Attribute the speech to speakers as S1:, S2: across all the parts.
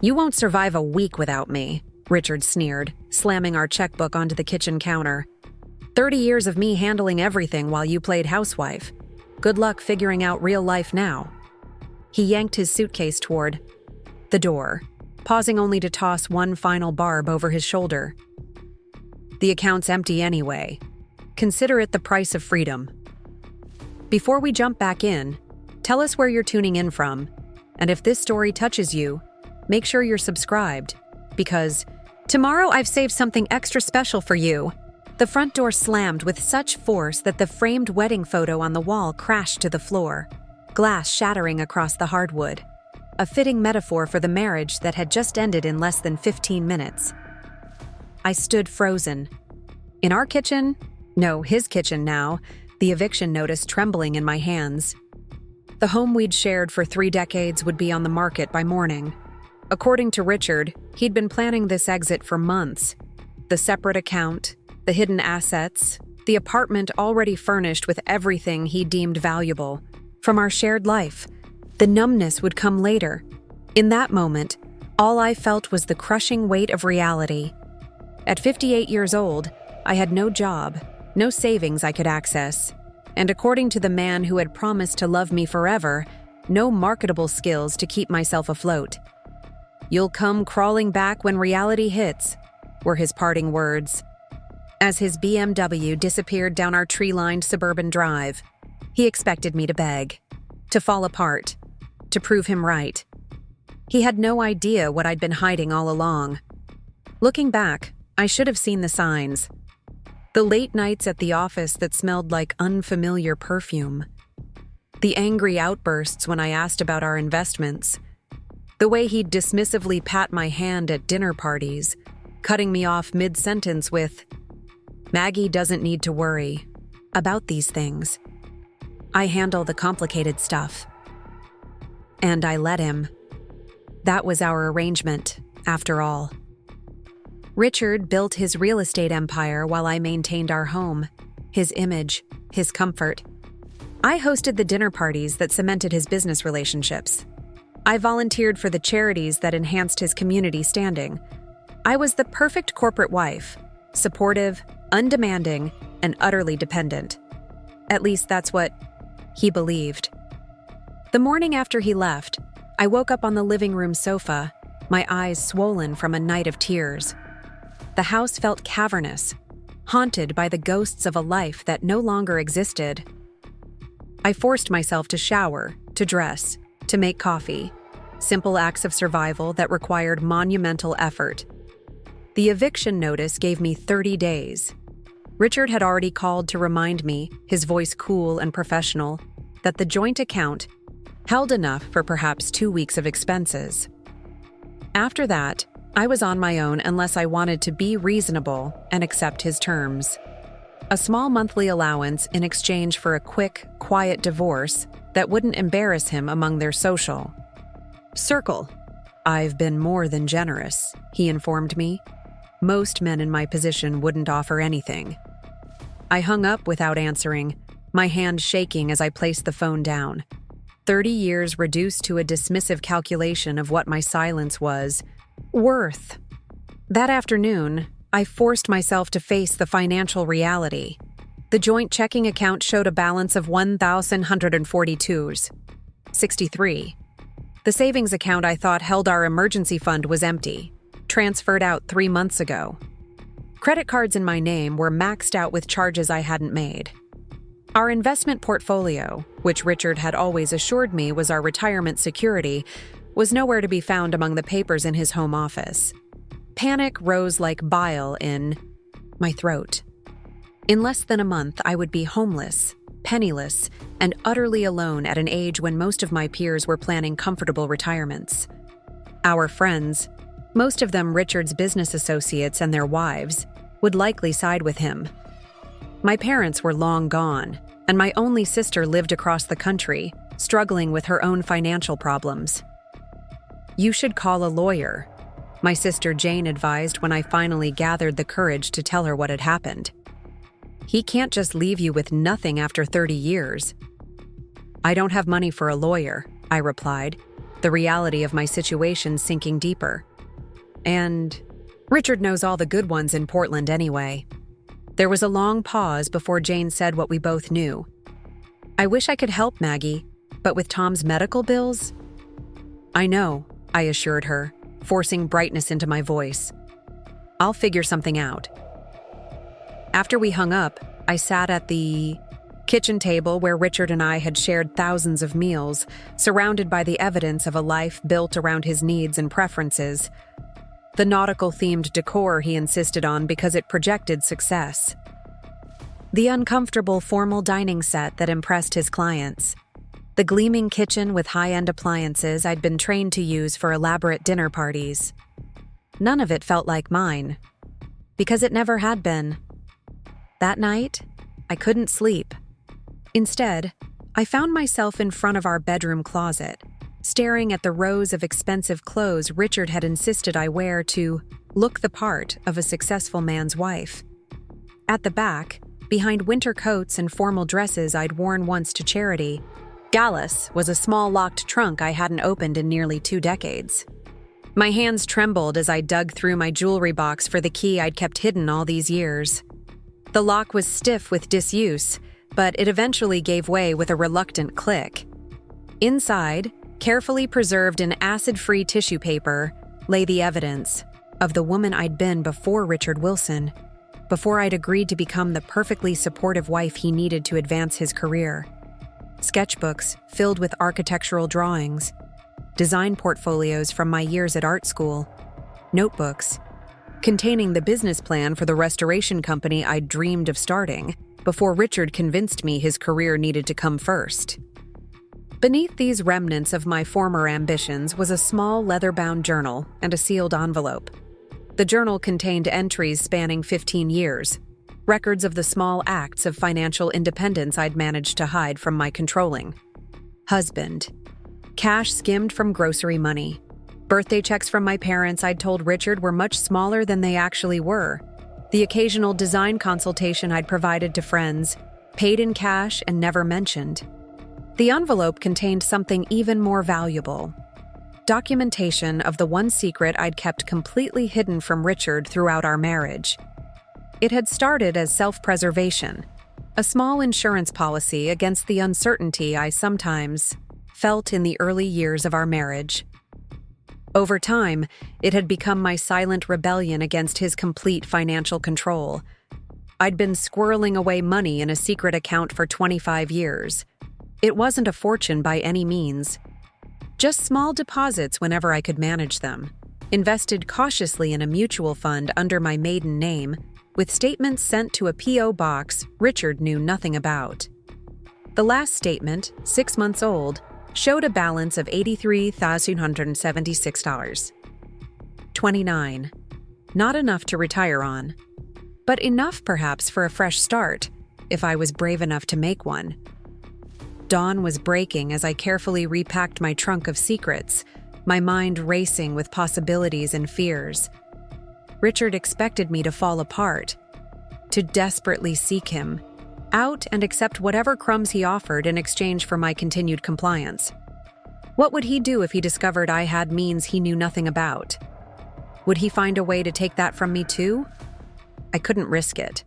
S1: "You won't survive a week without me," Richard sneered, slamming our checkbook onto the kitchen counter. 30 years of me handling everything while you played housewife. Good luck figuring out real life now. He yanked his suitcase toward the door, pausing only to toss one final barb over his shoulder. "The account's empty anyway. Consider it the price of freedom." Before we jump back in, tell us where you're tuning in from, and if this story touches you, make sure you're subscribed, because tomorrow I've saved something extra special for you. The front door slammed with such force that the framed wedding photo on the wall crashed to the floor, glass shattering across the hardwood, a fitting metaphor for the marriage that had just ended in less than 15 minutes. I stood frozen. In our kitchen, no, his kitchen now, the eviction notice trembling in my hands. The home we'd shared for 3 decades would be on the market by morning. According to Richard, he'd been planning this exit for months. The separate account, the hidden assets, the apartment already furnished with everything he deemed valuable. From our shared life, the numbness would come later. In that moment, all I felt was the crushing weight of reality. At 58 years old, I had no job, no savings I could access, and according to the man who had promised to love me forever, no marketable skills to keep myself afloat. "You'll come crawling back when reality hits," were his parting words. As his BMW disappeared down our tree-lined suburban drive, he expected me to beg, to fall apart, to prove him right. He had no idea what I'd been hiding all along. Looking back, I should have seen the signs. The late nights at the office that smelled like unfamiliar perfume. The angry outbursts when I asked about our investments. The way he'd dismissively pat my hand at dinner parties, cutting me off mid-sentence with, "Maggie doesn't need to worry about these things. I handle the complicated stuff." And I let him. That was our arrangement, after all. Richard built his real estate empire while I maintained our home, his image, his comfort. I hosted the dinner parties that cemented his business relationships. I volunteered for the charities that enhanced his community standing. I was the perfect corporate wife, supportive, undemanding, and utterly dependent. At least that's what he believed. The morning after he left, I woke up on the living room sofa, my eyes swollen from a night of tears. The house felt cavernous, haunted by the ghosts of a life that no longer existed. I forced myself to shower, to dress, to make coffee, simple acts of survival that required monumental effort. The eviction notice gave me 30 days. Richard had already called to remind me, his voice cool and professional, that the joint account held enough for perhaps 2 weeks of expenses. After that, I was on my own unless I wanted to be reasonable and accept his terms. A small monthly allowance in exchange for a quick, quiet divorce that wouldn't embarrass him among their social circle. "I've been more than generous," he informed me. "Most men in my position wouldn't offer anything." I hung up without answering, my hand shaking as I placed the phone down. 30 years reduced to a dismissive calculation of what my silence was worth. That afternoon, I forced myself to face the financial reality. The joint checking account showed a balance of $1,142.63. The savings account I thought held our emergency fund was empty, transferred out 3 months ago. Credit cards in my name were maxed out with charges I hadn't made. Our investment portfolio, which Richard had always assured me was our retirement security, was nowhere to be found among the papers in his home office. Panic rose like bile in my throat. In less than a month, I would be homeless, penniless, and utterly alone at an age when most of my peers were planning comfortable retirements. Our friends, most of them Richard's business associates and their wives, would likely side with him. My parents were long gone, and my only sister lived across the country, struggling with her own financial problems. "You should call a lawyer," my sister Jane advised when I finally gathered the courage to tell her what had happened. "He can't just leave you with nothing after 30 years. "I don't have money for a lawyer," I replied. the reality of my situation sinking deeper. And Richard knows all the good ones in Portland anyway. There was a long pause before Jane said what we both knew. I wish I could help, Maggie, but with Tom's medical bills? I know, I assured her, forcing brightness into my voice. I'll figure something out. After we hung up, I sat at the kitchen table where Richard and I had shared thousands of meals, surrounded by the evidence of a life built around his needs and preferences. The nautical-themed decor he insisted on because it projected success. The uncomfortable formal dining set that impressed his clients. The gleaming kitchen with high-end appliances I'd been trained to use for elaborate dinner parties. None of it felt like mine, because it never had been. That night, I couldn't sleep. Instead, I found myself in front of our bedroom closet, staring at the rows of expensive clothes Richard had insisted I wear to look the part of a successful man's wife. At the back, behind winter coats and formal dresses I'd worn once to charity, Gallus was a small locked trunk I hadn't opened in nearly 2 decades. My hands trembled as I dug through my jewelry box for the key I'd kept hidden all these years. The lock was stiff with disuse, but it eventually gave way with a reluctant click. Inside, carefully preserved in acid-free tissue paper, lay the evidence of the woman I'd been before Richard Wilson, before I'd agreed to become the perfectly supportive wife he needed to advance his career. Sketchbooks filled with architectural drawings, design portfolios from my years at art school, notebooks containing the business plan for the restoration company I'd dreamed of starting before Richard convinced me his career needed to come first. Beneath these remnants of my former ambitions was a small leather-bound journal and a sealed envelope. The journal contained entries spanning 15 years, records of the small acts of financial independence I'd managed to hide from my controlling husband. Cash skimmed from grocery money. Birthday checks from my parents I'd told Richard were much smaller than they actually were. The occasional design consultation I'd provided to friends, paid in cash and never mentioned. The envelope contained something even more valuable. Documentation of the one secret I'd kept completely hidden from Richard throughout our marriage. It had started as self-preservation, a small insurance policy against the uncertainty I sometimes felt in the early years of our marriage. Over time, it had become my silent rebellion against his complete financial control. I'd been squirreling away money in a secret account for 25 years. It wasn't a fortune by any means. Just small deposits whenever I could manage them, invested cautiously in a mutual fund under my maiden name, with statements sent to a P.O. box Richard knew nothing about. The last statement, 6 months old, showed a balance of $83,176. 29. Not enough to retire on, but enough perhaps for a fresh start, if I was brave enough to make one. Dawn was breaking as I carefully repacked my trunk of secrets, my mind racing with possibilities and fears. Richard expected me to fall apart, to desperately seek him out and accept whatever crumbs he offered in exchange for my continued compliance. What would he do if he discovered I had means he knew nothing about? Would he find a way to take that from me too? I couldn't risk it.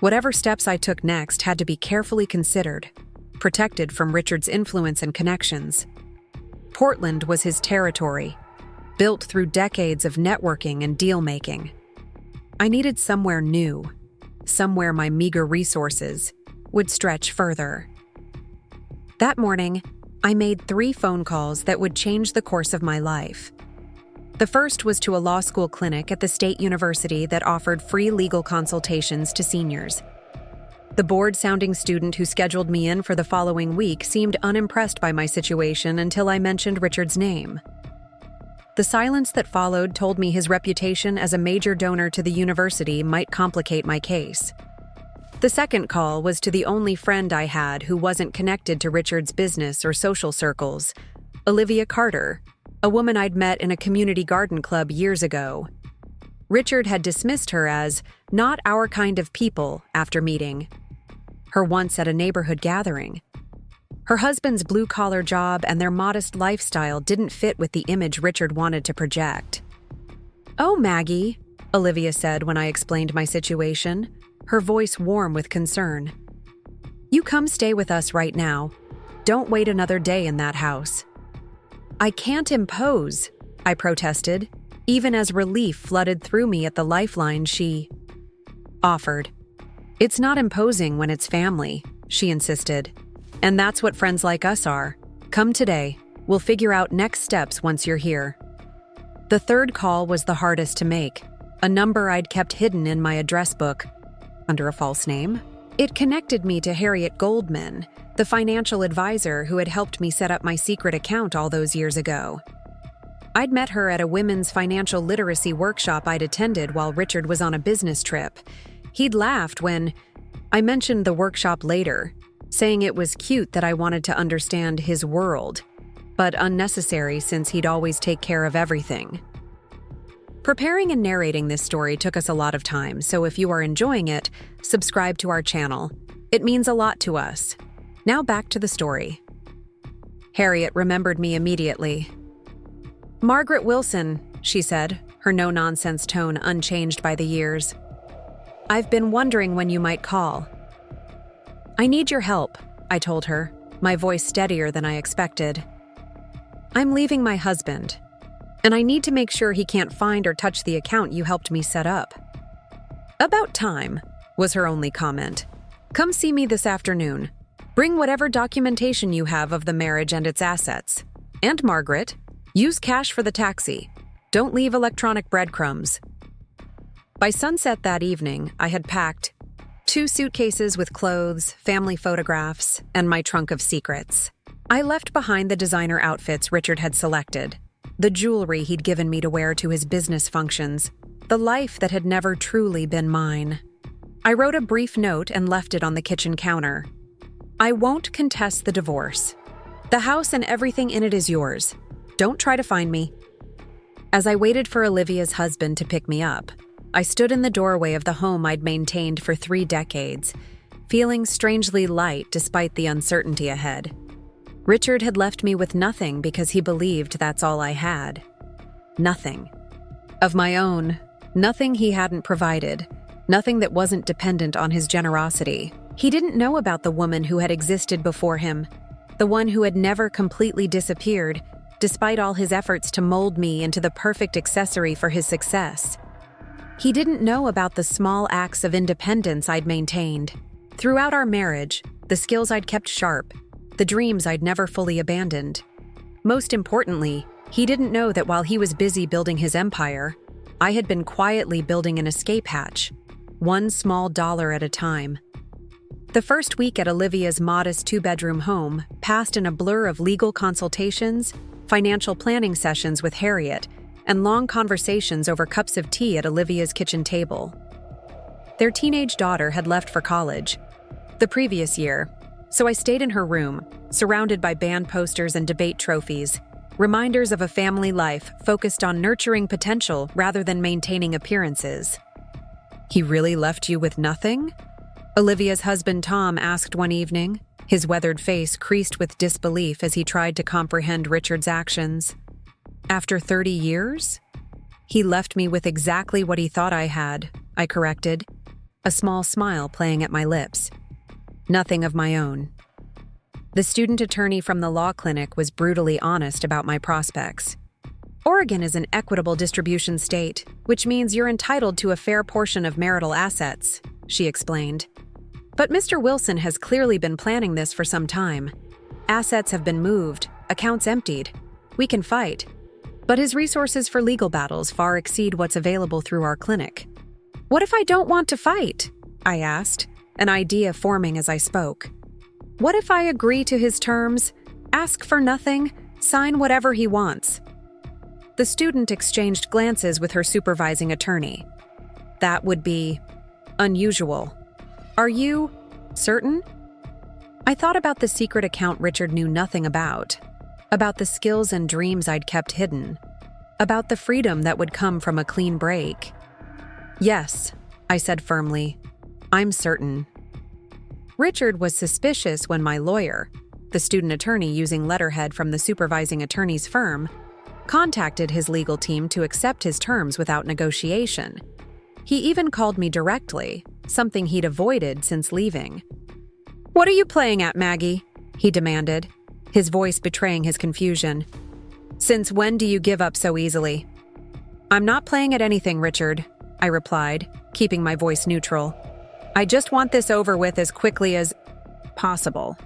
S1: Whatever steps I took next had to be carefully considered, protected from Richard's influence and connections. Portland was his territory, built through decades of networking and deal-making. I needed somewhere new, somewhere my meager resources would stretch further. That morning, I made 3 phone calls that would change the course of my life. The first was to a law school clinic at the state university that offered free legal consultations to seniors. The bored-sounding student who scheduled me in for the following week seemed unimpressed by my situation until I mentioned Richard's name. The silence that followed told me his reputation as a major donor to the university might complicate my case. The second call was to the only friend I had who wasn't connected to Richard's business or social circles, Olivia Carter, a woman I'd met in a community garden club years ago. Richard had dismissed her as not our kind of people after meeting her once at a neighborhood gathering. Her husband's blue-collar job and their modest lifestyle didn't fit with the image Richard wanted to project. "Oh, Maggie," Olivia said when I explained my situation, her voice warm with concern. "You come stay with us right now. Don't wait another day in that house." "I can't impose," I protested, even as relief flooded through me at the lifeline she offered. "It's not imposing when it's family," she insisted. "And that's what friends like us are. Come today. We'll figure out next steps once you're here." The third call was the hardest to make, a number I'd kept hidden in my address book under a false name. It connected me to Harriet Goldman, the financial advisor who had helped me set up my secret account all those years ago. I'd met her at a women's financial literacy workshop I'd attended while Richard was on a business trip. He'd laughed when I mentioned the workshop later, saying it was cute that I wanted to understand his world, but unnecessary since he'd always take care of everything. Preparing and narrating this story took us a lot of time, so if you are enjoying it, subscribe to our channel. It means a lot to us. Now back to the story. Harriet remembered me immediately. "Margaret Wilson," she said, her no-nonsense tone unchanged by the years. "I've been wondering when you might call." "I need your help," I told her, my voice steadier than I expected. "I'm leaving my husband, and I need to make sure he can't find or touch the account you helped me set up." "About time," was her only comment. "Come see me this afternoon. Bring whatever documentation you have of the marriage and its assets. And Margaret, use cash for the taxi. Don't leave electronic breadcrumbs." By sunset that evening, I had packed 2 suitcases with clothes, family photographs, and my trunk of secrets. I left behind the designer outfits Richard had selected, the jewelry he'd given me to wear to his business functions, the life that had never truly been mine. I wrote a brief note and left it on the kitchen counter. "I won't contest the divorce. The house and everything in it is yours. Don't try to find me." As I waited for Olivia's husband to pick me up, I stood in the doorway of the home I'd maintained for 3 decades, feeling strangely light despite the uncertainty ahead. Richard had left me with nothing because he believed that's all I had. Nothing. Of my own, nothing he hadn't provided, nothing that wasn't dependent on his generosity. He didn't know about the woman who had existed before him, the one who had never completely disappeared, despite all his efforts to mold me into the perfect accessory for his success. He didn't know about the small acts of independence I'd maintained. Throughout our marriage, the skills I'd kept sharp, the dreams I'd never fully abandoned. Most importantly, he didn't know that while he was busy building his empire, I had been quietly building an escape hatch, one small dollar at a time. The first week at Olivia's modest 2-bedroom home passed in a blur of legal consultations, financial planning sessions with Harriet, and long conversations over cups of tea at Olivia's kitchen table. Their teenage daughter had left for college the previous year, so I stayed in her room, surrounded by band posters and debate trophies, reminders of a family life focused on nurturing potential rather than maintaining appearances. "He really left you with nothing?" Olivia's husband Tom asked one evening, his weathered face creased with disbelief as he tried to comprehend Richard's actions. "After 30 years? He left me with exactly what he thought I had," I corrected, a small smile playing at my lips. "Nothing of my own." The student attorney from the law clinic was brutally honest about my prospects. "Oregon is an equitable distribution state, which means you're entitled to a fair portion of marital assets," she explained. "But Mr. Wilson has clearly been planning this for some time. Assets have been moved, accounts emptied. We can fight. But his resources for legal battles far exceed what's available through our clinic." "What if I don't want to fight?" I asked, an idea forming as I spoke. "What if I agree to his terms, ask for nothing, sign whatever he wants?" The student exchanged glances with her supervising attorney. "That would be unusual. Are you certain?" I thought about the secret account Richard knew nothing about the skills and dreams I'd kept hidden, about the freedom that would come from a clean break. "Yes," I said firmly, "I'm certain." Richard was suspicious when my lawyer, the student attorney using letterhead from the supervising attorney's firm, contacted his legal team to accept his terms without negotiation. He even called me directly, something he'd avoided since leaving. "What are you playing at, Maggie?" he demanded, his voice betraying his confusion. "Since when do you give up so easily?" "I'm not playing at anything, Richard," I replied, keeping my voice neutral. "I just want this over with as quickly as possible."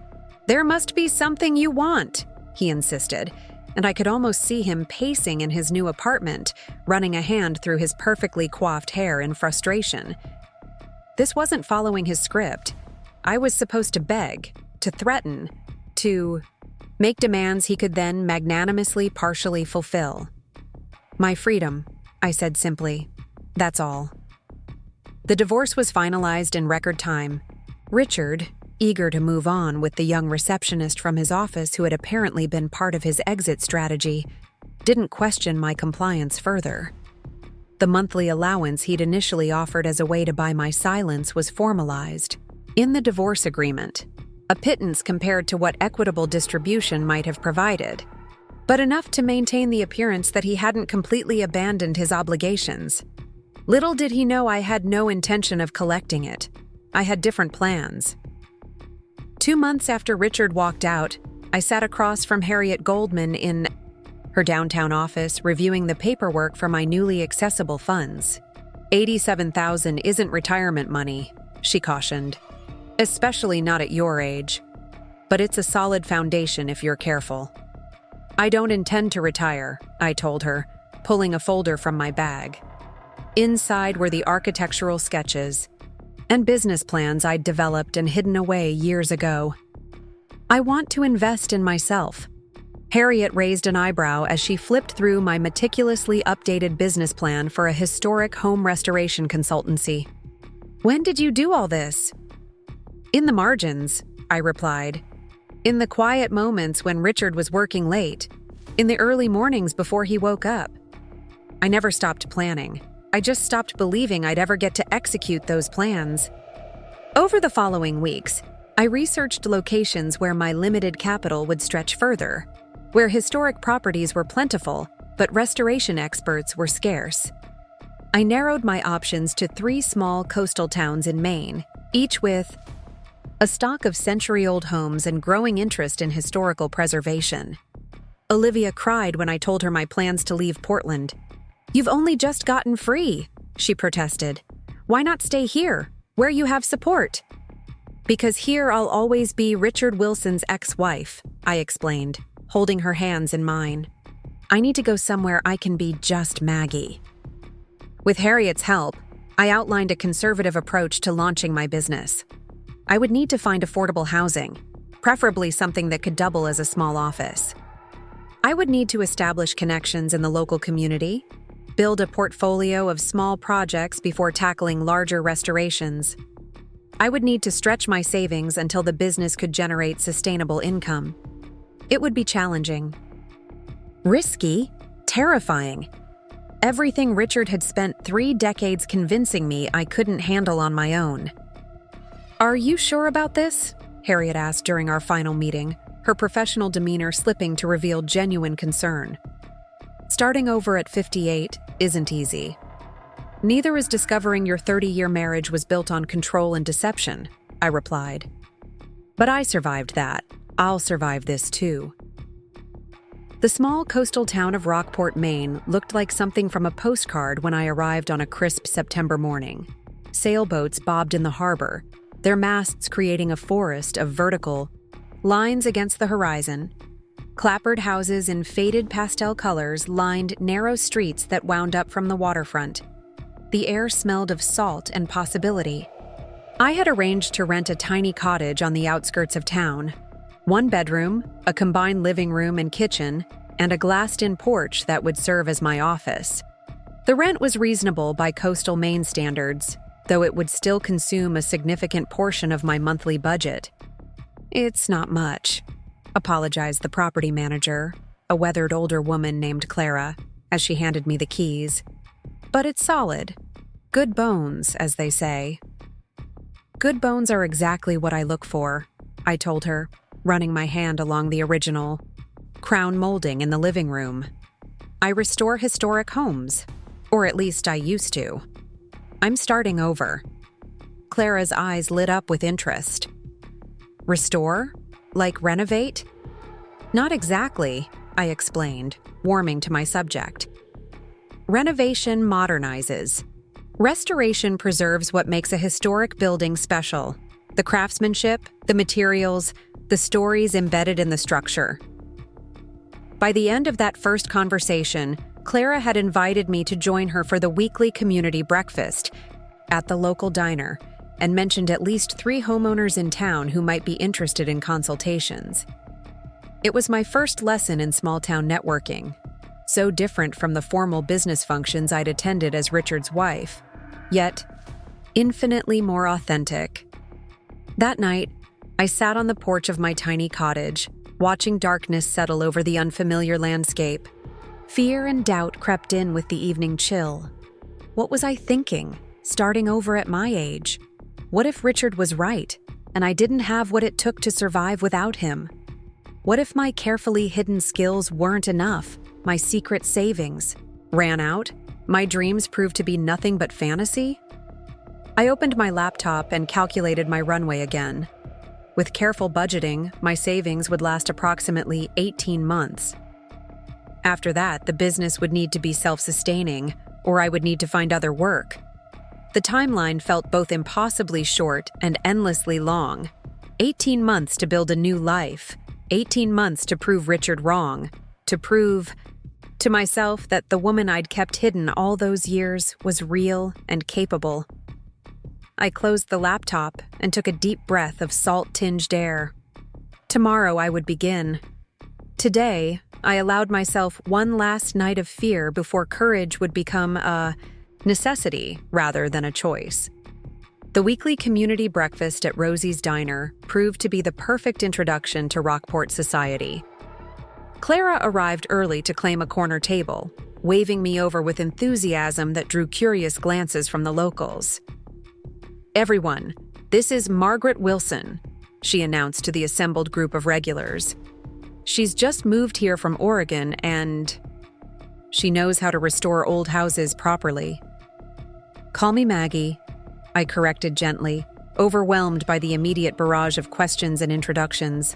S1: "There must be something you want," he insisted, and I could almost see him pacing in his new apartment, running a hand through his perfectly coiffed hair in frustration. This wasn't following his script. I was supposed to beg, to threaten, to make demands he could then magnanimously partially fulfill. "My freedom," I said simply. "That's all." The divorce was finalized in record time. Richard, eager to move on with the young receptionist from his office who had apparently been part of his exit strategy, didn't question my compliance further. The monthly allowance he'd initially offered as a way to buy my silence was formalized in the divorce agreement, a pittance compared to what equitable distribution might have provided, but enough to maintain the appearance that he hadn't completely abandoned his obligations. Little did he know I had no intention of collecting it. I had different plans. 2 months after Richard walked out, I sat across from Harriet Goldman in her downtown office reviewing the paperwork for my newly accessible funds. $87,000 isn't retirement money, she cautioned. Especially not at your age. But it's a solid foundation if you're careful. "I don't intend to retire," I told her, pulling a folder from my bag. Inside were the architectural sketches and business plans I'd developed and hidden away years ago. "I want to invest in myself." Harriet raised an eyebrow as she flipped through my meticulously updated business plan for a historic home restoration consultancy. "When did you do all this?" "In the margins," I replied. "In the quiet moments when Richard was working late. In the early mornings before he woke up. I never stopped planning. I just stopped believing I'd ever get to execute those plans." Over the following weeks, I researched locations where my limited capital would stretch further, where historic properties were plentiful, but restoration experts were scarce. I narrowed my options to 3 small coastal towns in Maine, each with a stock of century-old homes and growing interest in historical preservation. Olivia cried when I told her my plans to leave Portland. "You've only just gotten free," she protested. "Why not stay here, where you have support?" "Because here I'll always be Richard Wilson's ex-wife," I explained, holding her hands in mine. "I need to go somewhere I can be just Maggie." With Harriet's help, I outlined a conservative approach to launching my business. I would need to find affordable housing, preferably something that could double as a small office. I would need to establish connections in the local community, build a portfolio of small projects before tackling larger restorations. I would need to stretch my savings until the business could generate sustainable income. It would be challenging. Risky, terrifying. Everything Richard had spent 3 decades convincing me I couldn't handle on my own. "Are you sure about this?" Harriet asked during our final meeting, her professional demeanor slipping to reveal genuine concern. "Starting over at 58 isn't easy. Neither is discovering your 30-year marriage was built on control and deception," I replied. "But I survived that. I'll survive this too." The small coastal town of Rockport, Maine looked like something from a postcard when I arrived on a crisp September morning. Sailboats bobbed in the harbor, their masts creating a forest of vertical lines against the horizon. Clapboard houses in faded pastel colors lined narrow streets that wound up from the waterfront. The air smelled of salt and possibility. I had arranged to rent a tiny cottage on the outskirts of town. 1 bedroom, a combined living room and kitchen, and a glassed-in porch that would serve as my office. The rent was reasonable by coastal Maine standards, though it would still consume a significant portion of my monthly budget. "It's not much," apologized the property manager, a weathered older woman named Clara, as she handed me the keys. "But it's solid. Good bones, as they say." "Good bones are exactly what I look for," I told her, running my hand along the original crown molding in the living room. I restore historic homes, or at least I used to. I'm starting over. Clara's eyes lit up with interest. Restore? Like renovate? Not exactly, I explained, warming to my subject. Renovation modernizes. Restoration preserves what makes a historic building special. The craftsmanship, the materials, the stories embedded in the structure. By the end of that first conversation, Clara had invited me to join her for the weekly community breakfast at the local diner and mentioned at least 3 homeowners in town who might be interested in consultations. It was my first lesson in small-town networking, so different from the formal business functions I'd attended as Richard's wife, yet infinitely more authentic. That night, I sat on the porch of my tiny cottage, watching darkness settle over the unfamiliar landscape. Fear and doubt crept in with the evening chill. What was I thinking, starting over at my age? What if Richard was right, and I didn't have what it took to survive without him? What if my carefully hidden skills weren't enough, my secret savings ran out, my dreams proved to be nothing but fantasy? I opened my laptop and calculated my runway again. With careful budgeting, my savings would last approximately 18 months. After that, the business would need to be self-sustaining, or I would need to find other work. The timeline felt both impossibly short and endlessly long. 18 months to build a new life. 18 months to prove Richard wrong. To prove to myself that the woman I'd kept hidden all those years was real and capable. I closed the laptop and took a deep breath of salt-tinged air. Tomorrow I would begin. Today, I allowed myself one last night of fear before courage would become a necessity rather than a choice. The weekly community breakfast at Rosie's Diner proved to be the perfect introduction to Rockport society. Clara arrived early to claim a corner table, waving me over with enthusiasm that drew curious glances from the locals. "Everyone, this is Margaret Wilson," she announced to the assembled group of regulars. "She's just moved here from Oregon and she knows how to restore old houses properly." "Call me Maggie," I corrected gently, overwhelmed by the immediate barrage of questions and introductions.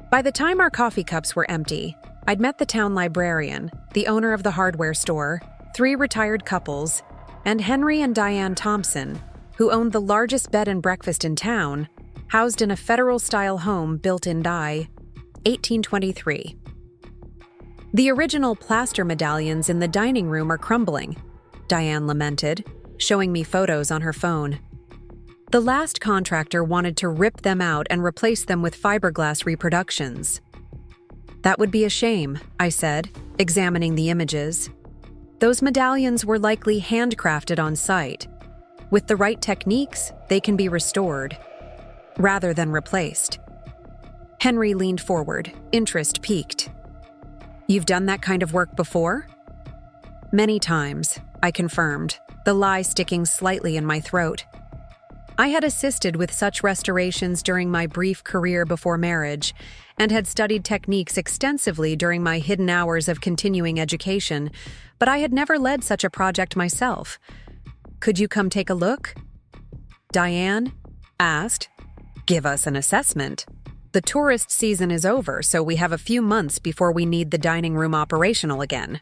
S1: By the time our coffee cups were empty, I'd met the town librarian, the owner of the hardware store, 3 retired couples, and Henry and Diane Thompson, who owned the largest bed and breakfast in town, housed in a federal-style home built in 1823. "The original plaster medallions in the dining room are crumbling," Diane lamented, showing me photos on her phone. "The last contractor wanted to rip them out and replace them with fiberglass reproductions." "That would be a shame," I said, examining the images. "Those medallions were likely handcrafted on site. With the right techniques, they can be restored, rather than replaced." Henry leaned forward, interest piqued. "You've done that kind of work before?" "Many times," I confirmed, the lie sticking slightly in my throat. I had assisted with such restorations during my brief career before marriage, and had studied techniques extensively during my hidden hours of continuing education, but I had never led such a project myself. "Could you come take a look?" Diane asked. "Give us an assessment. The tourist season is over, so we have a few months before we need the dining room operational again."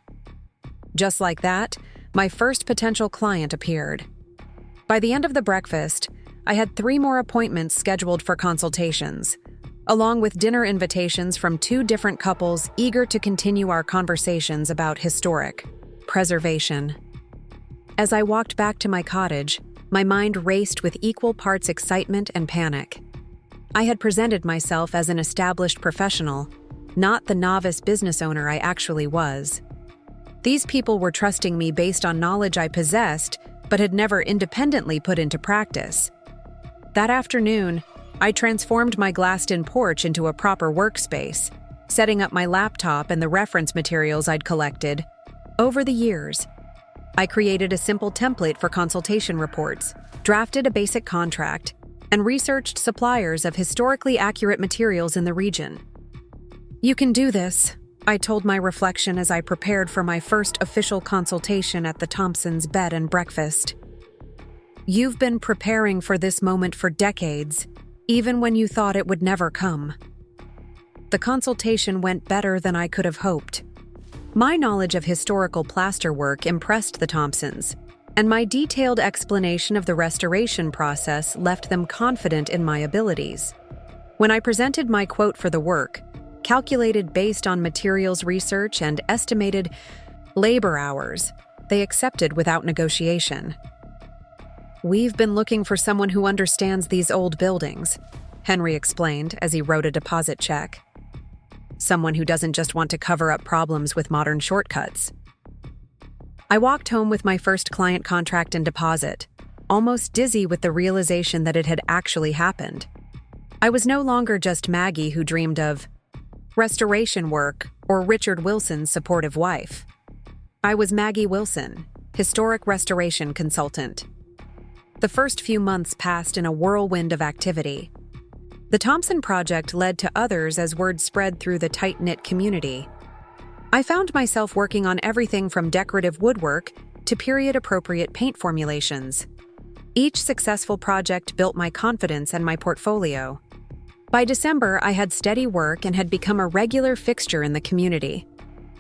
S1: Just like that, my first potential client appeared. By the end of the breakfast, I had 3 more appointments scheduled for consultations, along with dinner invitations from 2 different couples eager to continue our conversations about historic preservation. As I walked back to my cottage, my mind raced with equal parts excitement and panic. I had presented myself as an established professional, not the novice business owner I actually was. These people were trusting me based on knowledge I possessed, but had never independently put into practice. That afternoon, I transformed my glassed-in porch into a proper workspace, setting up my laptop and the reference materials I'd collected. Over the years, I created a simple template for consultation reports, drafted a basic contract, and researched suppliers of historically accurate materials in the region. "You can do this," I told my reflection as I prepared for my first official consultation at the Thompsons' bed and breakfast. "You've been preparing for this moment for decades, even when you thought it would never come." The consultation went better than I could have hoped. My knowledge of historical plasterwork impressed the Thompsons, and my detailed explanation of the restoration process left them confident in my abilities. When I presented my quote for the work, calculated based on materials research and estimated labor hours, they accepted without negotiation. "We've been looking for someone who understands these old buildings," Henry explained as he wrote a deposit check. "Someone who doesn't just want to cover up problems with modern shortcuts." I walked home with my first client contract and deposit, almost dizzy with the realization that it had actually happened. I was no longer just Maggie who dreamed of restoration work or Richard Wilson's supportive wife. I was Maggie Wilson, historic restoration consultant. The first few months passed in a whirlwind of activity. The Thompson project led to others as word spread through the tight-knit community. I found myself working on everything from decorative woodwork to period-appropriate paint formulations. Each successful project built my confidence and my portfolio. By December, I had steady work and had become a regular fixture in the community.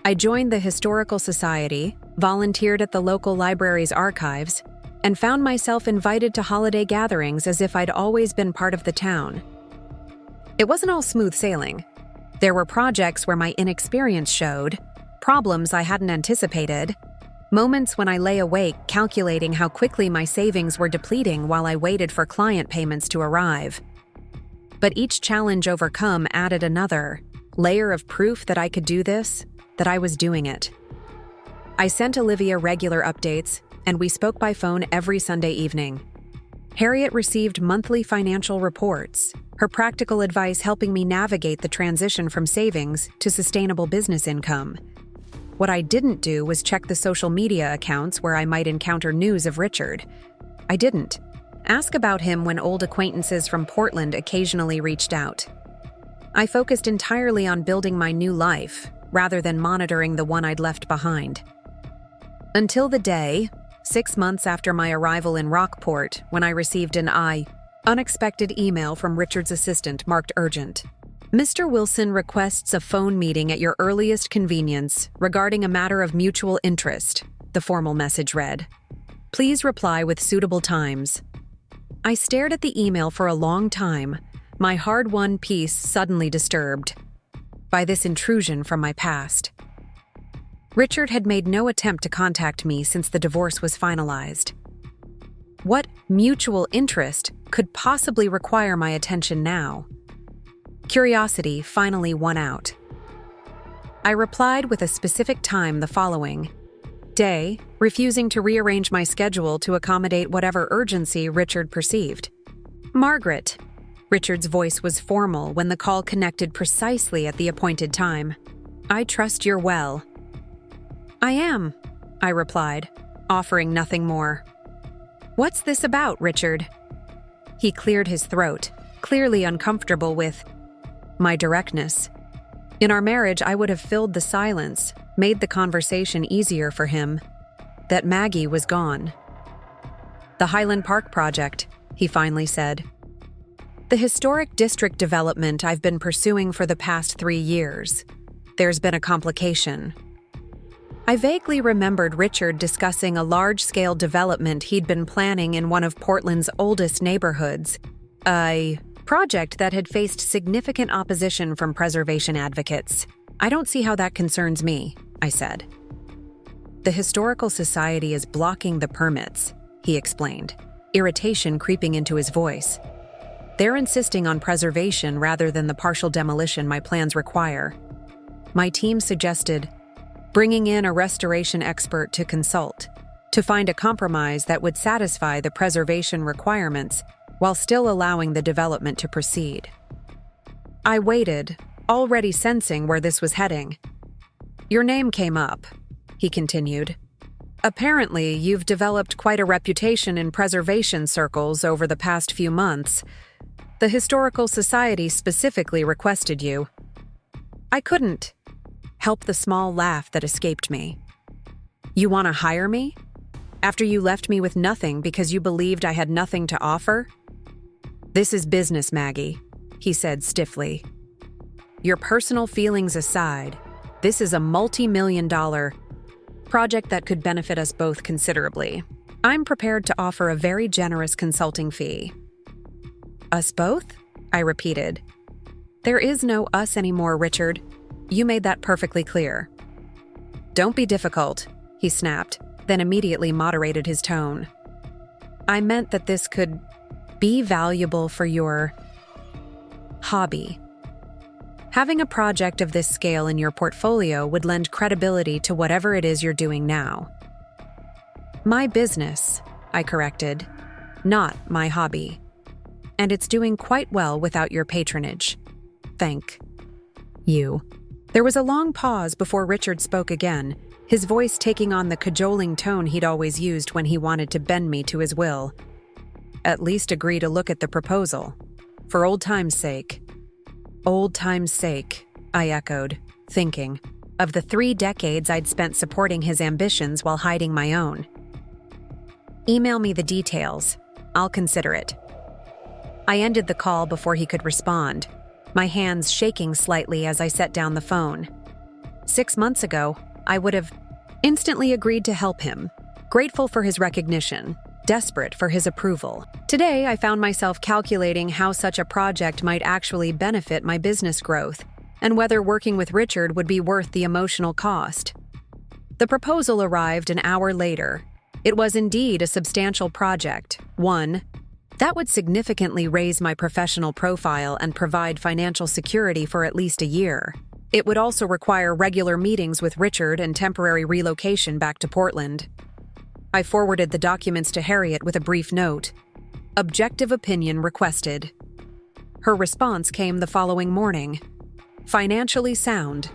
S1: I joined the Historical Society, volunteered at the local library's archives, and found myself invited to holiday gatherings as if I'd always been part of the town. It wasn't all smooth sailing. There were projects where my inexperience showed, problems I hadn't anticipated, moments when I lay awake calculating how quickly my savings were depleting while I waited for client payments to arrive. But each challenge overcome added another layer of proof that I could do this, that I was doing it. I sent Olivia regular updates, and we spoke by phone every Sunday evening. Harriet received monthly financial reports, her practical advice helping me navigate the transition from savings to sustainable business income. What I didn't do was check the social media accounts where I might encounter news of Richard. I didn't ask about him when old acquaintances from Portland occasionally reached out. I focused entirely on building my new life, rather than monitoring the one I'd left behind. Until the day, 6 months after my arrival in Rockport, when I received an unexpected email from Richard's assistant marked urgent. "Mr. Wilson requests a phone meeting at your earliest convenience regarding a matter of mutual interest," the formal message read. "Please reply with suitable times." I stared at the email for a long time, my hard-won peace suddenly disturbed by this intrusion from my past. Richard had made no attempt to contact me since the divorce was finalized. What mutual interest could possibly require my attention now? Curiosity finally won out. I replied with a specific time the following day, refusing to rearrange my schedule to accommodate whatever urgency Richard perceived. "Margaret." Richard's voice was formal when the call connected precisely at the appointed time. "I trust you're well." "I am," I replied, offering nothing more. "What's this about, Richard?" He cleared his throat, clearly uncomfortable with my directness. In our marriage, I would have filled the silence, made the conversation easier for him. That Maggie was gone. "The Highland Park project," he finally said. "The historic district development I've been pursuing for the past 3 years. There's been a complication." I vaguely remembered Richard discussing a large-scale development he'd been planning in one of Portland's oldest neighborhoods, a project that had faced significant opposition from preservation advocates. "I don't see how that concerns me," I said. "The Historical Society is blocking the permits," he explained, irritation creeping into his voice. "They're insisting on preservation rather than the partial demolition my plans require. My team suggested bringing in a restoration expert to consult, to find a compromise that would satisfy the preservation requirements while still allowing the development to proceed." I waited, already sensing where this was heading. "Your name came up," he continued. Apparently, you've developed quite a reputation in preservation circles over the past few months. The Historical Society specifically requested you. I couldn't help the small laugh that escaped me. You want to hire me? After you left me with nothing because you believed I had nothing to offer? This is business, Maggie, he said stiffly. Your personal feelings aside, this is a multi-million-dollar project that could benefit us both considerably. I'm prepared to offer a very generous consulting fee. Us both? I repeated. There is no us anymore, Richard. You made that perfectly clear. Don't be difficult, he snapped, then immediately moderated his tone. I meant that this could be valuable for your hobby. Having a project of this scale in your portfolio would lend credibility to whatever it is you're doing now. My business, I corrected, not my hobby. And it's doing quite well without your patronage. Thank you. There was a long pause before Richard spoke again, his voice taking on the cajoling tone he'd always used when he wanted to bend me to his will. At least agree to look at the proposal. For old time's sake. Old time's sake, I echoed, thinking of the 3 decades I'd spent supporting his ambitions while hiding my own. Email me the details. I'll consider it. I ended the call before he could respond, my hands shaking slightly as I set down the phone. 6 months ago, I would have instantly agreed to help him, grateful for his recognition, desperate for his approval. Today, I found myself calculating how such a project might actually benefit my business growth, and whether working with Richard would be worth the emotional cost. The proposal arrived an hour later. It was indeed a substantial project, one that would significantly raise my professional profile and provide financial security for at least a year. It would also require regular meetings with Richard and temporary relocation back to Portland. I forwarded the documents to Harriet with a brief note. Objective opinion requested. Her response came the following morning. Financially sound.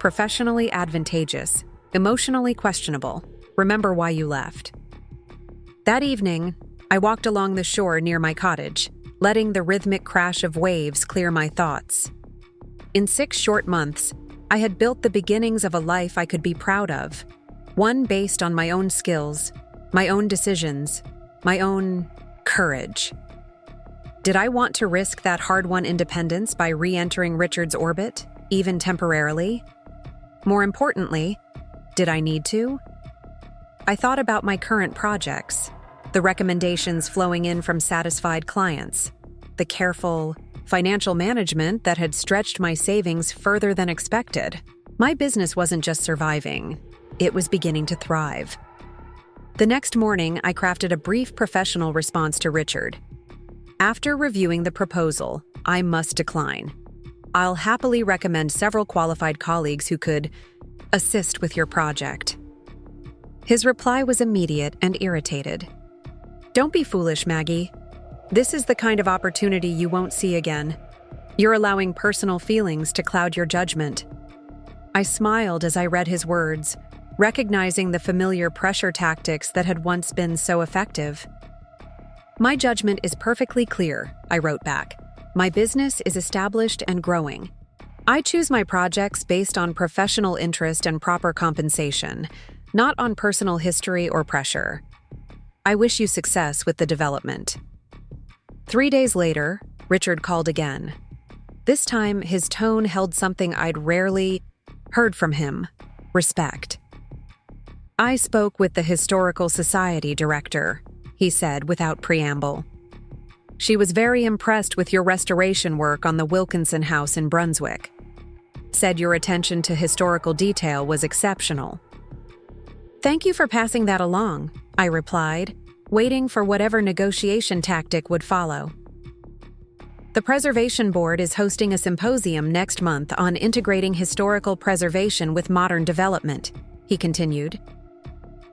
S1: Professionally advantageous. Emotionally questionable. Remember why you left. That evening, I walked along the shore near my cottage, letting the rhythmic crash of waves clear my thoughts. In 6 short months, I had built the beginnings of a life I could be proud of. One based on my own skills, my own decisions, my own courage. Did I want to risk that hard-won independence by re-entering Richard's orbit, even temporarily? More importantly, did I need to? I thought about my current projects, the recommendations flowing in from satisfied clients, the careful financial management that had stretched my savings further than expected. My business wasn't just surviving. It was beginning to thrive. The next morning, I crafted a brief professional response to Richard. After reviewing the proposal, I must decline. I'll happily recommend several qualified colleagues who could assist with your project. His reply was immediate and irritated. Don't be foolish, Maggie. This is the kind of opportunity you won't see again. You're allowing personal feelings to cloud your judgment. I smiled as I read his words, recognizing the familiar pressure tactics that had once been so effective. My judgment is perfectly clear, I wrote back. My business is established and growing. I choose my projects based on professional interest and proper compensation, not on personal history or pressure. I wish you success with the development. 3 days later, Richard called again. This time, his tone held something I'd rarely heard from him: respect. I spoke with the Historical Society director, he said without preamble. She was very impressed with your restoration work on the Wilkinson house in Brunswick. Said your attention to historical detail was exceptional. Thank you for passing that along, I replied, waiting for whatever negotiation tactic would follow. The Preservation Board is hosting a symposium next month on integrating historical preservation with modern development, he continued.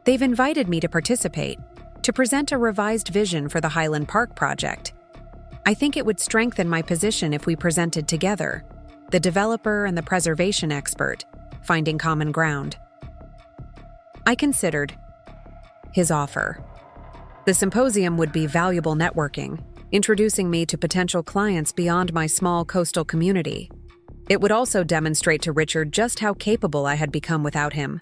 S1: They've invited me to participate, to present a revised vision for the Highland Park project. I think it would strengthen my position if we presented together, the developer and the preservation expert, finding common ground. I considered, his offer. The symposium would be valuable networking, introducing me to potential clients beyond my small coastal community. It would also demonstrate to Richard just how capable I had become without him.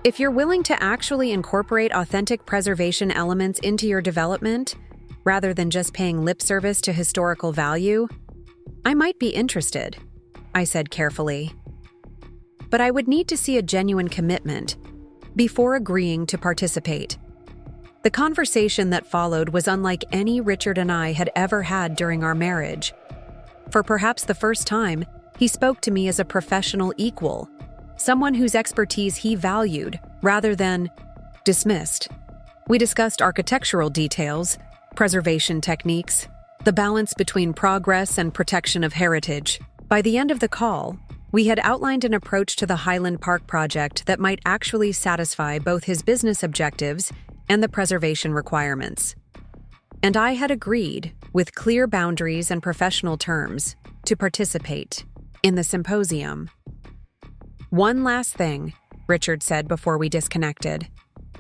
S1: If you're willing to actually incorporate authentic preservation elements into your development, rather than just paying lip service to historical value, I might be interested, I said carefully. But I would need to see a genuine commitment before agreeing to participate. The conversation that followed was unlike any Richard and I had ever had during our marriage. For perhaps the first time, he spoke to me as a professional equal, someone whose expertise he valued rather than dismissed. We discussed architectural details, preservation techniques, the balance between progress and protection of heritage. By the end of the call, we had outlined an approach to the Highland Park project that might actually satisfy both his business objectives and the preservation requirements. And I had agreed, with clear boundaries and professional terms, to participate in the symposium. One last thing, Richard said before we disconnected.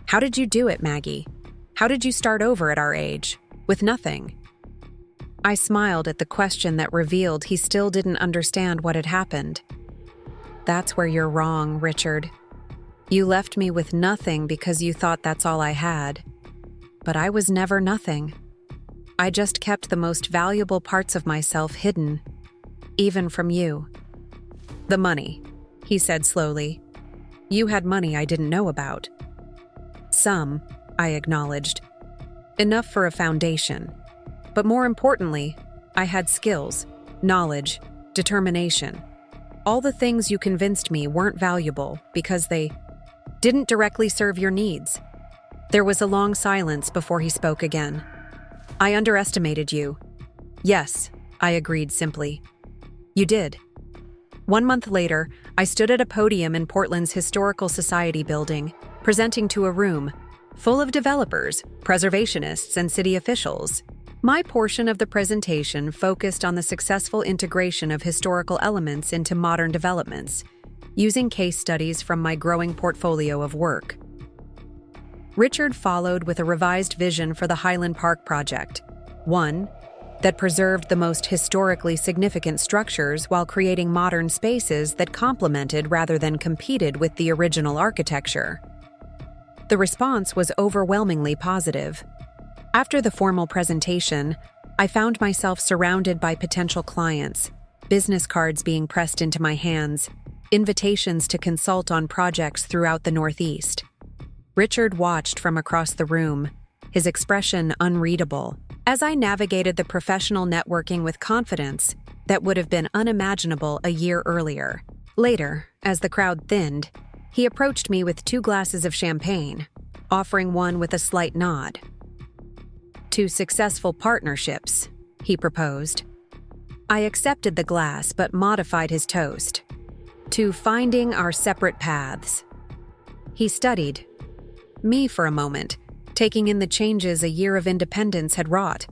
S1: How did you do it, Maggie? How did you start over at our age, with nothing? I smiled at the question that revealed he still didn't understand what had happened. That's where you're wrong, Richard. You left me with nothing because you thought that's all I had. But I was never nothing. I just kept the most valuable parts of myself hidden, even from you. The money, he said slowly. You had money I didn't know about. Some, I acknowledged. Enough for a foundation. But more importantly, I had skills, knowledge, determination. All the things you convinced me weren't valuable because they didn't directly serve your needs. There was a long silence before he spoke again. I underestimated you. Yes, I agreed simply. You did. 1 month later, I stood at a podium in Portland's Historical Society building, presenting to a room full of developers, preservationists, and city officials. My portion of the presentation focused on the successful integration of historical elements into modern developments, using case studies from my growing portfolio of work. Richard followed with a revised vision for the Highland Park project, one that preserved the most historically significant structures while creating modern spaces that complemented rather than competed with the original architecture. The response was overwhelmingly positive. After the formal presentation, I found myself surrounded by potential clients, business cards being pressed into my hands, invitations to consult on projects throughout the Northeast. Richard watched from across the room, his expression unreadable, as I navigated the professional networking with confidence that would have been unimaginable a year earlier. Later, as the crowd thinned, he approached me with 2 glasses of champagne, offering one with a slight nod. To successful partnerships, he proposed. I accepted the glass but modified his toast. To finding our separate paths. He studied me for a moment, taking in the changes a year of independence had wrought,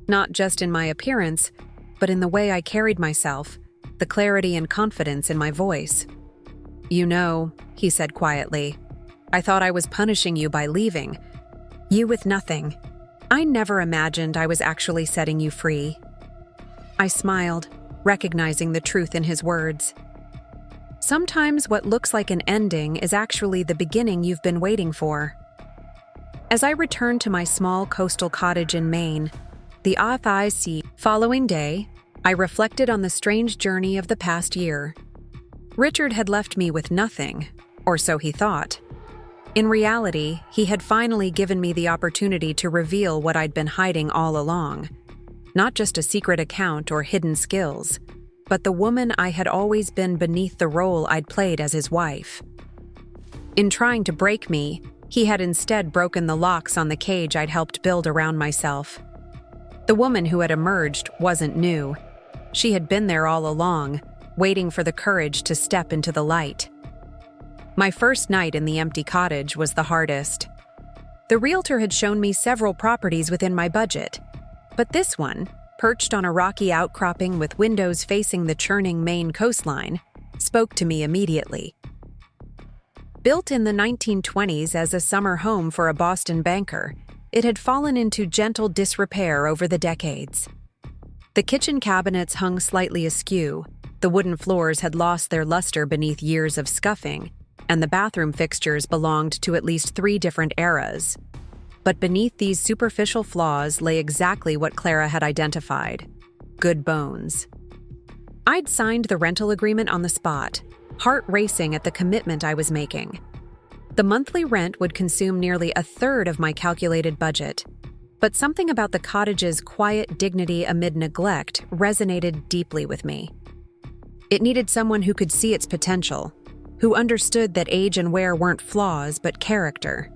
S1: not just in my appearance, but in the way I carried myself, the clarity and confidence in my voice. You know, he said quietly, I thought I was punishing you by leaving. You with nothing. I never imagined I was actually setting you free. I smiled, recognizing the truth in his words. Sometimes what looks like an ending is actually the beginning you've been waiting for. As I returned to my small coastal cottage in Maine, the following day, I reflected on the strange journey of the past year. Richard had left me with nothing, or so he thought. In reality, he had finally given me the opportunity to reveal what I'd been hiding all along. Not just a secret account or hidden skills, but the woman I had always been beneath the role I'd played as his wife. In trying to break me, he had instead broken the locks on the cage I'd helped build around myself. The woman who had emerged wasn't new. She had been there all along, waiting for the courage to step into the light. My first night in the empty cottage was the hardest. The realtor had shown me several properties within my budget, but this one, perched on a rocky outcropping with windows facing the churning Maine coastline, spoke to me immediately. Built in the 1920s as a summer home for a Boston banker, it had fallen into gentle disrepair over the decades. The kitchen cabinets hung slightly askew, the wooden floors had lost their luster beneath years of scuffing, and the bathroom fixtures belonged to at least 3 different eras. But beneath these superficial flaws lay exactly what Clara had identified: good bones. I'd signed the rental agreement on the spot, heart racing at the commitment I was making. The monthly rent would consume nearly a third of my calculated budget, but something about the cottage's quiet dignity amid neglect resonated deeply with me. It needed someone who could see its potential, who understood that age and wear weren't flaws but character.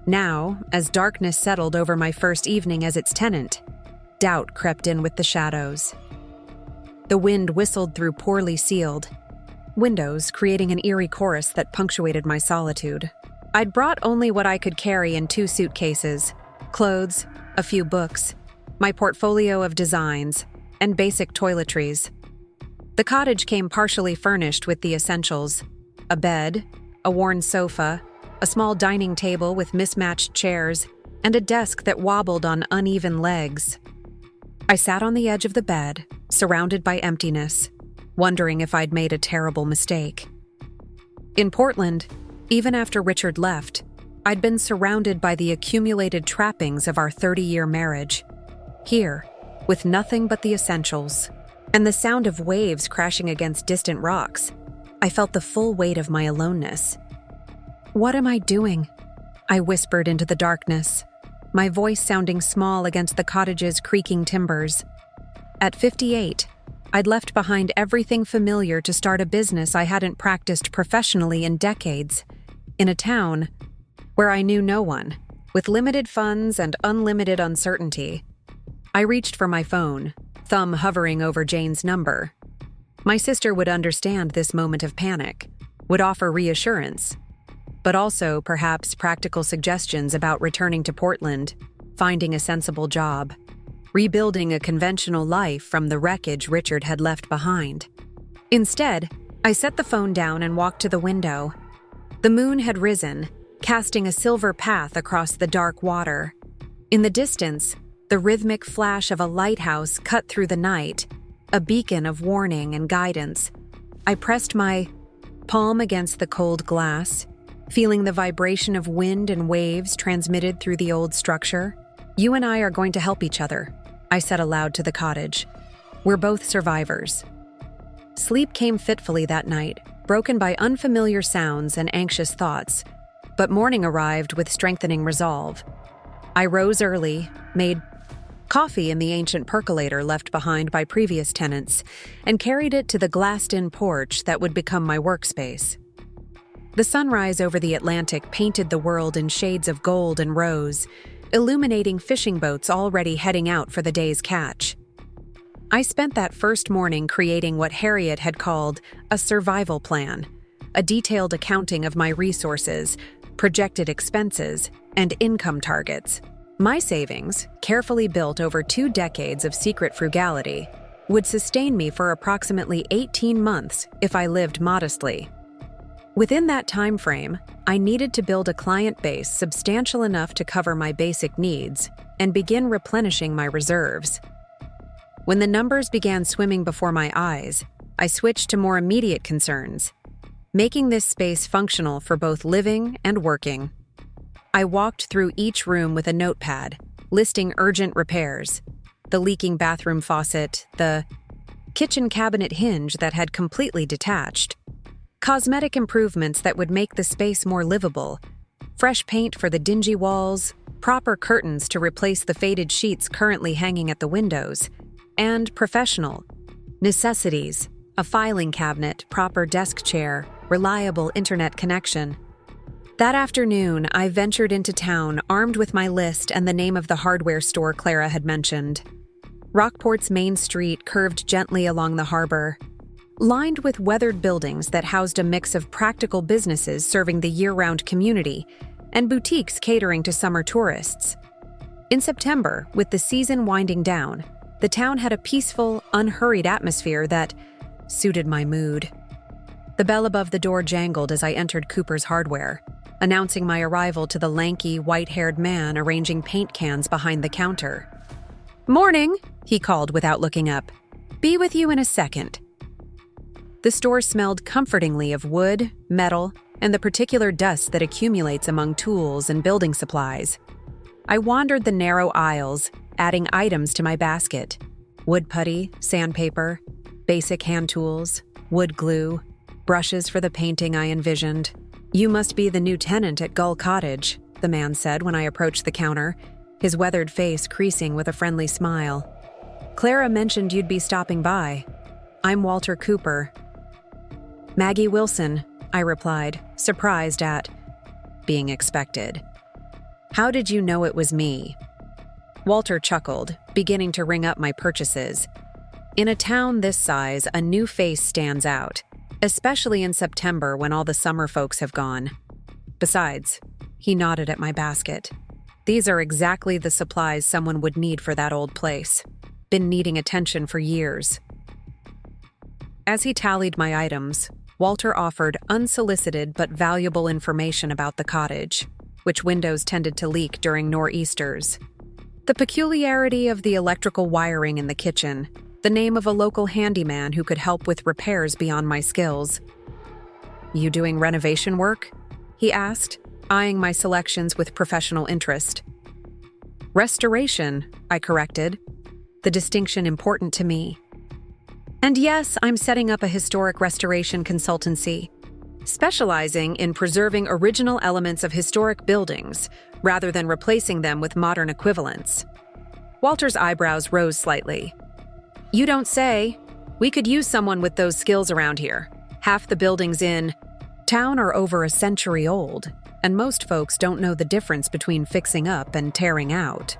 S1: Now, as darkness settled over my first evening as its tenant, doubt crept in with the shadows. The wind whistled through poorly sealed windows, creating an eerie chorus that punctuated my solitude. I'd brought only what I could carry in 2 suitcases: clothes, a few books, my portfolio of designs, and basic toiletries. The cottage came partially furnished with the essentials: a bed, a worn sofa, a small dining table with mismatched chairs, and a desk that wobbled on uneven legs. I sat on the edge of the bed, surrounded by emptiness, wondering if I'd made a terrible mistake. In Portland, even after Richard left, I'd been surrounded by the accumulated trappings of our 30-year marriage. Here, with nothing but the essentials, and the sound of waves crashing against distant rocks, I felt the full weight of my aloneness. "What am I doing?" I whispered into the darkness, my voice sounding small against the cottage's creaking timbers. At 58, I'd left behind everything familiar to start a business I hadn't practiced professionally in decades, in a town where I knew no one, with limited funds and unlimited uncertainty. I reached for my phone, thumb hovering over Jane's number. My sister would understand this moment of panic, would offer reassurance, but also perhaps practical suggestions about returning to Portland, finding a sensible job, rebuilding a conventional life from the wreckage Richard had left behind. Instead, I set the phone down and walked to the window. The moon had risen, casting a silver path across the dark water. In the distance, the rhythmic flash of a lighthouse cut through the night, a beacon of warning and guidance. I pressed my palm against the cold glass, feeling the vibration of wind and waves transmitted through the old structure. "You and I are going to help each other," I said aloud to the cottage. "We're both survivors." Sleep came fitfully that night, broken by unfamiliar sounds and anxious thoughts, but morning arrived with strengthening resolve. I rose early, made coffee in the ancient percolator left behind by previous tenants, and carried it to the glassed-in porch that would become my workspace. The sunrise over the Atlantic painted the world in shades of gold and rose, illuminating fishing boats already heading out for the day's catch. I spent that first morning creating what Harriet had called a survival plan, a detailed accounting of my resources, projected expenses, and income targets. My savings, carefully built over 2 decades of secret frugality, would sustain me for approximately 18 months if I lived modestly. Within that time frame, I needed to build a client base substantial enough to cover my basic needs and begin replenishing my reserves. When the numbers began swimming before my eyes, I switched to more immediate concerns, making this space functional for both living and working. I walked through each room with a notepad, listing urgent repairs: the leaking bathroom faucet, the kitchen cabinet hinge that had completely detached, cosmetic improvements that would make the space more livable, fresh paint for the dingy walls, proper curtains to replace the faded sheets currently hanging at the windows, and professional necessities: a filing cabinet, proper desk chair, reliable internet connection. That afternoon, I ventured into town armed with my list and the name of the hardware store Clara had mentioned. Rockport's main street curved gently along the harbor, lined with weathered buildings that housed a mix of practical businesses serving the year-round community and boutiques catering to summer tourists. In September, with the season winding down, the town had a peaceful, unhurried atmosphere that suited my mood. The bell above the door jangled as I entered Cooper's Hardware, announcing my arrival to the lanky, white-haired man arranging paint cans behind the counter. "Morning," he called without looking up. "Be with you in a second." The store smelled comfortingly of wood, metal, and the particular dust that accumulates among tools and building supplies. I wandered the narrow aisles, adding items to my basket: wood putty, sandpaper, basic hand tools, wood glue, brushes for the painting I envisioned. "You must be the new tenant at Gull Cottage," the man said when I approached the counter, his weathered face creasing with a friendly smile. "Clara mentioned you'd be stopping by. I'm Walter Cooper." "Maggie Wilson," I replied, surprised at being expected. "How did you know it was me?" Walter chuckled, beginning to ring up my purchases. In a town this size, a new face stands out, especially in September when all the summer folks have gone. Besides, he nodded at my basket. "These are exactly the supplies someone would need for that old place. Been needing attention for years." As he tallied my items, Walter offered unsolicited but valuable information about the cottage, which windows tended to leak during nor'easters, the peculiarity of the electrical wiring in the kitchen, the name of a local handyman who could help with repairs beyond my skills. "You doing renovation work?" he asked, eyeing my selections with professional interest. "Restoration," I corrected, the distinction important to me. "And yes, I'm setting up a historic restoration consultancy, specializing in preserving original elements of historic buildings rather than replacing them with modern equivalents." Walter's eyebrows rose slightly. "You don't say. We could use someone with those skills around here. Half the buildings in town are over a century old, and most folks don't know the difference between fixing up and tearing out."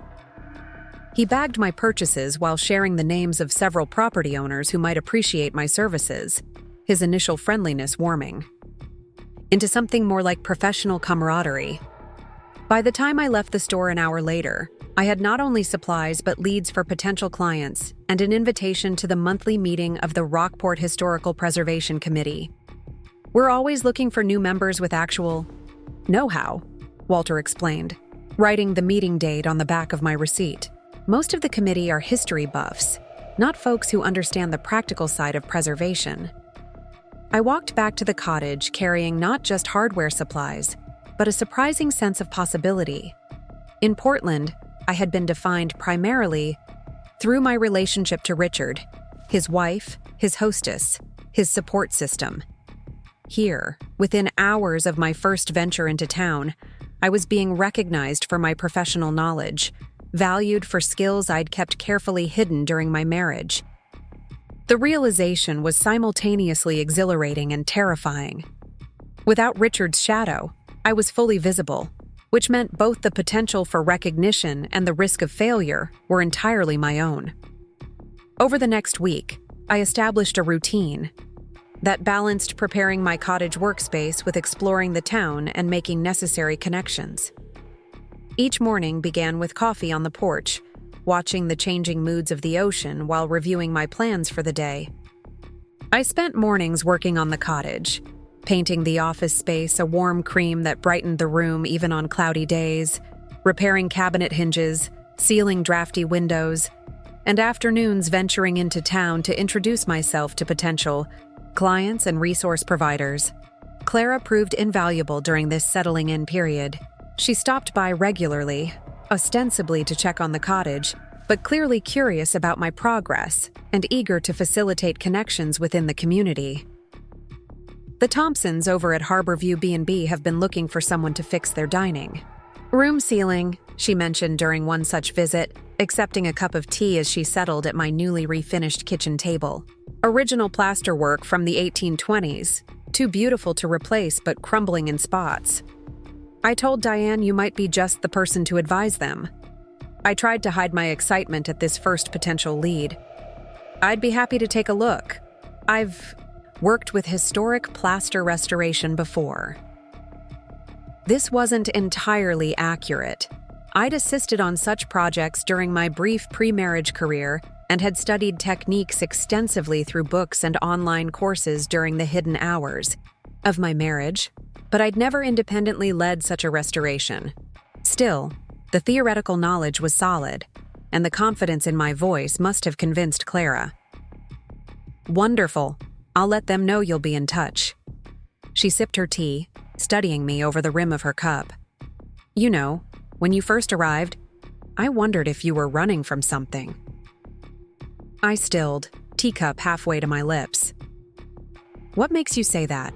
S1: He bagged my purchases while sharing the names of several property owners who might appreciate my services, his initial friendliness warming into something more like professional camaraderie. By the time I left the store an hour later, I had not only supplies but leads for potential clients and an invitation to the monthly meeting of the Rockport Historical Preservation Committee. "We're always looking for new members with actual know-how," Walter explained, writing the meeting date on the back of my receipt. "Most of the committee are history buffs, not folks who understand the practical side of preservation." I walked back to the cottage carrying not just hardware supplies, but a surprising sense of possibility. In Portland, I had been defined primarily through my relationship to Richard, his wife, his hostess, his support system. Here, within hours of my first venture into town, I was being recognized for my professional knowledge, valued for skills I'd kept carefully hidden during my marriage. The realization was simultaneously exhilarating and terrifying. Without Richard's shadow, I was fully visible, which meant both the potential for recognition and the risk of failure were entirely my own. Over the next week, I established a routine that balanced preparing my cottage workspace with exploring the town and making necessary connections. Each morning began with coffee on the porch, watching the changing moods of the ocean while reviewing my plans for the day. I spent mornings working on the cottage, painting the office space a warm cream that brightened the room even on cloudy days, repairing cabinet hinges, sealing drafty windows, and afternoons venturing into town to introduce myself to potential clients and resource providers. Clara proved invaluable during this settling-in period. She stopped by regularly, ostensibly to check on the cottage, but clearly curious about my progress and eager to facilitate connections within the community. The Thompsons over at Harborview B&B have been looking for someone to fix their dining room ceiling, she mentioned during one such visit, accepting a cup of tea as she settled at my newly refinished kitchen table. Original plasterwork from the 1820s, too beautiful to replace but crumbling in spots. I told Diane you might be just the person to advise them. I tried to hide my excitement at this first potential lead. "I'd be happy to take a look. I've worked with historic plaster restoration before." This wasn't entirely accurate. I'd assisted on such projects during my brief pre-marriage career and had studied techniques extensively through books and online courses during the hidden hours of my marriage, but I'd never independently led such a restoration. Still, the theoretical knowledge was solid, and the confidence in my voice must have convinced Clara. "Wonderful. I'll let them know you'll be in touch." She sipped her tea, studying me over the rim of her cup. "You know, when you first arrived, I wondered if you were running from something." I stilled, teacup halfway to my lips. "What makes you say that?"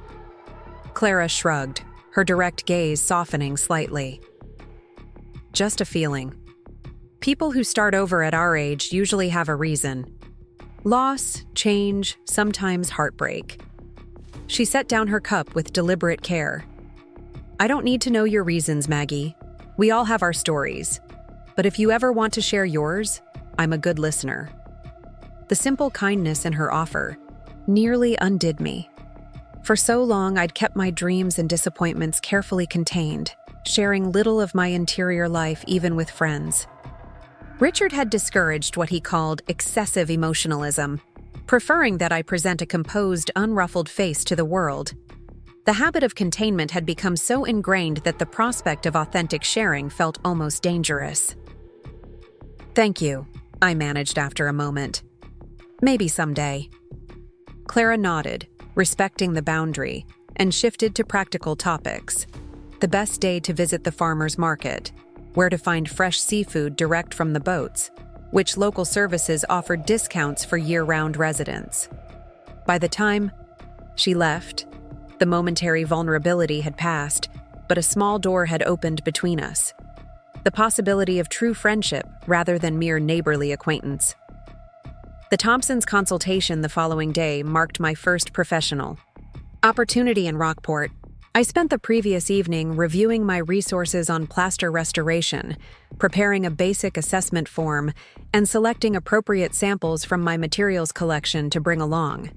S1: Clara shrugged, her direct gaze softening slightly. "Just a feeling. People who start over at our age usually have a reason. Loss, change, sometimes heartbreak." She set down her cup with deliberate care. "I don't need to know your reasons, Maggie. We all have our stories. But if you ever want to share yours, I'm a good listener." The simple kindness in her offer nearly undid me. For so long, I'd kept my dreams and disappointments carefully contained, sharing little of my interior life even with friends. Richard had discouraged what he called excessive emotionalism, preferring that I present a composed, unruffled face to the world. The habit of containment had become so ingrained that the prospect of authentic sharing felt almost dangerous. "Thank you," I managed after a moment. "Maybe someday." Clara nodded, respecting the boundary, and shifted to practical topics. The best day to visit the farmer's market, where to find fresh seafood direct from the boats, which local services offered discounts for year-round residents. By the time she left, the momentary vulnerability had passed, but a small door had opened between us. The possibility of true friendship rather than mere neighborly acquaintance. The Thompsons' consultation the following day marked my first professional opportunity in Rockport. I spent the previous evening reviewing my resources on plaster restoration, preparing a basic assessment form, and selecting appropriate samples from my materials collection to bring along.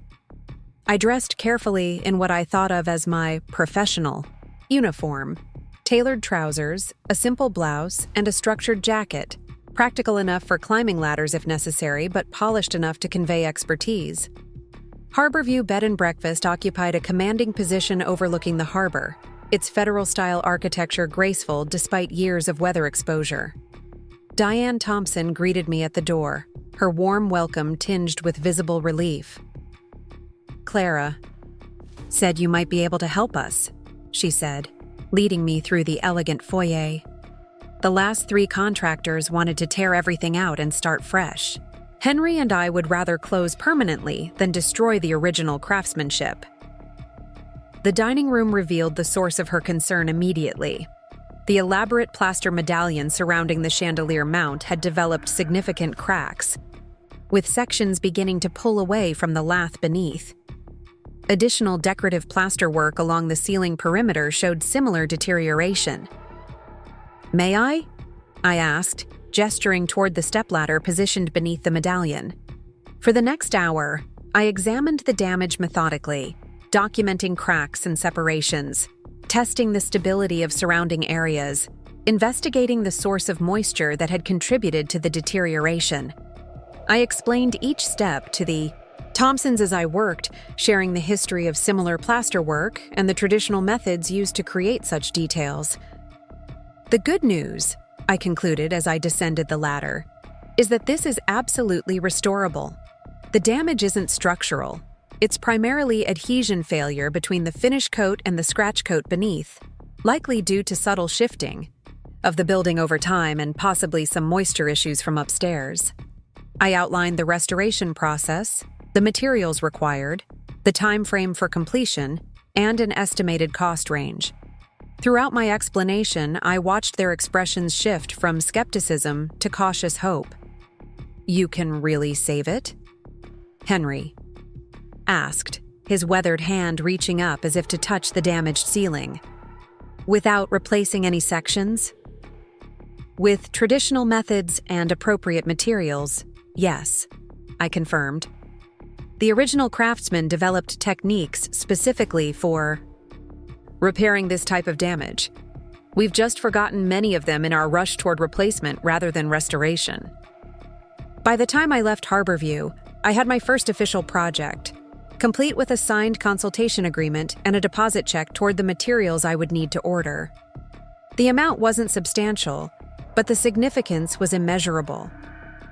S1: I dressed carefully in what I thought of as my professional uniform: tailored trousers, a simple blouse, and a structured jacket, practical enough for climbing ladders if necessary, but polished enough to convey expertise. Harborview Bed and Breakfast occupied a commanding position overlooking the harbor, its federal-style architecture graceful despite years of weather exposure. Diane Thompson greeted me at the door, her warm welcome tinged with visible relief. "Clara said you might be able to help us," she said, leading me through the elegant foyer. "The last 3 contractors wanted to tear everything out and start fresh. Henry and I would rather close permanently than destroy the original craftsmanship." The dining room revealed the source of her concern immediately. The elaborate plaster medallion surrounding the chandelier mount had developed significant cracks, with sections beginning to pull away from the lath beneath. Additional decorative plasterwork along the ceiling perimeter showed similar deterioration. "May I?" I asked, gesturing toward the stepladder positioned beneath the medallion. For the next hour, I examined the damage methodically, documenting cracks and separations, testing the stability of surrounding areas, investigating the source of moisture that had contributed to the deterioration. I explained each step to the Thompsons as I worked, sharing the history of similar plasterwork and the traditional methods used to create such details. "The good news," I concluded as I descended the ladder, "is that this is absolutely restorable. The damage isn't structural. It's primarily adhesion failure between the finish coat and the scratch coat beneath, likely due to subtle shifting of the building over time and possibly some moisture issues from upstairs." I outlined the restoration process, the materials required, the time frame for completion, and an estimated cost range. Throughout my explanation, I watched their expressions shift from skepticism to cautious hope. "You can really save it?" Henry asked, his weathered hand reaching up as if to touch the damaged ceiling. "Without replacing any sections?" "With traditional methods and appropriate materials, yes," I confirmed. "The original craftsman developed techniques specifically for repairing this type of damage. We've just forgotten many of them in our rush toward replacement rather than restoration." By the time I left Harborview, I had my first official project, complete with a signed consultation agreement and a deposit check toward the materials I would need to order. The amount wasn't substantial, but the significance was immeasurable.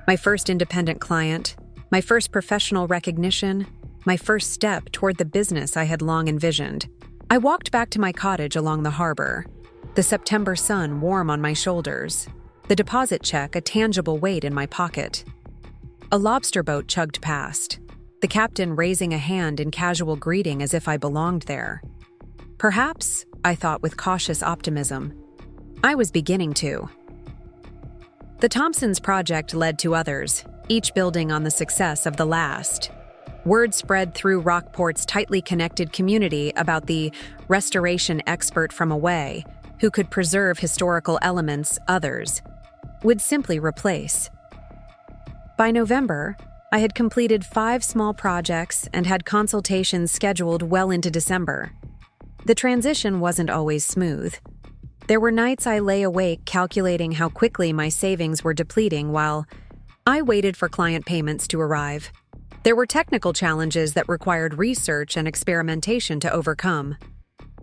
S1: My first independent client, my first professional recognition, my first step toward the business I had long envisioned. I walked back to my cottage along the harbor, the September sun warm on my shoulders, the deposit check a tangible weight in my pocket. A lobster boat chugged past, the captain raising a hand in casual greeting as if I belonged there. Perhaps, I thought with cautious optimism, I was beginning to. The Thompsons' project led to others, each building on the success of the last. Word spread through Rockport's tightly connected community about the restoration expert from away, who could preserve historical elements others would simply replace. By November, I had completed 5 small projects and had consultations scheduled well into December. The transition wasn't always smooth. There were nights I lay awake calculating how quickly my savings were depleting while I waited for client payments to arrive. There were technical challenges that required research and experimentation to overcome.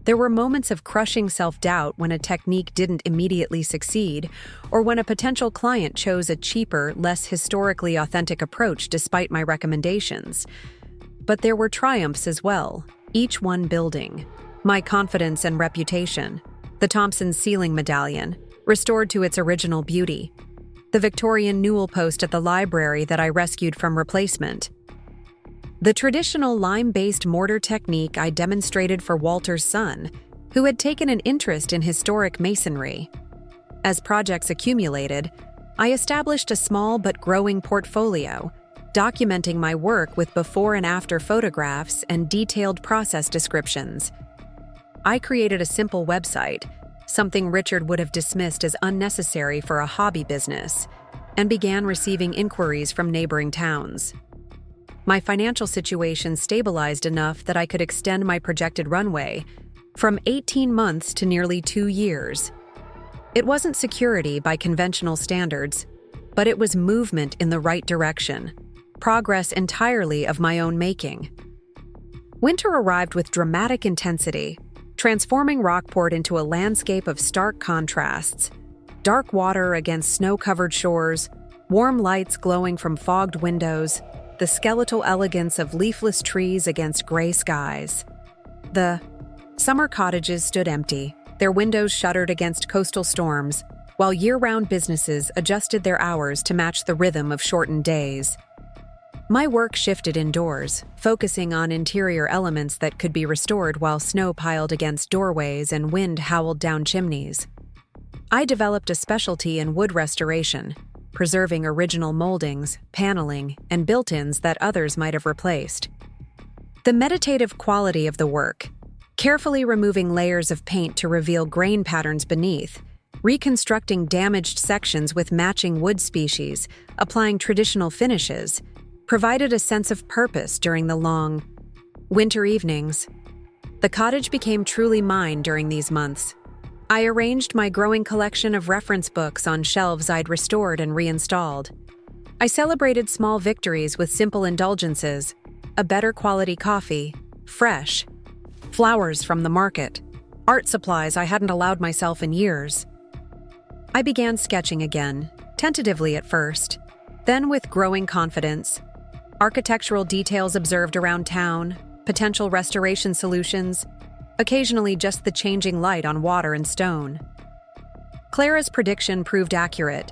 S1: There were moments of crushing self-doubt when a technique didn't immediately succeed, or when a potential client chose a cheaper, less historically authentic approach despite my recommendations. But there were triumphs as well, each one building my confidence and reputation. The Thompson ceiling medallion, restored to its original beauty. The Victorian newel post at the library that I rescued from replacement. The traditional lime-based mortar technique I demonstrated for Walter's son, who had taken an interest in historic masonry. As projects accumulated, I established a small but growing portfolio, documenting my work with before and after photographs and detailed process descriptions. I created a simple website, something Richard would have dismissed as unnecessary for a hobby business, and began receiving inquiries from neighboring towns. My financial situation stabilized enough that I could extend my projected runway from 18 months to nearly 2 years. It wasn't security by conventional standards, but it was movement in the right direction, progress entirely of my own making. Winter arrived with dramatic intensity, transforming Rockport into a landscape of stark contrasts. Dark water against snow-covered shores, warm lights glowing from fogged windows, the skeletal elegance of leafless trees against gray skies. The summer cottages stood empty, their windows shuttered against coastal storms, while year-round businesses adjusted their hours to match the rhythm of shortened days. My work shifted indoors, focusing on interior elements that could be restored while snow piled against doorways and wind howled down chimneys. I developed a specialty in wood restoration, preserving original moldings, paneling, and built-ins that others might have replaced. The meditative quality of the work, carefully removing layers of paint to reveal grain patterns beneath, reconstructing damaged sections with matching wood species, applying traditional finishes, provided a sense of purpose during the long winter evenings. The cottage became truly mine during these months. I arranged my growing collection of reference books on shelves I'd restored and reinstalled. I celebrated small victories with simple indulgences, a better quality coffee, fresh, flowers from the market, art supplies I hadn't allowed myself in years. I began sketching again, tentatively at first, then with growing confidence. Architectural details observed around town, potential restoration solutions, occasionally just the changing light on water and stone. Clara's prediction proved accurate.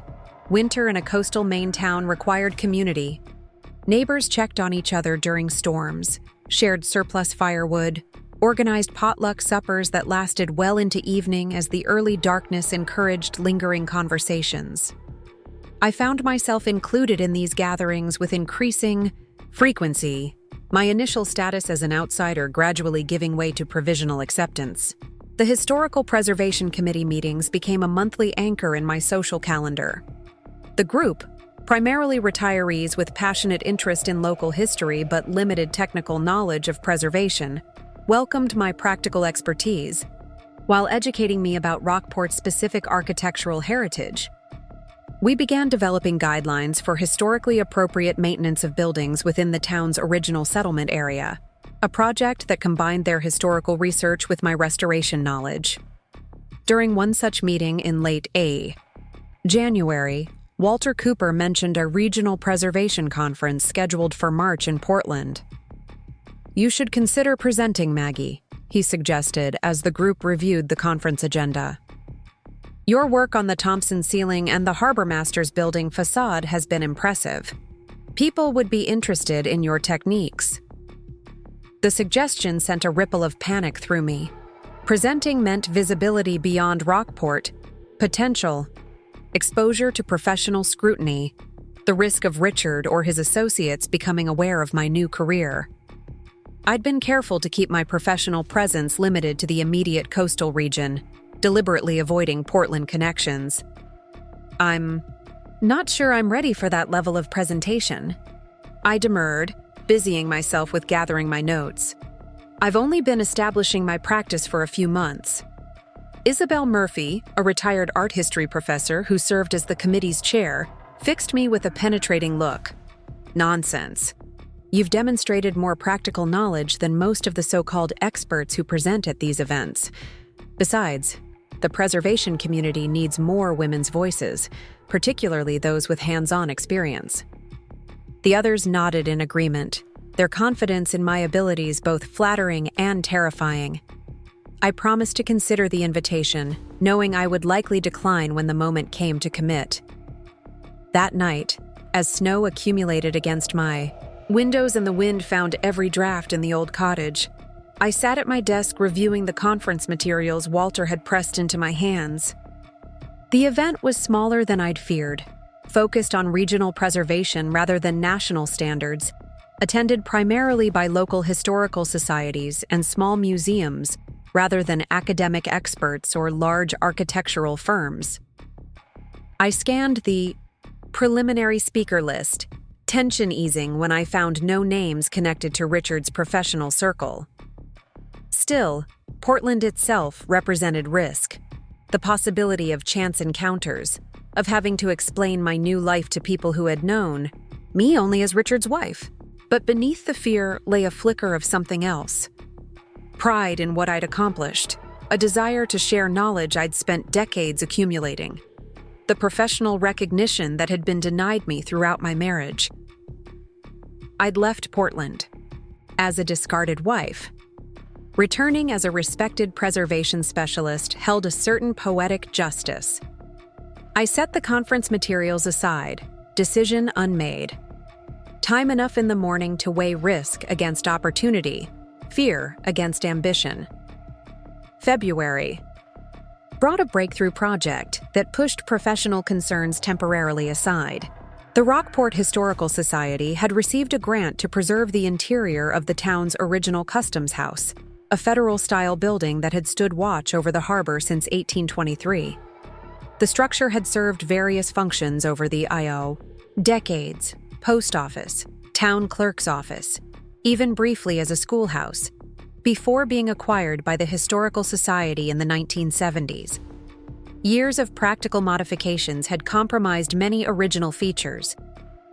S1: Winter in a coastal Maine town required community. Neighbors checked on each other during storms, shared surplus firewood, organized potluck suppers that lasted well into evening as the early darkness encouraged lingering conversations. I found myself included in these gatherings with increasing frequency, my initial status as an outsider gradually giving way to provisional acceptance. The Historical Preservation Committee meetings became a monthly anchor in my social calendar. The group, primarily retirees with passionate interest in local history but limited technical knowledge of preservation, welcomed my practical expertise, while educating me about Rockport's specific architectural heritage. We began developing guidelines for historically appropriate maintenance of buildings within the town's original settlement area, a project that combined their historical research with my restoration knowledge. During one such meeting in late January, Walter Cooper mentioned a regional preservation conference scheduled for March in Portland. "You should consider presenting, Maggie," he suggested as the group reviewed the conference agenda. "Your work on the Thompson ceiling and the Harbor Masters building facade has been impressive. People would be interested in your techniques." The suggestion sent a ripple of panic through me. Presenting meant visibility beyond Rockport, potential, exposure to professional scrutiny, the risk of Richard or his associates becoming aware of my new career. I'd been careful to keep my professional presence limited to the immediate coastal region, deliberately avoiding Portland connections. "I'm not sure I'm ready for that level of presentation," I demurred, busying myself with gathering my notes. "I've only been establishing my practice for a few months." Isabel Murphy, a retired art history professor who served as the committee's chair, fixed me with a penetrating look. "Nonsense. You've demonstrated more practical knowledge than most of the so-called experts who present at these events. Besides, the preservation community needs more women's voices, particularly those with hands-on experience." The others nodded in agreement, their confidence in my abilities both flattering and terrifying. I promised to consider the invitation, knowing I would likely decline when the moment came to commit. That night, as snow accumulated against my windows and the wind found every draft in the old cottage, I sat at my desk reviewing the conference materials Walter had pressed into my hands. The event was smaller than I'd feared, focused on regional preservation rather than national standards, attended primarily by local historical societies and small museums rather than academic experts or large architectural firms. I scanned the preliminary speaker list, tension easing when I found no names connected to Richard's professional circle. Still, Portland itself represented risk, the possibility of chance encounters, of having to explain my new life to people who had known me only as Richard's wife. But beneath the fear lay a flicker of something else. Pride in what I'd accomplished, a desire to share knowledge I'd spent decades accumulating, the professional recognition that had been denied me throughout my marriage. I'd left Portland as a discarded wife. Returning as a respected preservation specialist held a certain poetic justice. I set the conference materials aside, decision unmade. Time enough in the morning to weigh risk against opportunity, fear against ambition. February brought a breakthrough project that pushed professional concerns temporarily aside. The Rockport Historical Society had received a grant to preserve the interior of the town's original customs house, a federal-style building that had stood watch over the harbor since 1823. The structure had served various functions over the decades: post office, town clerk's office, even briefly as a schoolhouse, before being acquired by the Historical Society in the 1970s. Years of practical modifications had compromised many original features,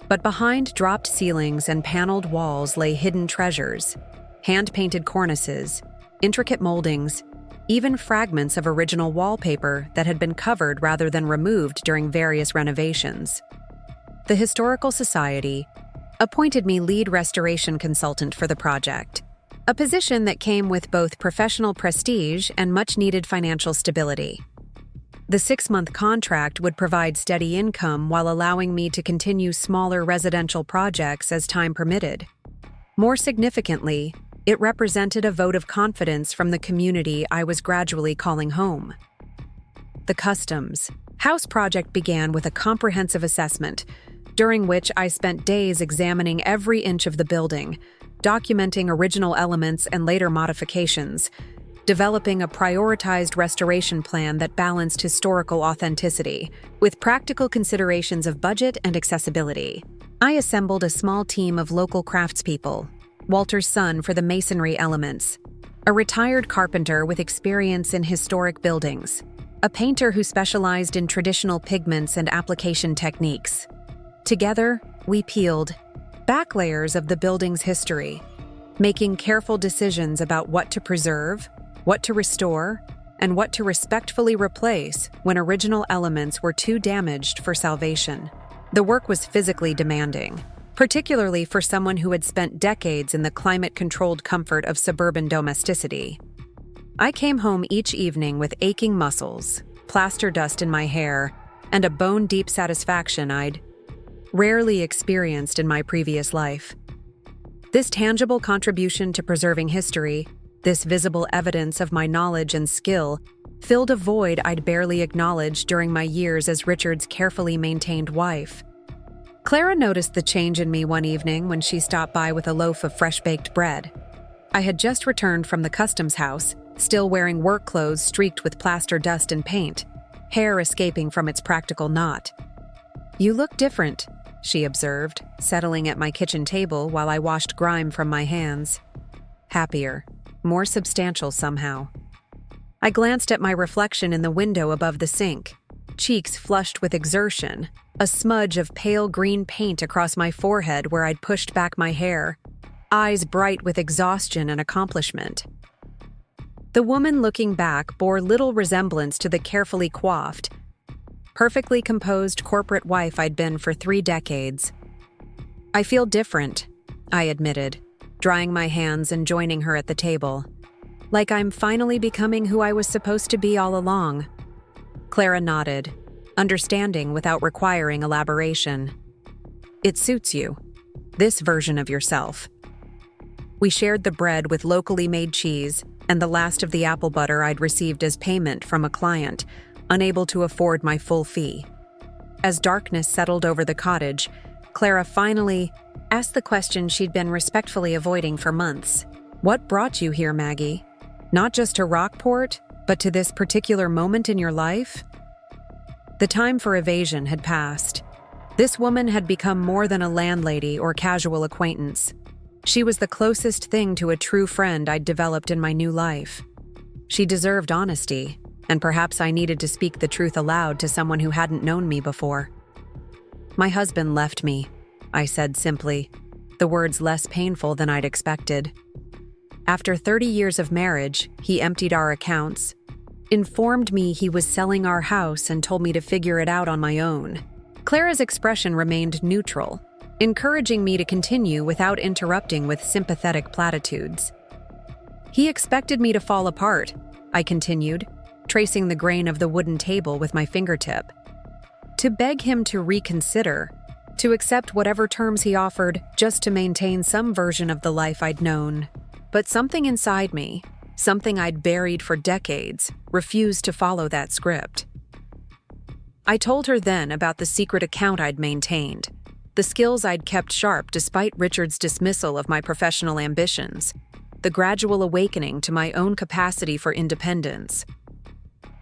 S1: but behind dropped ceilings and paneled walls lay hidden treasures, hand-painted cornices, intricate moldings, even fragments of original wallpaper that had been covered rather than removed during various renovations. The Historical Society appointed me lead restoration consultant for the project, a position that came with both professional prestige and much-needed financial stability. The 6-month contract would provide steady income while allowing me to continue smaller residential projects as time permitted. More significantly, it represented a vote of confidence from the community I was gradually calling home. The Customs House project began with a comprehensive assessment, during which I spent days examining every inch of the building, documenting original elements and later modifications, developing a prioritized restoration plan that balanced historical authenticity with practical considerations of budget and accessibility. I assembled a small team of local craftspeople, Walter's son for the masonry elements, a retired carpenter with experience in historic buildings, a painter who specialized in traditional pigments and application techniques. Together, we peeled back layers of the building's history, making careful decisions about what to preserve, what to restore, and what to respectfully replace when original elements were too damaged for salvation. The work was physically demanding, particularly for someone who had spent decades in the climate-controlled comfort of suburban domesticity. I came home each evening with aching muscles, plaster dust in my hair, and a bone-deep satisfaction I'd rarely experienced in my previous life. This tangible contribution to preserving history, this visible evidence of my knowledge and skill, filled a void I'd barely acknowledged during my years as Richard's carefully maintained wife. Clara noticed the change in me one evening when she stopped by with a loaf of fresh-baked bread. I had just returned from the customs house, still wearing work clothes streaked with plaster dust and paint, hair escaping from its practical knot. "You look different," she observed, settling at my kitchen table while I washed grime from my hands. Happier, more substantial somehow. I glanced at my reflection in the window above the sink, cheeks flushed with exertion, a smudge of pale green paint across my forehead where I'd pushed back my hair, eyes bright with exhaustion and accomplishment. The woman looking back bore little resemblance to the carefully coiffed, perfectly composed corporate wife I'd been for 3 decades. "I feel different," I admitted, drying my hands and joining her at the table. "Like I'm finally becoming who I was supposed to be all along." Clara nodded, understanding without requiring elaboration. "It suits you, this version of yourself." We shared the bread with locally made cheese and the last of the apple butter I'd received as payment from a client, unable to afford my full fee. As darkness settled over the cottage, Clara finally asked the question she'd been respectfully avoiding for months. "What brought you here, Maggie? Not just to Rockport, but to this particular moment in your life?" The time for evasion had passed. This woman had become more than a landlady or casual acquaintance. She was the closest thing to a true friend I'd developed in my new life. She deserved honesty, and perhaps I needed to speak the truth aloud to someone who hadn't known me before. "My husband left me," I said simply, the words less painful than I'd expected. "After 30 years of marriage, he emptied our accounts, informed me he was selling our house, and told me to figure it out on my own." Clara's expression remained neutral, encouraging me to continue without interrupting with sympathetic platitudes. "He expected me to fall apart," I continued, tracing the grain of the wooden table with my fingertip. "To beg him to reconsider, to accept whatever terms he offered just to maintain some version of the life I'd known. But something inside me, something I'd buried for decades, refused to follow that script." I told her then about the secret account I'd maintained, the skills I'd kept sharp despite Richard's dismissal of my professional ambitions, the gradual awakening to my own capacity for independence.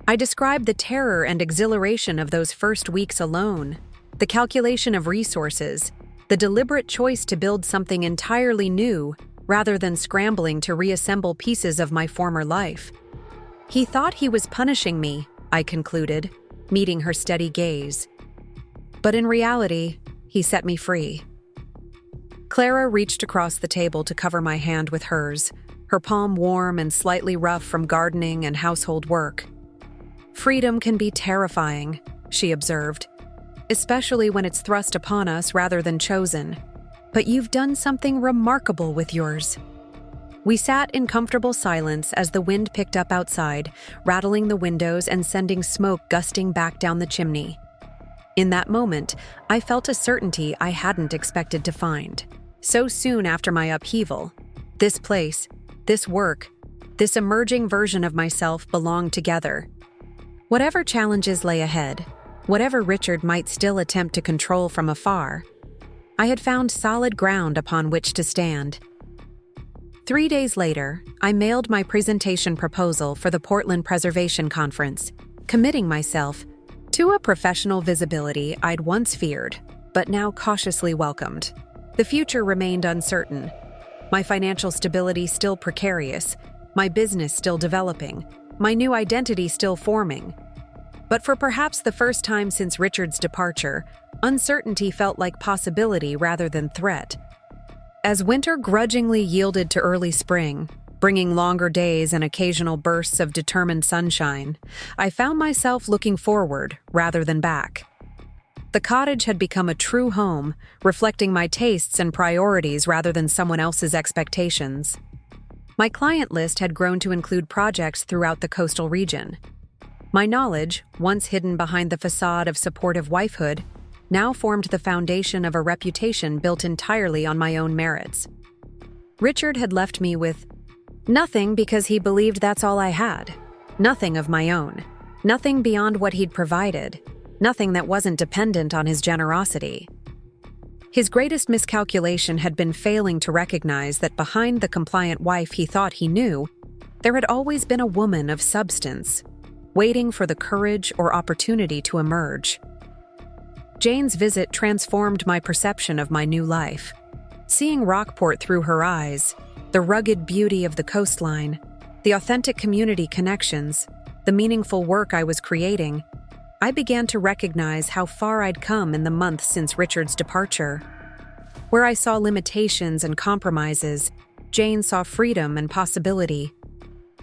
S1: I described the terror and exhilaration of those first weeks alone, the calculation of resources, the deliberate choice to build something entirely new rather than scrambling to reassemble pieces of my former life. "He thought he was punishing me," I concluded, meeting her steady gaze. "But in reality, he set me free." Clara reached across the table to cover my hand with hers, her palm warm and slightly rough from gardening and household work. "Freedom can be terrifying," she observed, "especially when it's thrust upon us rather than chosen. But you've done something remarkable with yours." We sat in comfortable silence as the wind picked up outside, rattling the windows and sending smoke gusting back down the chimney. In that moment, I felt a certainty I hadn't expected to find. So soon after my upheaval, this place, this work, this emerging version of myself belonged together. Whatever challenges lay ahead, whatever Richard might still attempt to control from afar, I had found solid ground upon which to stand. 3 days later, I mailed my presentation proposal for the Portland Preservation Conference, committing myself to a professional visibility I'd once feared, but now cautiously welcomed. The future remained uncertain. My financial stability still precarious, my business still developing, my new identity still forming. But for perhaps the first time since Richard's departure, uncertainty felt like possibility rather than threat. As winter grudgingly yielded to early spring, bringing longer days and occasional bursts of determined sunshine, I found myself looking forward rather than back. The cottage had become a true home, reflecting my tastes and priorities rather than someone else's expectations. My client list had grown to include projects throughout the coastal region. My knowledge, once hidden behind the facade of supportive wifehood, now formed the foundation of a reputation built entirely on my own merits. Richard had left me with nothing because he believed that's all I had. Nothing of my own. Nothing beyond what he'd provided. Nothing that wasn't dependent on his generosity. His greatest miscalculation had been failing to recognize that behind the compliant wife he thought he knew, there had always been a woman of substance, waiting for the courage or opportunity to emerge. Jane's visit transformed my perception of my new life. Seeing Rockport through her eyes, the rugged beauty of the coastline, the authentic community connections, the meaningful work I was creating, I began to recognize how far I'd come in the months since Richard's departure. Where I saw limitations and compromises, Jane saw freedom and possibility.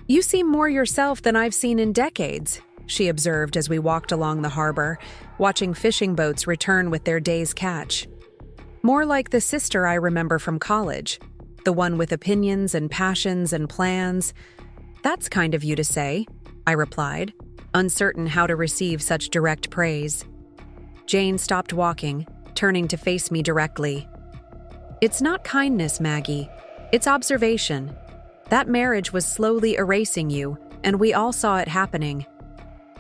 S1: "You seem more yourself than I've seen in decades," she observed as we walked along the harbor, watching fishing boats return with their day's catch. "More like the sister I remember from college, the one with opinions and passions and plans." "That's kind of you to say," I replied, uncertain how to receive such direct praise. Jane stopped walking, turning to face me directly. "It's not kindness, Maggie. It's observation. That marriage was slowly erasing you, and we all saw it happening.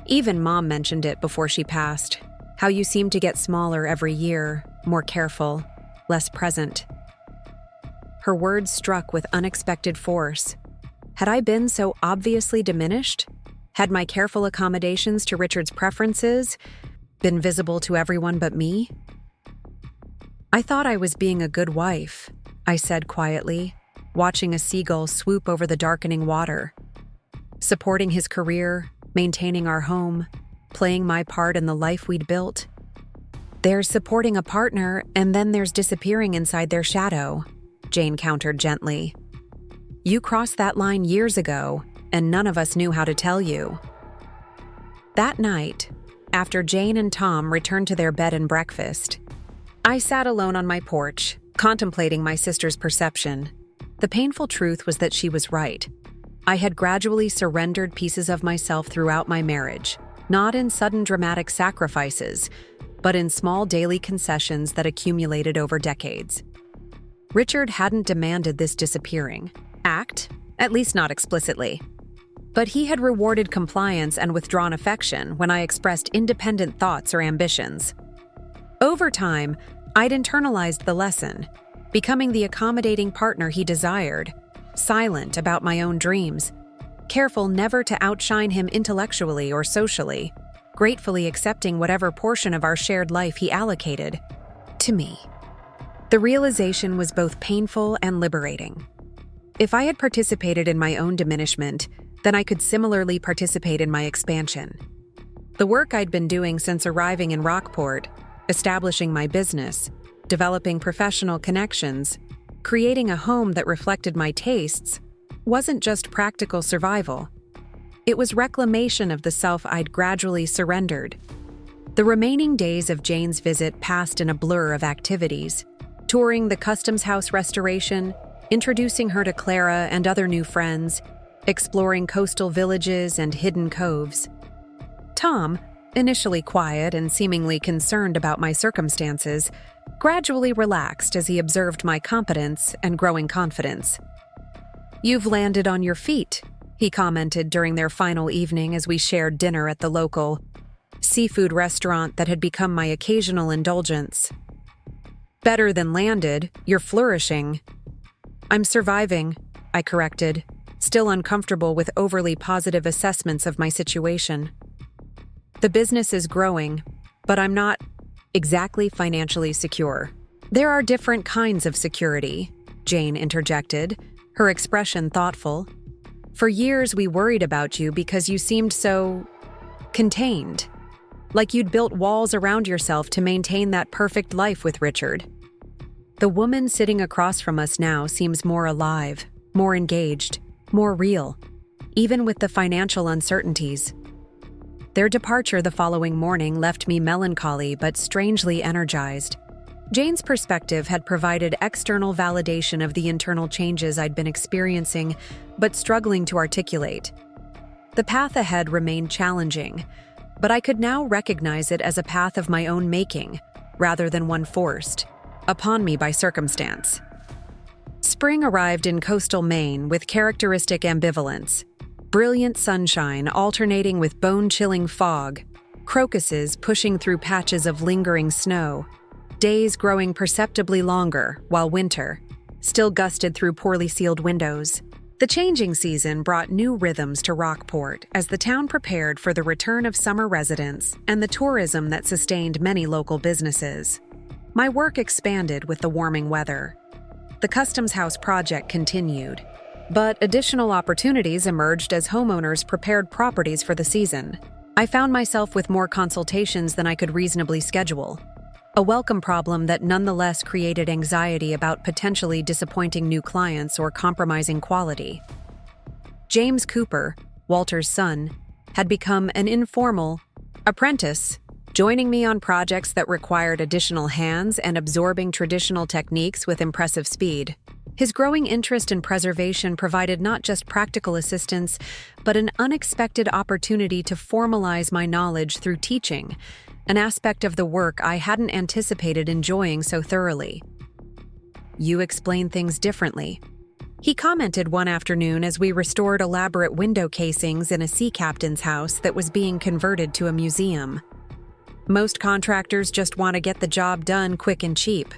S1: Even Mom mentioned it before she passed, how you seemed to get smaller every year, more careful, less present." Her words struck with unexpected force. Had I been so obviously diminished? Had my careful accommodations to Richard's preferences been visible to everyone but me? "I thought I was being a good wife," I said quietly, watching a seagull swoop over the darkening water. "Supporting his career, maintaining our home, playing my part in the life we'd built. There's supporting a partner, and then there's disappearing inside their shadow," Jane countered gently. "You crossed that line years ago, and none of us knew how to tell you." That night, after Jane and Tom returned to their bed and breakfast, I sat alone on my porch, contemplating my sister's perception. The painful truth was that she was right. I had gradually surrendered pieces of myself throughout my marriage, not in sudden dramatic sacrifices, but in small daily concessions that accumulated over decades. Richard hadn't demanded this disappearing act, at least not explicitly. But he had rewarded compliance and withdrawn affection when I expressed independent thoughts or ambitions. Over time, I'd internalized the lesson, becoming the accommodating partner he desired, silent about my own dreams, careful never to outshine him intellectually or socially, gratefully accepting whatever portion of our shared life he allocated to me. The realization was both painful and liberating. If I had participated in my own diminishment, then I could similarly participate in my expansion. The work I'd been doing since arriving in Rockport, establishing my business, developing professional connections, creating a home that reflected my tastes, wasn't just practical survival. It was reclamation of the self I'd gradually surrendered. The remaining days of Jane's visit passed in a blur of activities, touring the Customs House restoration, introducing her to Clara and other new friends, exploring coastal villages and hidden coves. Tom, initially quiet and seemingly concerned about my circumstances, gradually relaxed as he observed my competence and growing confidence. "You've landed on your feet," he commented during their final evening as we shared dinner at the local seafood restaurant that had become my occasional indulgence. "Better than landed, you're flourishing." "I'm surviving," I corrected, still uncomfortable with overly positive assessments of my situation. "The business is growing, but I'm not exactly financially secure." "There are different kinds of security," Jane interjected, her expression thoughtful. "For years we worried about you because you seemed so contained." like you'd built walls around yourself to maintain that perfect life with Richard. The woman sitting across from us now seems more alive, more engaged, more real, even with the financial uncertainties. Their departure the following morning left me melancholy but strangely energized. Jane's perspective had provided external validation of the internal changes I'd been experiencing but struggling to articulate. The path ahead remained challenging, but I could now recognize it as a path of my own making, rather than one forced upon me by circumstance. Spring arrived in coastal Maine with characteristic ambivalence. Brilliant sunshine alternating with bone-chilling fog, crocuses pushing through patches of lingering snow, days growing perceptibly longer while winter still gusted through poorly sealed windows. The changing season brought new rhythms to Rockport as the town prepared for the return of summer residents and the tourism that sustained many local businesses. My work expanded with the warming weather. The Customs House project continued, but additional opportunities emerged as homeowners prepared properties for the season. I found myself with more consultations than I could reasonably schedule, a welcome problem that nonetheless created anxiety about potentially disappointing new clients or compromising quality. James Cooper, Walter's son, had become an informal apprentice, joining me on projects that required additional hands and absorbing traditional techniques with impressive speed. His growing interest in preservation provided not just practical assistance, but an unexpected opportunity to formalize my knowledge through teaching, an aspect of the work I hadn't anticipated enjoying so thoroughly. "You explain things differently," he commented one afternoon as we restored elaborate window casings in a sea captain's house that was being converted to a museum. "Most contractors just want to get the job done quick and cheap.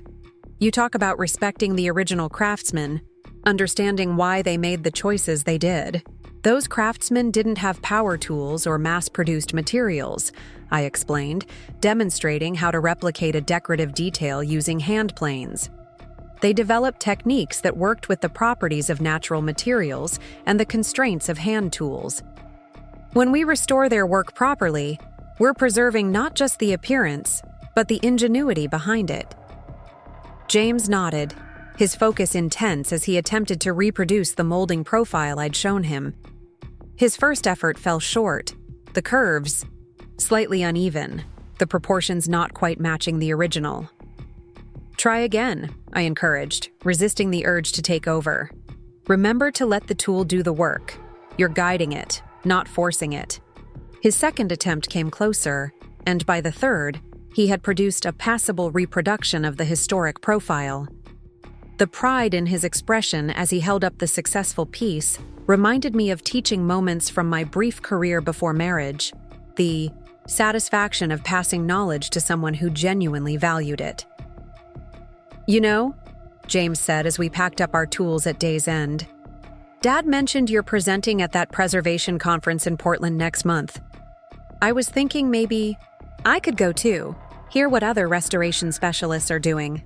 S1: You talk about respecting the original craftsmen, understanding why they made the choices they did. Those craftsmen didn't have power tools or mass-produced materials," I explained, demonstrating how to replicate a decorative detail using hand planes. "They developed techniques that worked with the properties of natural materials and the constraints of hand tools. When we restore their work properly, we're preserving not just the appearance, but the ingenuity behind it." James nodded, his focus intense as he attempted to reproduce the molding profile I'd shown him. His first effort fell short, the curves slightly uneven, the proportions not quite matching the original. "Try again," I encouraged, resisting the urge to take over. "Remember to let the tool do the work. You're guiding it, not forcing it." His second attempt came closer, and by the third, he had produced a passable reproduction of the historic profile. The pride in his expression as he held up the successful piece reminded me of teaching moments from my brief career before marriage, the satisfaction of passing knowledge to someone who genuinely valued it. "You know," James said as we packed up our tools at day's end, "Dad mentioned you're presenting at that preservation conference in Portland next month. I was thinking maybe I could go too, hear what other restoration specialists are doing."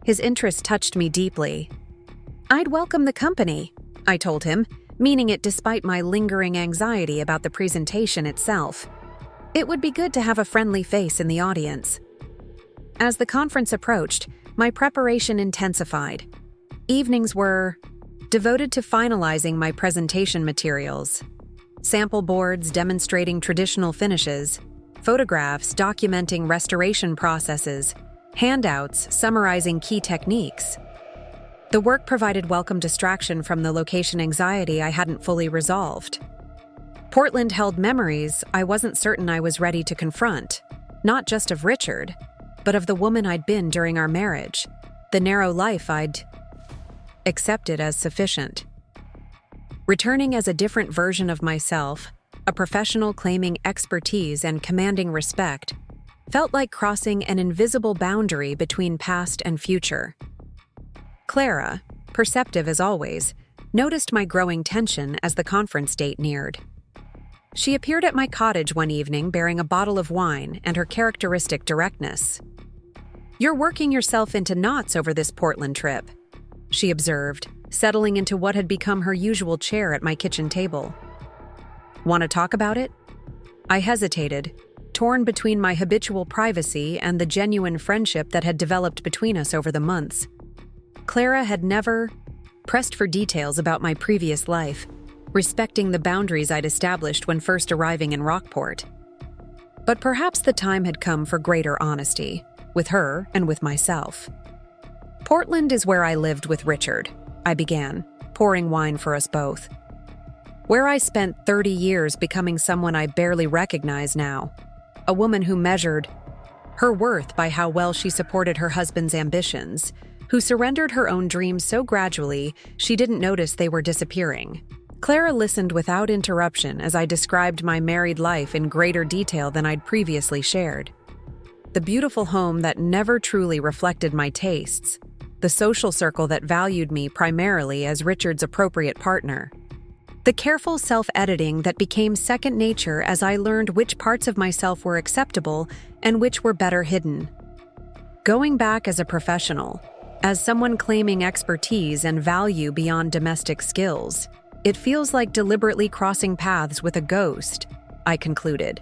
S1: His interest touched me deeply. "I'd welcome the company," I told him, meaning it despite my lingering anxiety about the presentation itself. It would be good to have a friendly face in the audience. As the conference approached, my preparation intensified. Evenings were devoted to finalizing my presentation materials. Sample boards demonstrating traditional finishes, photographs documenting restoration processes, handouts summarizing key techniques. The work provided welcome distraction from the location anxiety I hadn't fully resolved. Portland held memories I wasn't certain I was ready to confront, not just of Richard, but of the woman I'd been during our marriage, the narrow life I'd accepted as sufficient. Returning as a different version of myself, a professional claiming expertise and commanding respect, felt like crossing an invisible boundary between past and future. Clara, perceptive as always, noticed my growing tension as the conference date neared. She appeared at my cottage one evening bearing a bottle of wine and her characteristic directness. "You're working yourself into knots over this Portland trip," she observed, settling into what had become her usual chair at my kitchen table. "Want to talk about it?" I hesitated, torn between my habitual privacy and the genuine friendship that had developed between us over the months. Clara had never pressed for details about my previous life, respecting the boundaries I'd established when first arriving in Rockport. But perhaps the time had come for greater honesty, with her and with myself. Portland is where I lived with Richard, I began, pouring wine for us both. Where I spent 30 years becoming someone I barely recognize now, a woman who measured her worth by how well she supported her husband's ambitions, who surrendered her own dreams so gradually she didn't notice they were disappearing. Clara listened without interruption as I described my married life in greater detail than I'd previously shared. The beautiful home that never truly reflected my tastes, the social circle that valued me primarily as Richard's appropriate partner. The careful self-editing that became second nature as I learned which parts of myself were acceptable and which were better hidden. Going back as a professional, as someone claiming expertise and value beyond domestic skills, it feels like deliberately crossing paths with a ghost, I concluded.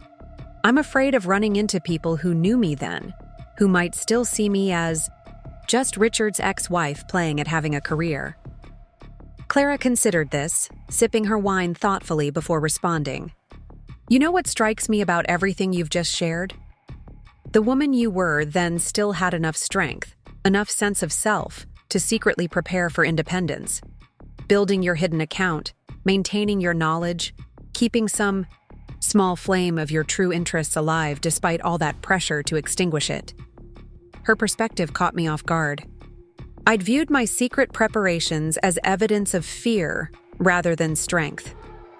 S1: I'm afraid of running into people who knew me then, who might still see me as just Richard's ex-wife playing at having a career. Clara considered this, sipping her wine thoughtfully before responding. You know what strikes me about everything you've just shared? The woman you were then still had enough strength, enough sense of self, to secretly prepare for independence. Building your hidden account, maintaining your knowledge, keeping some small flame of your true interests alive despite all that pressure to extinguish it. Her perspective caught me off guard. I'd viewed my secret preparations as evidence of fear rather than strength,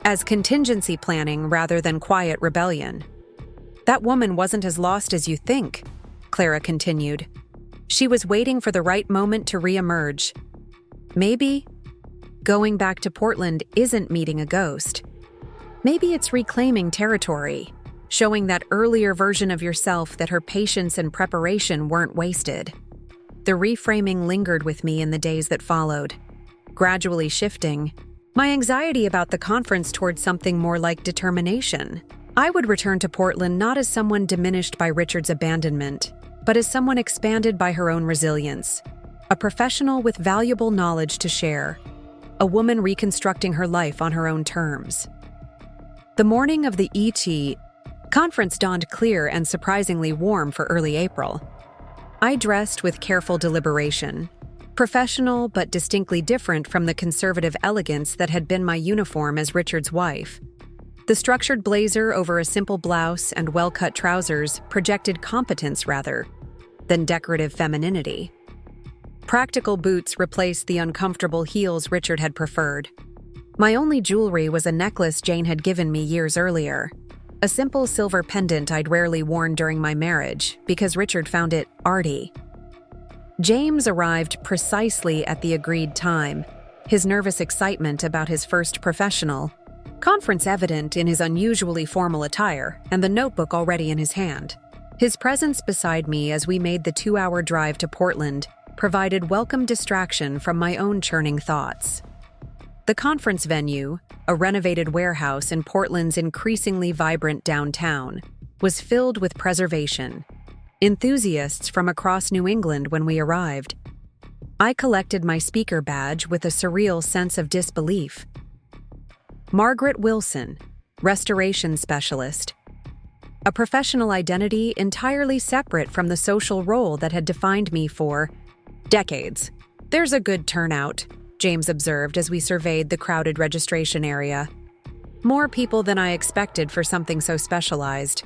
S1: as contingency planning rather than quiet rebellion. That woman wasn't as lost as you think, Clara continued. She was waiting for the right moment to reemerge. Maybe going back to Portland isn't meeting a ghost. Maybe it's reclaiming territory, showing that earlier version of yourself that her patience and preparation weren't wasted. The reframing lingered with me in the days that followed, gradually shifting my anxiety about the conference towards something more like determination. I would return to Portland not as someone diminished by Richard's abandonment, but as someone expanded by her own resilience, a professional with valuable knowledge to share, a woman reconstructing her life on her own terms. The morning of the ET conference dawned clear and surprisingly warm for early April. I dressed with careful deliberation, professional but distinctly different from the conservative elegance that had been my uniform as Richard's wife. The structured blazer over a simple blouse and well-cut trousers projected competence rather than decorative femininity. Practical boots replaced the uncomfortable heels Richard had preferred. My only jewelry was a necklace Jane had given me years earlier, a simple silver pendant I'd rarely worn during my marriage because Richard found it arty. James arrived precisely at the agreed time, his nervous excitement about his first professional conference evident in his unusually formal attire and the notebook already in his hand. His presence beside me as we made the 2-hour drive to Portland provided welcome distraction from my own churning thoughts. The conference venue, a renovated warehouse in Portland's increasingly vibrant downtown, was filled with preservation. Enthusiasts from across New England when we arrived. I collected my speaker badge with a surreal sense of disbelief. Margaret Wilson, restoration specialist. A professional identity entirely separate from the social role that had defined me for decades. There's a good turnout, James observed as we surveyed the crowded registration area. More people than I expected for something so specialized.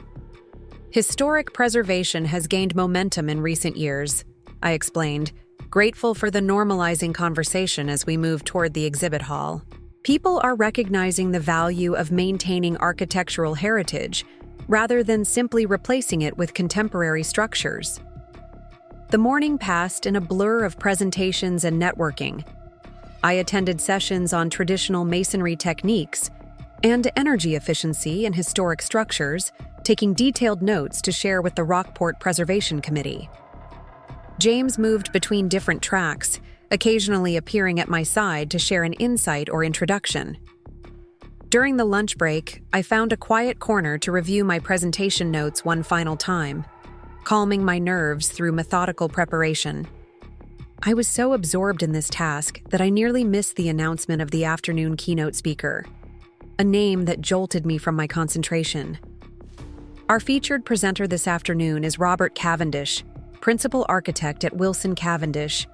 S1: Historic preservation has gained momentum in recent years, I explained, grateful for the normalizing conversation as we moved toward the exhibit hall. People are recognizing the value of maintaining architectural heritage rather than simply replacing it with contemporary structures. The morning passed in a blur of presentations and networking. I attended sessions on traditional masonry techniques and energy efficiency in historic structures, taking detailed notes to share with the Rockport Preservation Committee. James moved between different tracks, occasionally appearing at my side to share an insight or introduction. During the lunch break, I found a quiet corner to review my presentation notes one final time, calming my nerves through methodical preparation. I was so absorbed in this task that I nearly missed the announcement of the afternoon keynote speaker, a name that jolted me from my concentration. Our featured presenter this afternoon is Robert Cavendish, principal architect at Wilson Cavendish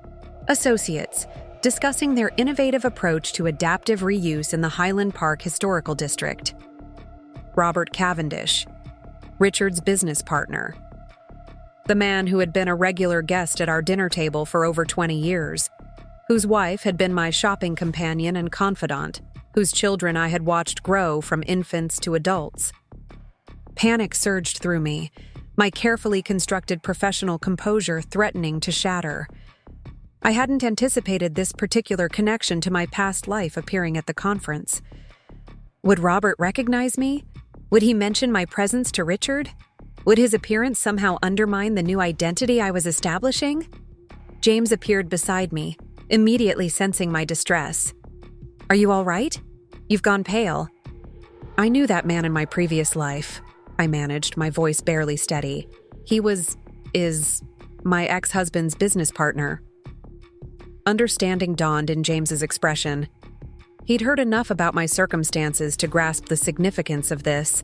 S1: Associates, discussing their innovative approach to adaptive reuse in the Highland Park Historical District. Robert Cavendish, Richard's business partner. The man who had been a regular guest at our dinner table for over 20 years, whose wife had been my shopping companion and confidant, whose children I had watched grow from infants to adults. Panic surged through me, my carefully constructed professional composure threatening to shatter. I hadn't anticipated this particular connection to my past life appearing at the conference. Would Robert recognize me? Would he mention my presence to Richard? Would his appearance somehow undermine the new identity I was establishing? James appeared beside me, immediately sensing my distress. "Are you all right? You've gone pale." I knew that man in my previous life, I managed, my voice barely steady. He is my ex-husband's business partner. Understanding dawned in James's expression. He'd heard enough about my circumstances to grasp the significance of this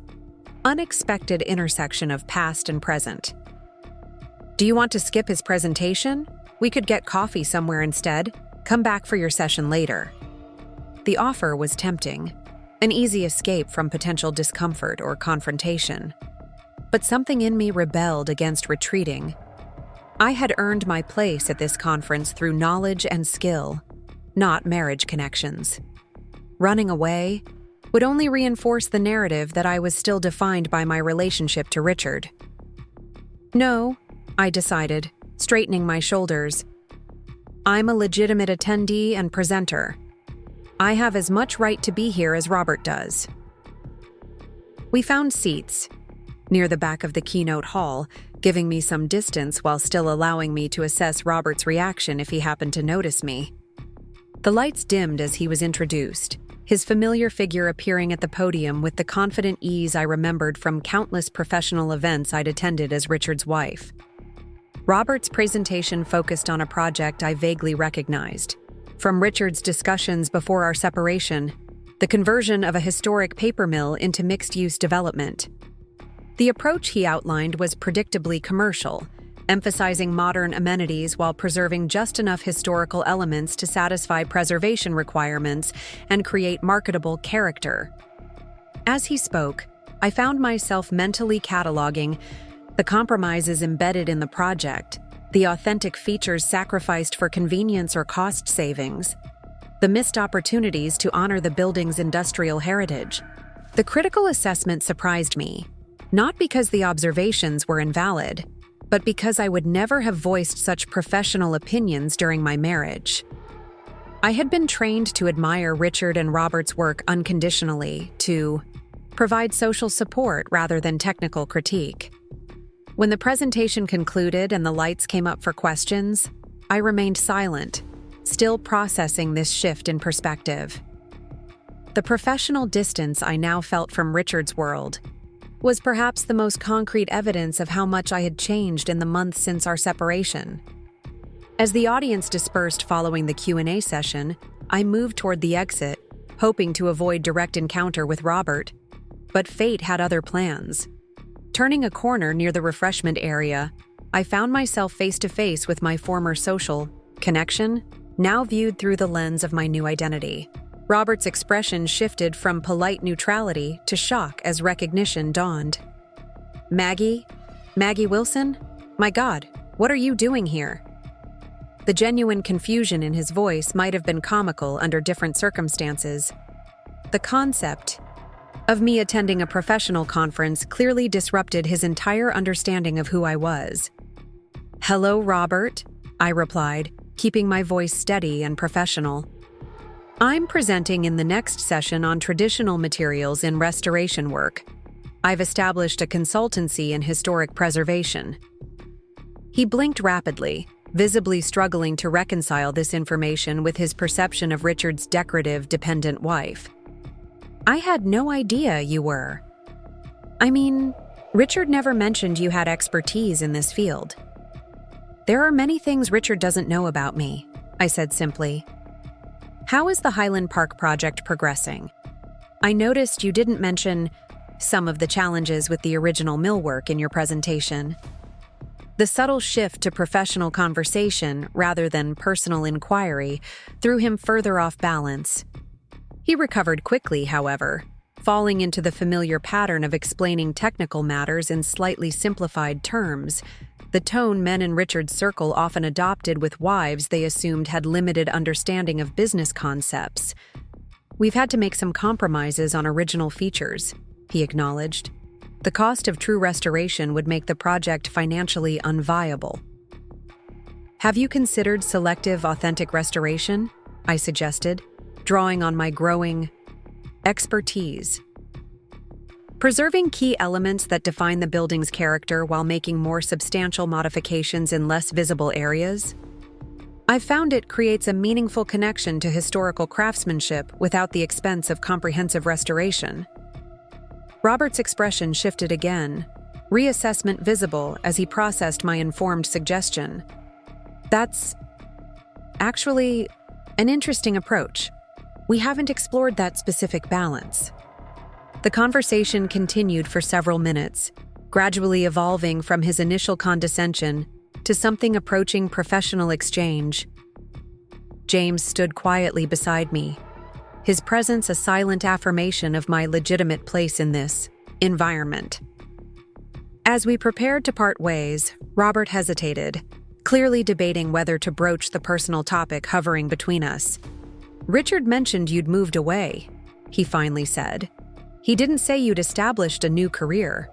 S1: unexpected intersection of past and present. "Do you want to skip his presentation? We could get coffee somewhere instead. Come back for your session later." The offer was tempting, an easy escape from potential discomfort or confrontation. But something in me rebelled against retreating. I had earned my place at this conference through knowledge and skill, not marriage connections. Running away would only reinforce the narrative that I was still defined by my relationship to Richard. "No," I decided, straightening my shoulders. "I'm a legitimate attendee and presenter. I have as much right to be here as Robert does." We found seats near the back of the keynote hall, giving me some distance while still allowing me to assess Robert's reaction if he happened to notice me. The lights dimmed as he was introduced, his familiar figure appearing at the podium with the confident ease I remembered from countless professional events I'd attended as Richard's wife. Robert's presentation focused on a project I vaguely recognized. From Richard's discussions before our separation, the conversion of a historic paper mill into mixed-use development. The approach he outlined was predictably commercial, emphasizing modern amenities while preserving just enough historical elements to satisfy preservation requirements and create marketable character. As he spoke, I found myself mentally cataloging the compromises embedded in the project, the authentic features sacrificed for convenience or cost savings, the missed opportunities to honor the building's industrial heritage. The critical assessment surprised me, not because the observations were invalid, but because I would never have voiced such professional opinions during my marriage. I had been trained to admire Richard and Robert's work unconditionally, to provide social support rather than technical critique. When the presentation concluded and the lights came up for questions, I remained silent, still processing this shift in perspective. The professional distance I now felt from Richard's world was perhaps the most concrete evidence of how much I had changed in the months since our separation. As the audience dispersed following the Q&A session, I moved toward the exit, hoping to avoid direct encounter with Robert. But fate had other plans. Turning a corner near the refreshment area, I found myself face to face with my former social connection, now viewed through the lens of my new identity. Robert's expression shifted from polite neutrality to shock as recognition dawned. Maggie Wilson? My God, what are you doing here?" The genuine confusion in his voice might have been comical under different circumstances. The concept of me attending a professional conference clearly disrupted his entire understanding of who I was. "Hello, Robert," I replied, keeping my voice steady and professional. "I'm presenting in the next session on traditional materials in restoration work. I've established a consultancy in historic preservation." He blinked rapidly, visibly struggling to reconcile this information with his perception of Richard's decorative, dependent wife. I had no idea you were. I mean, Richard never mentioned you had expertise in this field. There are many things Richard doesn't know about me, I said simply. How is the Highland Park project progressing? I noticed you didn't mention some of the challenges with the original millwork in your presentation. The subtle shift to professional conversation rather than personal inquiry threw him further off balance. He recovered quickly, however, falling into the familiar pattern of explaining technical matters in slightly simplified terms, the tone men in Richard's circle often adopted with wives they assumed had limited understanding of business concepts. We've had to make some compromises on original features, he acknowledged. The cost of true restoration would make the project financially unviable. Have you considered selective authentic restoration? I suggested, drawing on my growing expertise. Preserving key elements that define the building's character while making more substantial modifications in less visible areas? I've found it creates a meaningful connection to historical craftsmanship without the expense of comprehensive restoration. Robert's expression shifted again, reassessment visible as he processed my informed suggestion. That's actually an interesting approach. We haven't explored that specific balance. The conversation continued for several minutes, gradually evolving from his initial condescension to something approaching professional exchange. James stood quietly beside me, his presence a silent affirmation of my legitimate place in this environment. As we prepared to part ways, Robert hesitated, clearly debating whether to broach the personal topic hovering between us. Richard mentioned you'd moved away, he finally said. He didn't say you'd established a new career.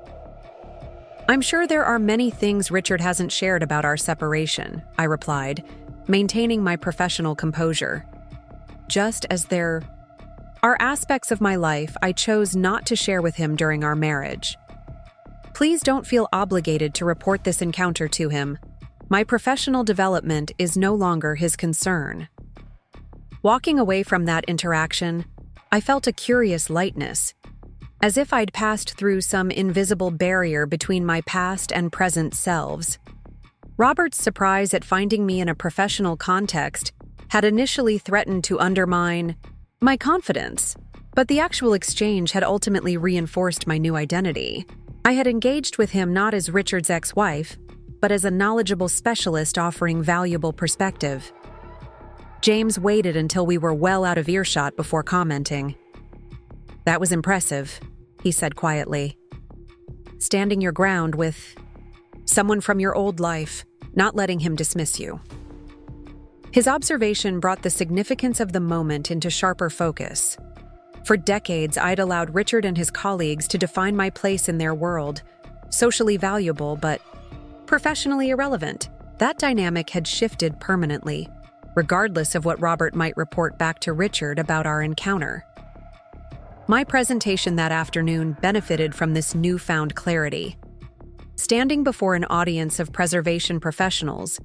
S1: I'm sure there are many things Richard hasn't shared about our separation, I replied, maintaining my professional composure. Just as there are aspects of my life I chose not to share with him during our marriage. Please don't feel obligated to report this encounter to him. My professional development is no longer his concern. Walking away from that interaction, I felt a curious lightness, as if I'd passed through some invisible barrier between my past and present selves. Robert's surprise at finding me in a professional context had initially threatened to undermine my confidence, but the actual exchange had ultimately reinforced my new identity. I had engaged with him not as Richard's ex-wife, but as a knowledgeable specialist offering valuable perspective. James waited until we were well out of earshot before commenting. That was impressive, he said quietly. Standing your ground with someone from your old life, not letting him dismiss you. His observation brought the significance of the moment into sharper focus. For decades, I'd allowed Richard and his colleagues to define my place in their world, socially valuable but professionally irrelevant. That dynamic had shifted permanently, regardless of what Robert might report back to Richard about our encounter. My presentation that afternoon benefited from this newfound clarity. Standing before an audience of preservation professionals,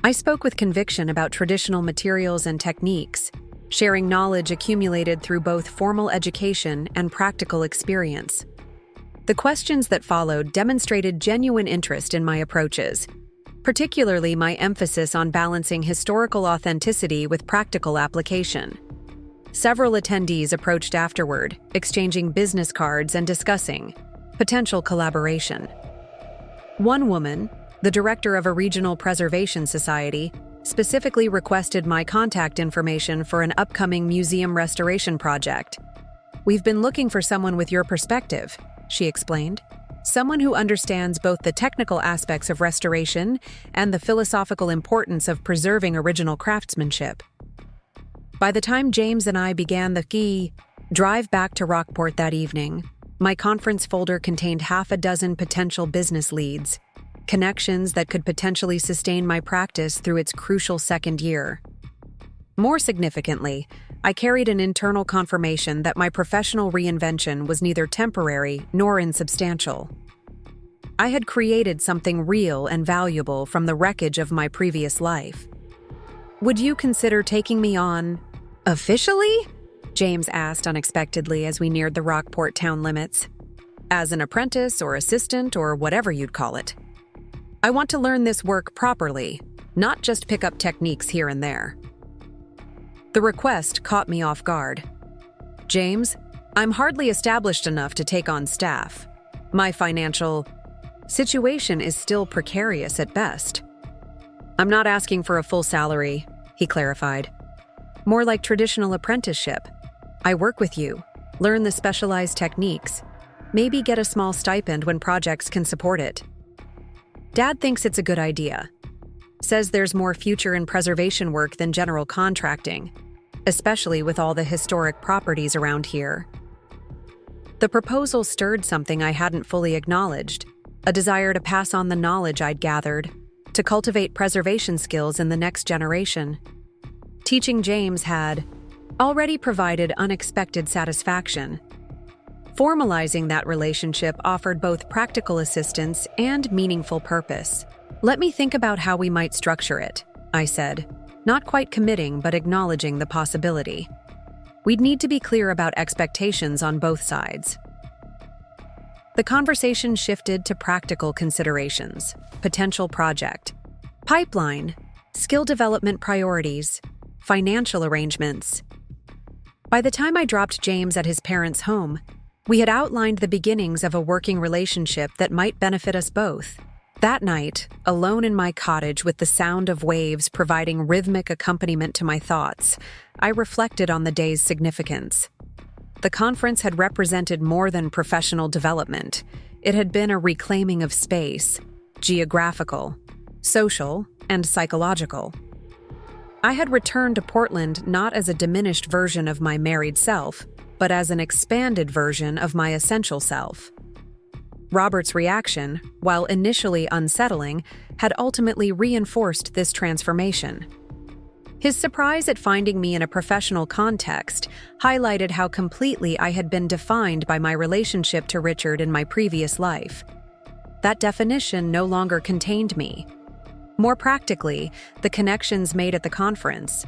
S1: I spoke with conviction about traditional materials and techniques, sharing knowledge accumulated through both formal education and practical experience. The questions that followed demonstrated genuine interest in my approaches, particularly my emphasis on balancing historical authenticity with practical application. Several attendees approached afterward, exchanging business cards and discussing potential collaboration. One woman, the director of a regional preservation society, specifically requested my contact information for an upcoming museum restoration project. We've been looking for someone with your perspective, she explained. Someone who understands both the technical aspects of restoration and the philosophical importance of preserving original craftsmanship. By the time James and I began the drive back to Rockport that evening, my conference folder contained half a dozen potential business leads, connections that could potentially sustain my practice through its crucial second year. More significantly, I carried an internal confirmation that my professional reinvention was neither temporary nor insubstantial. I had created something real and valuable from the wreckage of my previous life. Would you consider taking me on officially? James asked unexpectedly as we neared the Rockport town limits. As an apprentice or assistant or whatever you'd call it. I want to learn this work properly, not just pick up techniques here and there. The request caught me off guard. James, I'm hardly established enough to take on staff. My financial situation is still precarious at best. I'm not asking for a full salary, he clarified. More like traditional apprenticeship. I work with you, learn the specialized techniques, maybe get a small stipend when projects can support it. Dad thinks it's a good idea. Says there's more future in preservation work than general contracting, especially with all the historic properties around here. The proposal stirred something I hadn't fully acknowledged, a desire to pass on the knowledge I'd gathered, to cultivate preservation skills in the next generation. Teaching James had already provided unexpected satisfaction. Formalizing that relationship offered both practical assistance and meaningful purpose. Let me think about how we might structure it, I said, not quite committing but acknowledging the possibility. We'd need to be clear about expectations on both sides. The conversation shifted to practical considerations, potential project, pipeline, skill development priorities, financial arrangements. By the time I dropped James at his parents' home, we had outlined the beginnings of a working relationship that might benefit us both. That night, alone in my cottage with the sound of waves providing rhythmic accompaniment to my thoughts, I reflected on the day's significance. The conference had represented more than professional development. It had been a reclaiming of space, geographical, social, and psychological. I had returned to Portland not as a diminished version of my married self, but as an expanded version of my essential self. Robert's reaction, while initially unsettling, had ultimately reinforced this transformation. His surprise at finding me in a professional context highlighted how completely I had been defined by my relationship to Richard in my previous life. That definition no longer contained me. More practically, the connections made at the conference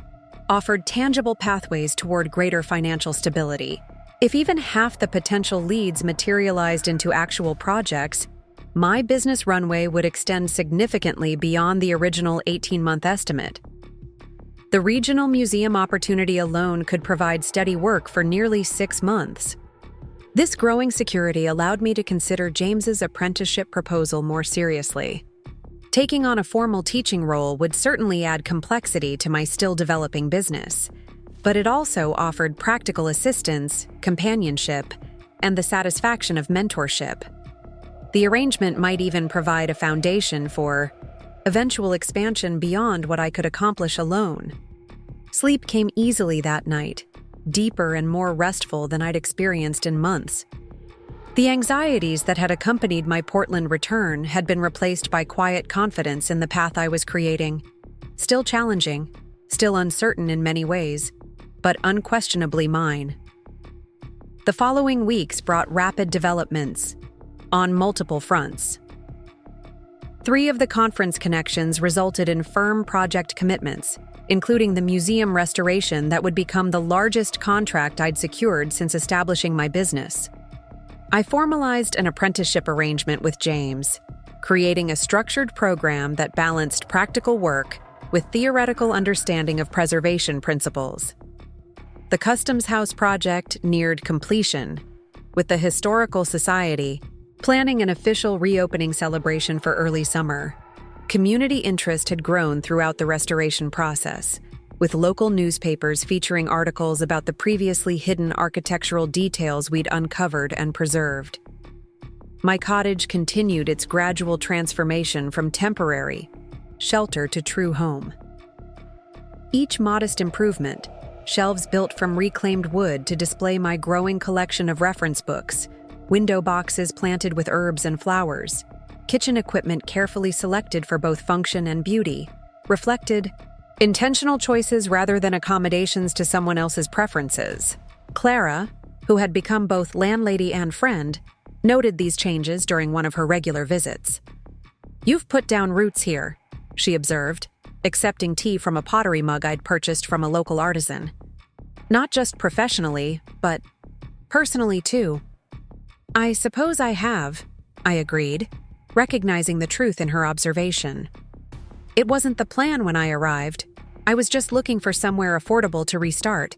S1: offered tangible pathways toward greater financial stability. If even half the potential leads materialized into actual projects, my business runway would extend significantly beyond the original 18-month estimate. The regional museum opportunity alone could provide steady work for nearly 6 months. This growing security allowed me to consider James's apprenticeship proposal more seriously. Taking on a formal teaching role would certainly add complexity to my still developing business, but it also offered practical assistance, companionship, and the satisfaction of mentorship. The arrangement might even provide a foundation for eventual expansion beyond what I could accomplish alone. Sleep came easily that night, deeper and more restful than I'd experienced in months. The anxieties that had accompanied my Portland return had been replaced by quiet confidence in the path I was creating. Still challenging, still uncertain in many ways, but unquestionably mine. The following weeks brought rapid developments on multiple fronts. 3 of the conference connections resulted in firm project commitments, including the museum restoration that would become the largest contract I'd secured since establishing my business. I formalized an apprenticeship arrangement with James, creating a structured program that balanced practical work with theoretical understanding of preservation principles. The Customs House project neared completion, with the Historical Society planning an official reopening celebration for early summer. Community interest had grown throughout the restoration process, with local newspapers featuring articles about the previously hidden architectural details we'd uncovered and preserved. My cottage continued its gradual transformation from temporary shelter to true home. Each modest improvement, shelves built from reclaimed wood to display my growing collection of reference books, window boxes planted with herbs and flowers, kitchen equipment carefully selected for both function and beauty, reflected intentional choices rather than accommodations to someone else's preferences. Clara, who had become both landlady and friend, noted these changes during one of her regular visits. "You've put down roots here," she observed, accepting tea from a pottery mug I'd purchased from a local artisan. Not just professionally, but personally too. I suppose I have, I agreed, recognizing the truth in her observation. It wasn't the plan when I arrived. I was just looking for somewhere affordable to restart.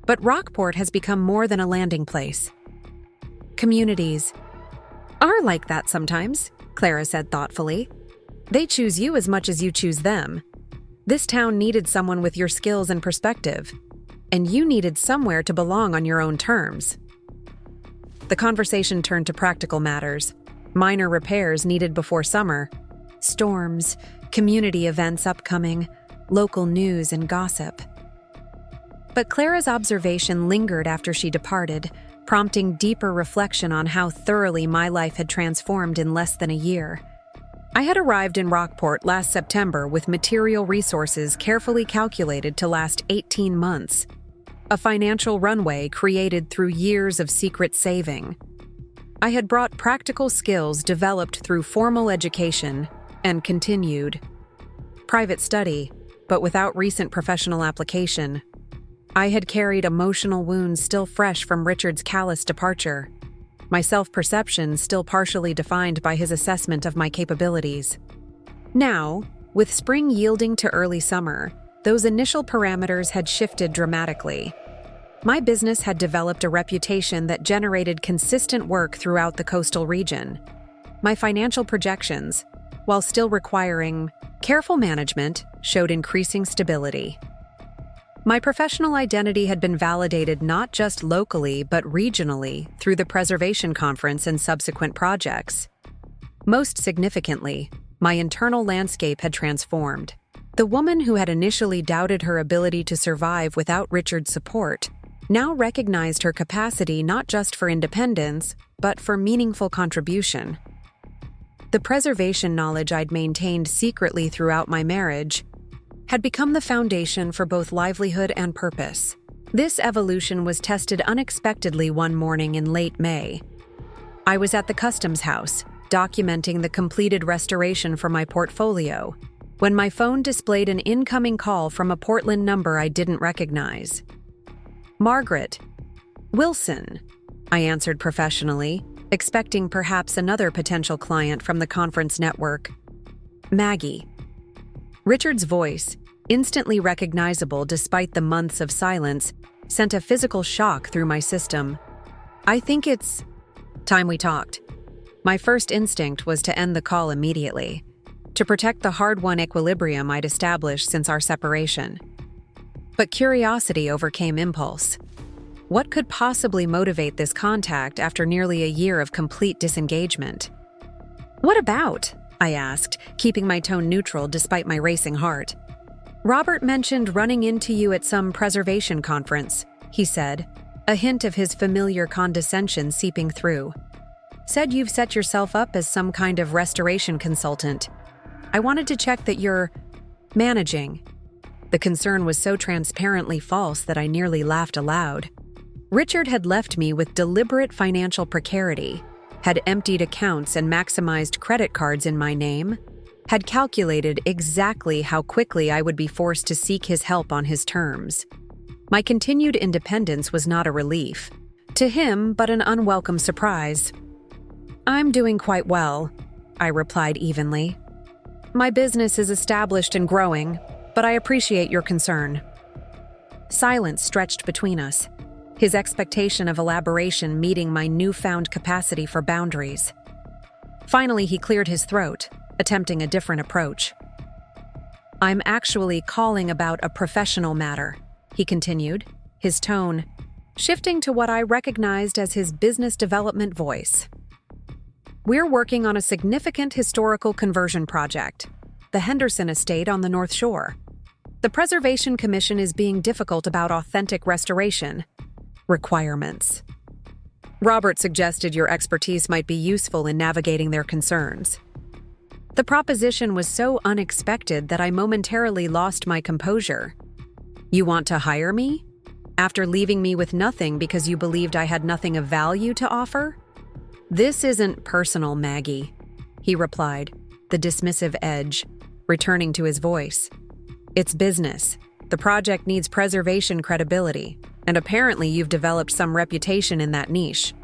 S1: But Rockport has become more than a landing place. Communities are like that sometimes, Clara said thoughtfully. They choose you as much as you choose them. This town needed someone with your skills and perspective, and you needed somewhere to belong on your own terms. The conversation turned to practical matters, minor repairs needed before summer, storms, community events upcoming, local news and gossip. But Clara's observation lingered after she departed, prompting deeper reflection on how thoroughly my life had transformed in less than a year. I had arrived in Rockport last September with material resources carefully calculated to last 18 months, a financial runway created through years of secret saving. I had brought practical skills developed through formal education and continued private study, but without recent professional application. I had carried emotional wounds still fresh from Richard's callous departure, my self-perception still partially defined by his assessment of my capabilities. Now, with spring yielding to early summer, those initial parameters had shifted dramatically. My business had developed a reputation that generated consistent work throughout the coastal region. My financial projections, while still requiring careful management, showed increasing stability. My professional identity had been validated not just locally but regionally through the Preservation Conference and subsequent projects. Most significantly, my internal landscape had transformed. The woman who had initially doubted her ability to survive without Richard's support now recognized her capacity not just for independence, but for meaningful contribution. The preservation knowledge I'd maintained secretly throughout my marriage had become the foundation for both livelihood and purpose. This evolution was tested unexpectedly one morning in late May. I was at the customs house, documenting the completed restoration for my portfolio, when my phone displayed an incoming call from a Portland number I didn't recognize. Margaret. Wilson, I answered professionally, expecting perhaps another potential client from the conference network. Maggie. Richard's voice, instantly recognizable despite the months of silence, sent a physical shock through my system. I think it's time we talked. My first instinct was to end the call immediately, to protect the hard-won equilibrium I'd established since our separation. But curiosity overcame impulse. What could possibly motivate this contact after nearly a year of complete disengagement? What about? I asked, keeping my tone neutral despite my racing heart. Robert mentioned running into you at some preservation conference, he said, a hint of his familiar condescension seeping through. Said you've set yourself up as some kind of restoration consultant. I wanted to check that you're managing. The concern was so transparently false that I nearly laughed aloud. Richard had left me with deliberate financial precarity, had emptied accounts and maximized credit cards in my name, had calculated exactly how quickly I would be forced to seek his help on his terms. My continued independence was not a relief, to him but an unwelcome surprise. I'm doing quite well, I replied evenly. My business is established and growing, but I appreciate your concern. Silence stretched between us, his expectation of elaboration meeting my newfound capacity for boundaries. Finally, he cleared his throat, attempting a different approach. I'm actually calling about a professional matter, he continued, his tone shifting to what I recognized as his business development voice. We're working on a significant historical conversion project, the Henderson Estate on the North Shore. The Preservation Commission is being difficult about authentic restoration requirements. Robert suggested your expertise might be useful in navigating their concerns. The proposition was so unexpected that I momentarily lost my composure. You want to hire me? After leaving me with nothing because you believed I had nothing of value to offer? This isn't personal, Maggie, he replied, the dismissive edge returning to his voice. It's business. The project needs preservation credibility. and apparently you've developed some reputation in that niche.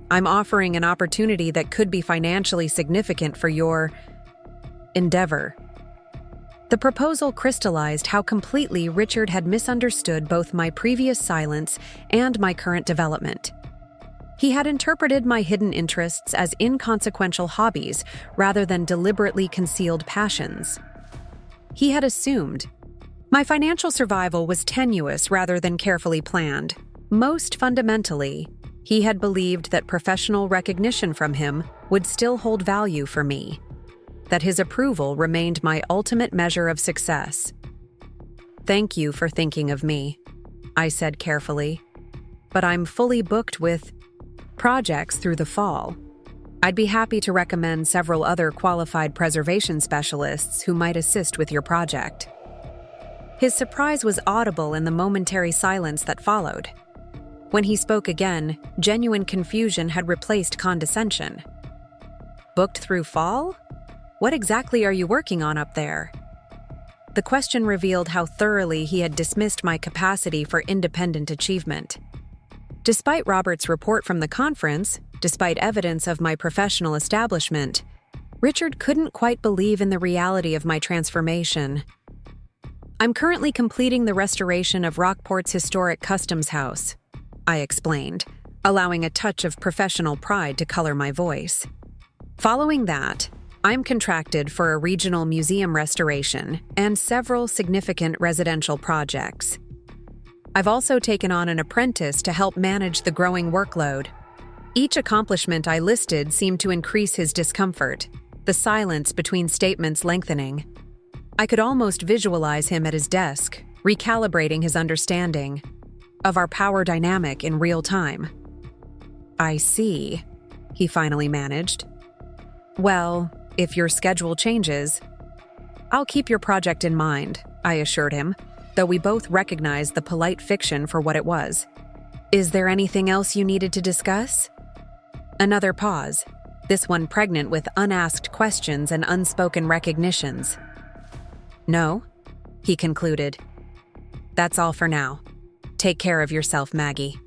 S1: I'm offering an opportunity that could be financially significant for your endeavor." The proposal crystallized how completely Richard had misunderstood both my previous silence and my current development. He had interpreted my hidden interests as inconsequential hobbies rather than deliberately concealed passions. He had assumed my financial survival was tenuous rather than carefully planned. Most fundamentally, he had believed that professional recognition from him would still hold value for me, that his approval remained my ultimate measure of success. "Thank you for thinking of me," I said carefully, "but I'm fully booked with projects through the fall. I'd be happy to recommend several other qualified preservation specialists who might assist with your project." His surprise was audible in the momentary silence that followed. When he spoke again, genuine confusion had replaced condescension. "Booked through fall? What exactly are you working on up there?" The question revealed how thoroughly he had dismissed my capacity for independent achievement. Despite Robert's report from the conference, despite evidence of my professional establishment, Richard couldn't quite believe in the reality of my transformation. "I'm currently completing the restoration of Rockport's historic customs house," I explained, allowing a touch of professional pride to color my voice. "Following that, I'm contracted for a regional museum restoration and several significant residential projects. I've also taken on an apprentice to help manage the growing workload." Each accomplishment I listed seemed to increase his discomfort, the silence between statements lengthening. I could almost visualize him at his desk, recalibrating his understanding of our power dynamic in real time. "I see," he finally managed. "Well, if your schedule changes, I'll keep your project in mind," I assured him, though we both recognized the polite fiction for what it was. "Is there anything else you needed to discuss?" Another pause, this one pregnant with unasked questions and unspoken recognitions. "No," he concluded. "That's all for now. Take care of yourself, Maggie."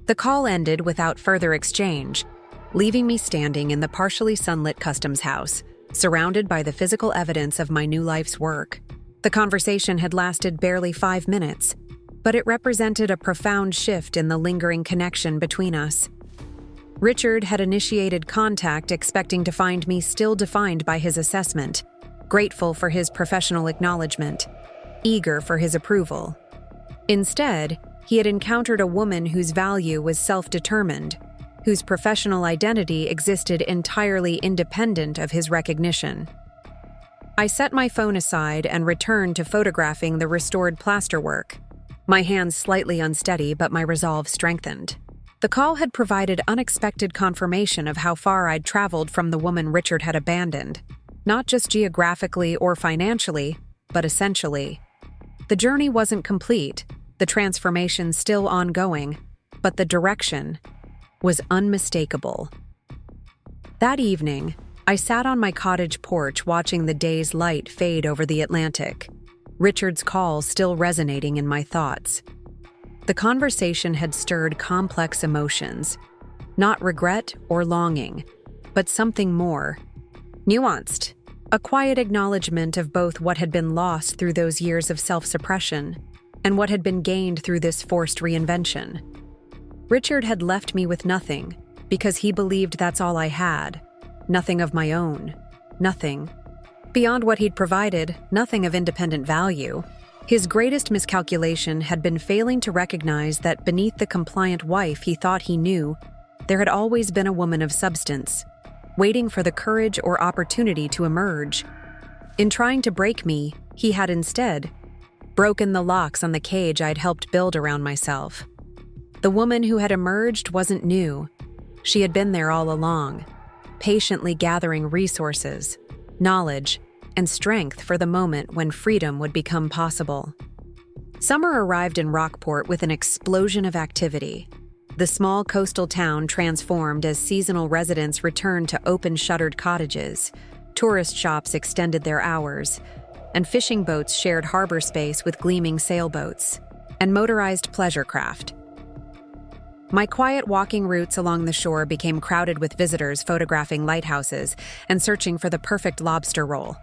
S1: The call ended without further exchange, leaving me standing in the partially sunlit customs house, surrounded by the physical evidence of my new life's work. The conversation had lasted barely 5 minutes, but it represented a profound shift in the lingering connection between us. Richard had initiated contact expecting to find me still defined by his assessment, grateful for his professional acknowledgement, eager for his approval. Instead, he had encountered a woman whose value was self-determined, whose professional identity existed entirely independent of his recognition. I set my phone aside and returned to photographing the restored plasterwork, my hands slightly unsteady but my resolve strengthened. The call had provided unexpected confirmation of how far I'd traveled from the woman Richard had abandoned, not just geographically or financially, but essentially. The journey wasn't complete, the transformation still ongoing, but the direction was unmistakable. That evening, I sat on my cottage porch watching the day's light fade over the Atlantic, Richard's call still resonating in my thoughts. The conversation had stirred complex emotions, not regret or longing, but something more, nuanced, a quiet acknowledgement of both what had been lost through those years of self-suppression and what had been gained through this forced reinvention. Richard had left me with nothing because he believed that's all I had, nothing of my own, nothing. Beyond what he'd provided, nothing of independent value. His greatest miscalculation had been failing to recognize that beneath the compliant wife he thought he knew, there had always been a woman of substance, waiting for the courage or opportunity to emerge. In trying to break me, he had instead broken the locks on the cage I'd helped build around myself. The woman who had emerged wasn't new. She had been there all along, patiently gathering resources, knowledge, and strength for the moment when freedom would become possible. Summer arrived in Rockport with an explosion of activity. The small coastal town transformed as seasonal residents returned to open-shuttered cottages, tourist shops extended their hours, and fishing boats shared harbor space with gleaming sailboats. and motorized pleasure craft. My quiet walking routes along the shore became crowded with visitors photographing lighthouses and searching for the perfect lobster roll.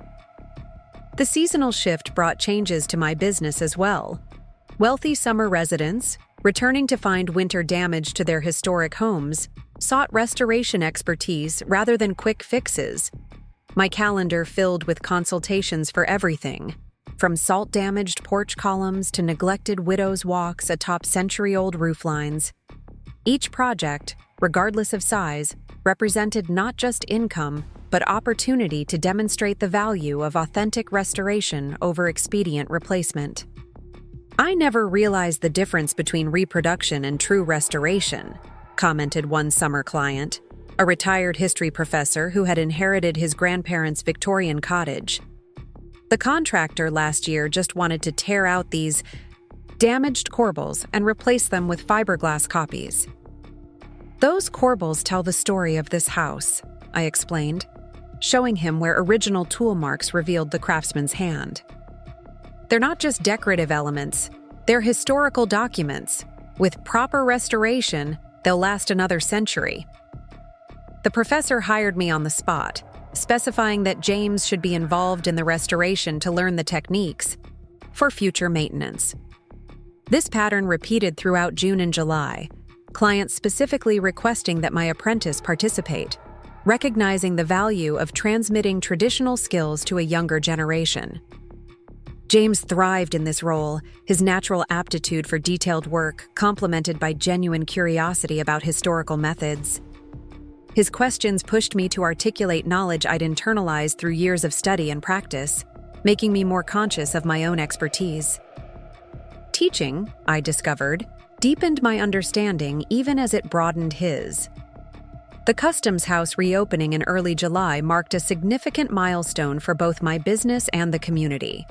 S1: The seasonal shift brought changes to my business as well. Wealthy summer residents, returning to find winter damage to their historic homes, sought restoration expertise rather than quick fixes. My calendar filled with consultations for everything, from salt-damaged porch columns to neglected widows' walks atop century-old rooflines. Each project, regardless of size, represented not just income, but opportunity to demonstrate the value of authentic restoration over expedient replacement. "I never realized the difference between reproduction and true restoration," commented one summer client, a retired history professor who had inherited his grandparents' Victorian cottage. "The contractor last year just wanted to tear out these damaged corbels and replace them with fiberglass copies." "Those corbels tell the story of this house," I explained, showing him where original tool marks revealed the craftsman's hand. "They're not just decorative elements, they're historical documents. With proper restoration, they'll last another century." The professor hired me on the spot, specifying that James should be involved in the restoration to learn the techniques for future maintenance. This pattern repeated throughout June and July, clients specifically requesting that my apprentice participate, recognizing the value of transmitting traditional skills to a younger generation. James thrived in this role, his natural aptitude for detailed work complemented by genuine curiosity about historical methods. His questions pushed me to articulate knowledge I'd internalized through years of study and practice, making me more conscious of my own expertise. Teaching, I discovered, deepened my understanding even as it broadened his. The Customs House reopening in early July marked a significant milestone for both my business and the community.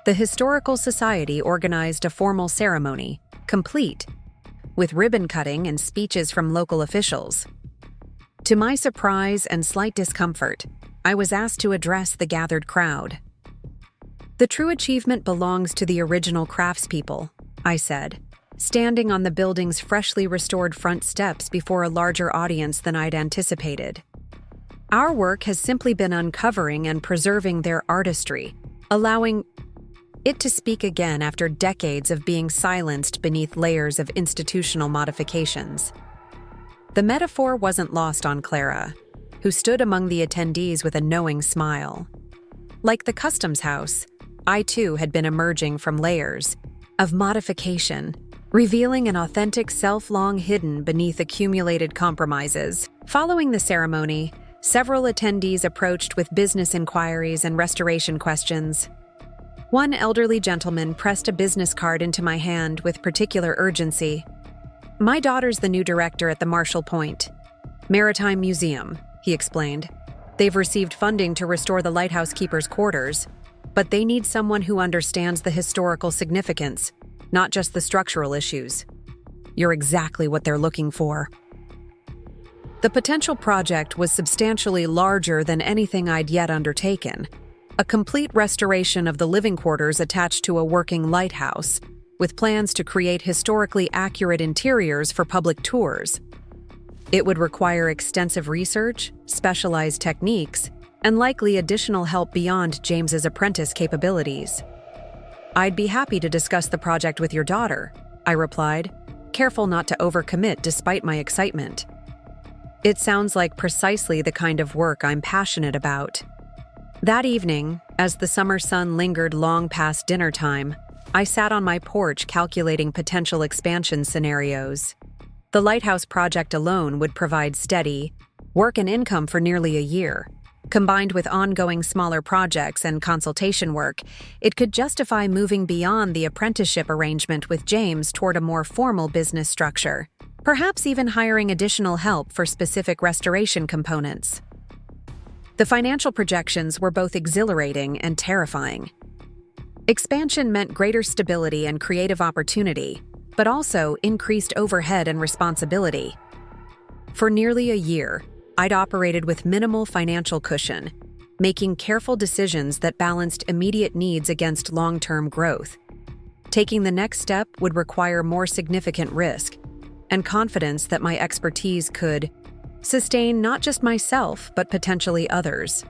S1: The Historical Society organized a formal ceremony, complete, with ribbon cutting and speeches from local officials. To my surprise and slight discomfort, I was asked to address the gathered crowd. "The true achievement belongs to the original craftspeople," I said, standing on the building's freshly restored front steps before a larger audience than I'd anticipated. "Our work has simply been uncovering and preserving their artistry, allowing it to speak again after decades of being silenced beneath layers of institutional modifications." The metaphor wasn't lost on Clara, who stood among the attendees with a knowing smile. Like the Customs House, I too had been emerging from layers of modification, revealing an authentic self long hidden beneath accumulated compromises. Following the ceremony, several attendees approached with business inquiries and restoration questions. One elderly gentleman pressed a business card into my hand with particular urgency. "My daughter's the new director at the Marshall Point Maritime Museum," he explained. "They've received funding to restore the lighthouse keeper's quarters, but they need someone who understands the historical significance, not just the structural issues." "You're exactly what they're looking for." The potential project was substantially larger than anything I'd yet undertaken. A complete restoration of the living quarters attached to a working lighthouse, with plans to create historically accurate interiors for public tours. It would require extensive research, specialized techniques, and likely additional help beyond James's apprentice capabilities. "I'd be happy to discuss the project with your daughter," I replied, careful not to overcommit despite my excitement. It sounds like precisely the kind of work I'm passionate about. That evening, as the summer sun lingered long past dinner time, I sat on my porch calculating potential expansion scenarios. The lighthouse project alone would provide steady work and income for nearly a year. Combined with ongoing smaller projects and consultation work, it could justify moving beyond the apprenticeship arrangement with James toward a more formal business structure, perhaps even hiring additional help for specific restoration components. The financial projections were both exhilarating and terrifying. Expansion meant greater stability and creative opportunity, but also increased overhead and responsibility. For nearly a year, I'd operated with minimal financial cushion, making careful decisions that balanced immediate needs against long-term growth. Taking the next step would require more significant risk and confidence that my expertise could sustain not just myself, but potentially others.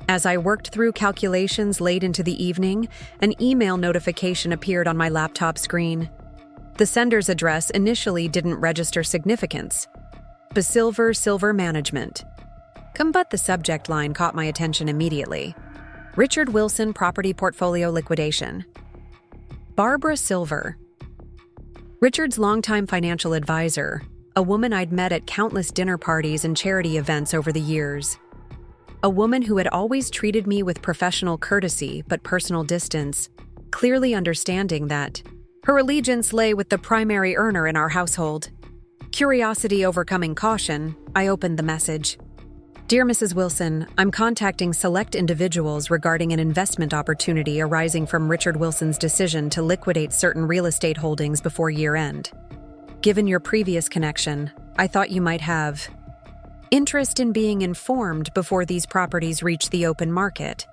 S1: As I worked through calculations late into the evening, an email notification appeared on my laptop screen. The sender's address initially didn't register significance. Silver Management. But the subject line caught my attention immediately. Richard Wilson Property Portfolio Liquidation. Barbara Silver. Richard's longtime financial advisor, a woman I'd met at countless dinner parties and charity events over the years. A woman who had always treated me with professional courtesy but personal distance, clearly understanding that her allegiance lay with the primary earner in our household. Curiosity overcoming caution, I opened the message. Dear Mrs. Wilson, I'm contacting select individuals regarding an investment opportunity arising from Richard Wilson's decision to liquidate certain real estate holdings before year-end. Given your previous connection, I thought you might have interest in being informed before these properties reach the open market,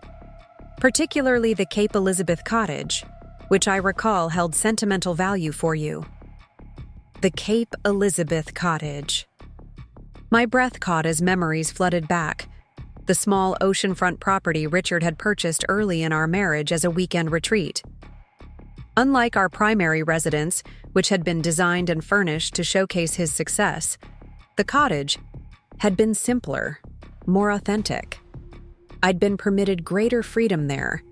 S1: particularly the Cape Elizabeth cottage, which I recall held sentimental value for you. The Cape Elizabeth cottage. My breath caught as memories flooded back. The small oceanfront property Richard had purchased early in our marriage as a weekend retreat. Unlike our primary residence, which had been designed and furnished to showcase his success, the cottage had been simpler, more authentic. I'd been permitted greater freedom there,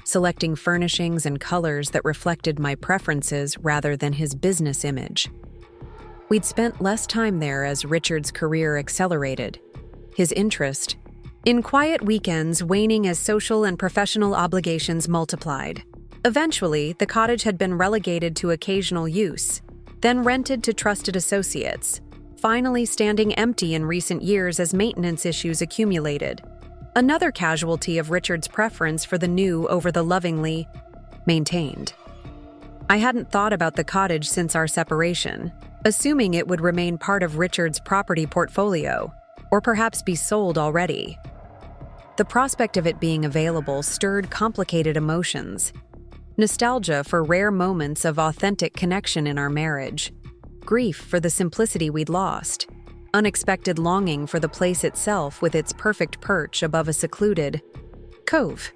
S1: selecting furnishings and colors that reflected my preferences rather than his business image. We'd spent less time there as Richard's career accelerated, his interest in quiet weekends waning as social and professional obligations multiplied. Eventually, the cottage had been relegated to occasional use, then rented to trusted associates, finally standing empty in recent years as maintenance issues accumulated. Another casualty of Richard's preference for the new over the lovingly maintained. I hadn't thought about the cottage since our separation, assuming it would remain part of Richard's property portfolio, or perhaps be sold already. The prospect of it being available stirred complicated emotions. Nostalgia for rare moments of authentic connection in our marriage, grief for the simplicity we'd lost, unexpected longing for the place itself with its perfect perch above a secluded cove.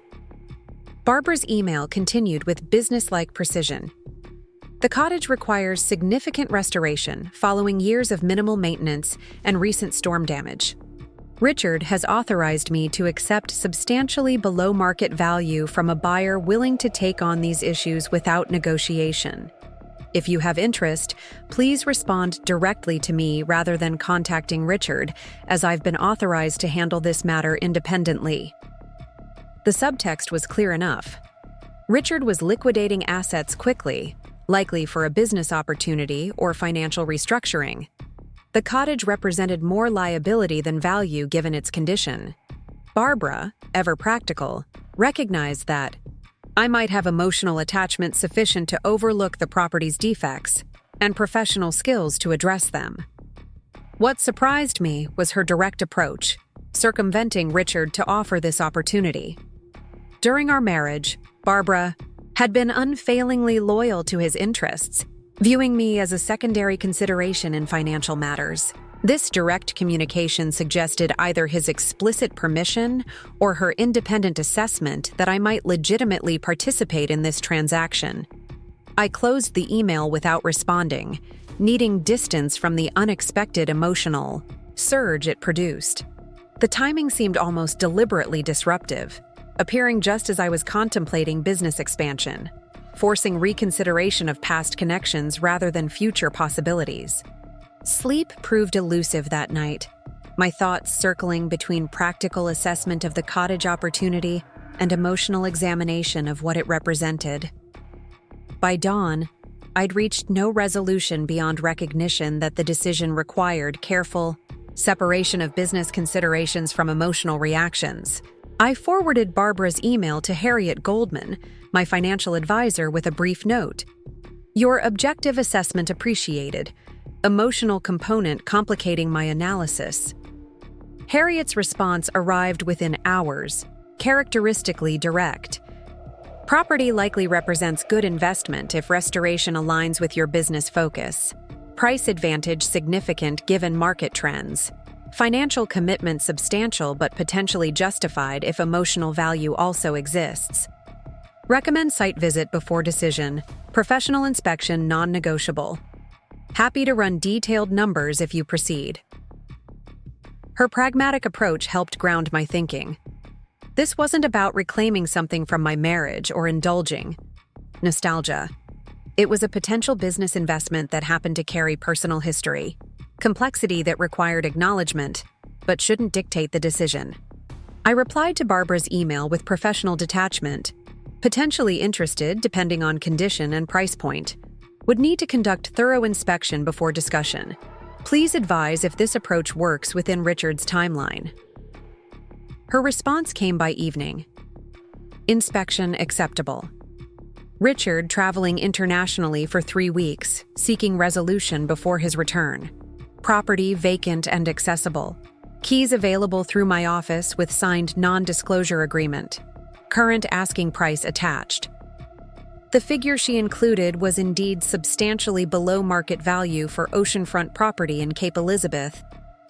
S1: Barbara's email continued with businesslike precision. The cottage requires significant restoration following years of minimal maintenance and recent storm damage. Richard has authorized me to accept substantially below market value from a buyer willing to take on these issues without negotiation. If you have interest, please respond directly to me rather than contacting Richard, as I've been authorized to handle this matter independently. The subtext was clear enough. Richard was liquidating assets quickly, likely for a business opportunity or financial restructuring. The cottage represented more liability than value given its condition. Barbara, ever practical, recognized that I might have emotional attachment sufficient to overlook the property's defects and professional skills to address them. What surprised me was her direct approach, circumventing Richard to offer this opportunity. During our marriage, Barbara had been unfailingly loyal to his interests, viewing me as a secondary consideration in financial matters. This direct communication suggested either his explicit permission or her independent assessment that I might legitimately participate in this transaction. I closed the email without responding, needing distance from the unexpected emotional surge it produced. The timing seemed almost deliberately disruptive, appearing just as I was contemplating business expansion, forcing reconsideration of past connections rather than future possibilities. Sleep proved elusive that night, my thoughts circling between practical assessment of the cottage opportunity and emotional examination of what it represented. By dawn, I'd reached no resolution beyond recognition that the decision required careful separation of business considerations from emotional reactions. I forwarded Barbara's email to Harriet Goldman, my financial advisor, with a brief note. Your objective assessment appreciated. Emotional component complicating my analysis. Harriet's response arrived within hours, characteristically direct. Property likely represents good investment if restoration aligns with your business focus. Price advantage significant given market trends. Financial commitment substantial but potentially justified if emotional value also exists. Recommend site visit before decision. Professional inspection non-negotiable. Happy to run detailed numbers if you proceed. Her pragmatic approach helped ground my thinking. This wasn't about reclaiming something from my marriage or indulging nostalgia. It was a potential business investment that happened to carry personal history, complexity that required acknowledgement, but shouldn't dictate the decision. I replied to Barbara's email with professional detachment, potentially interested depending on condition and price point. Would need to conduct thorough inspection before discussion. Please advise if this approach works within Richard's timeline. Her response came by evening. Inspection acceptable. Richard traveling internationally for 3 weeks, seeking resolution before his return. Property vacant and accessible. Keys available through my office with signed non-disclosure agreement. Current asking price attached. The figure she included was indeed substantially below market value for oceanfront property in Cape Elizabeth,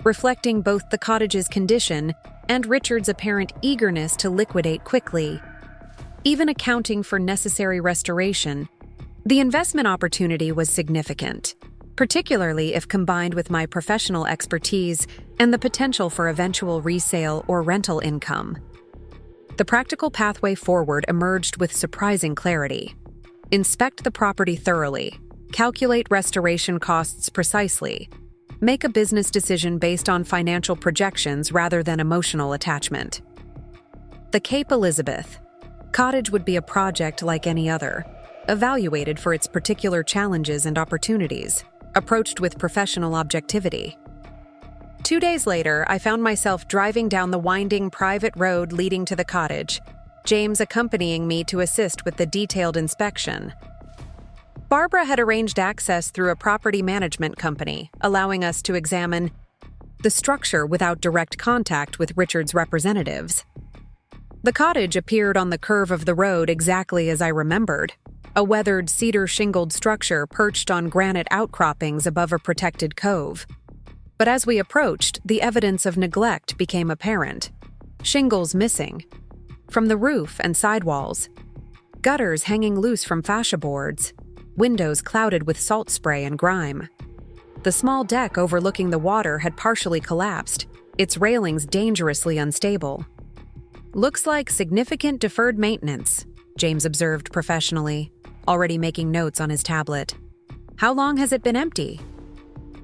S1: reflecting both the cottage's condition and Richard's apparent eagerness to liquidate quickly. Even accounting for necessary restoration, the investment opportunity was significant, particularly if combined with my professional expertise and the potential for eventual resale or rental income. The practical pathway forward emerged with surprising clarity. Inspect the property thoroughly, calculate restoration costs precisely, make a business decision based on financial projections rather than emotional attachment. The Cape Elizabeth cottage would be a project like any other, evaluated for its particular challenges and opportunities, approached with professional objectivity. 2 days later, I found myself driving down the winding private road leading to the cottage, James accompanying me to assist with the detailed inspection. Barbara had arranged access through a property management company, allowing us to examine the structure without direct contact with Richard's representatives. The cottage appeared on the curve of the road exactly as I remembered, a weathered cedar-shingled structure perched on granite outcroppings above a protected cove. But as we approached, the evidence of neglect became apparent. Shingles missing from the roof and sidewalls, gutters hanging loose from fascia boards, windows clouded with salt spray and grime. The small deck overlooking the water had partially collapsed, its railings dangerously unstable. Looks like significant deferred maintenance, James observed professionally, already making notes on his tablet. How long has it been empty?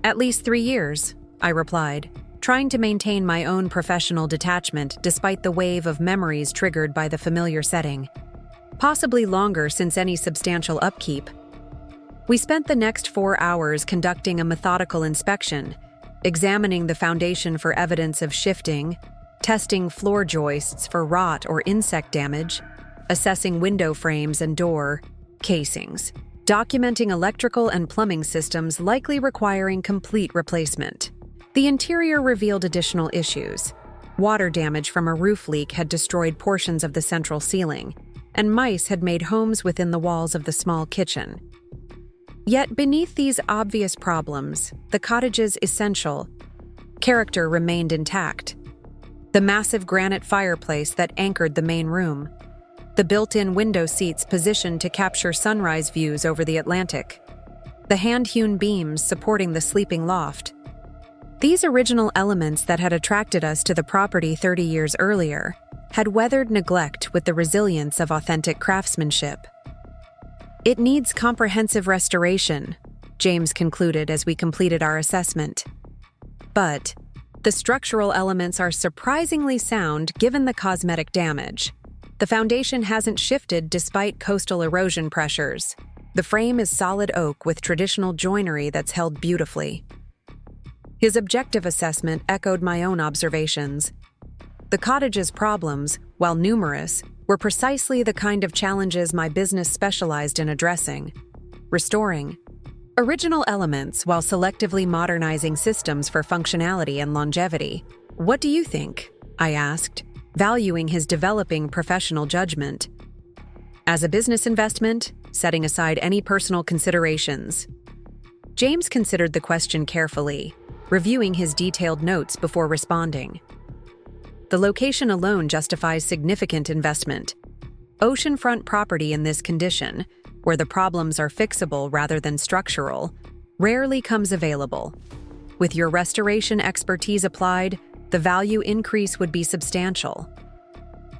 S1: At least 3 years, I replied, trying to maintain my own professional detachment despite the wave of memories triggered by the familiar setting. Possibly longer since any substantial upkeep. We spent the next 4 hours conducting a methodical inspection, examining the foundation for evidence of shifting, testing floor joists for rot or insect damage, assessing window frames and door casings, documenting electrical and plumbing systems likely requiring complete replacement. The interior revealed additional issues. Water damage from a roof leak had destroyed portions of the central ceiling, and mice had made homes within the walls of the small kitchen. Yet beneath these obvious problems, the cottage's essential character remained intact. The massive granite fireplace that anchored the main room, the built-in window seats positioned to capture sunrise views over the Atlantic, the hand-hewn beams supporting the sleeping loft. These original elements that had attracted us to the property 30 years earlier had weathered neglect with the resilience of authentic craftsmanship. It needs comprehensive restoration, James concluded as we completed our assessment. But the structural elements are surprisingly sound given the cosmetic damage. The foundation hasn't shifted despite coastal erosion pressures. The frame is solid oak with traditional joinery that's held beautifully. His objective assessment echoed my own observations. The cottage's problems, while numerous, were precisely the kind of challenges my business specialized in addressing. Restoring original elements while selectively modernizing systems for functionality and longevity. What do you think? I asked, valuing his developing professional judgment. As a business investment, setting aside any personal considerations. James considered the question carefully, reviewing his detailed notes before responding. The location alone justifies significant investment. Oceanfront property in this condition, where the problems are fixable rather than structural, rarely comes available. With your restoration expertise applied, the value increase would be substantial.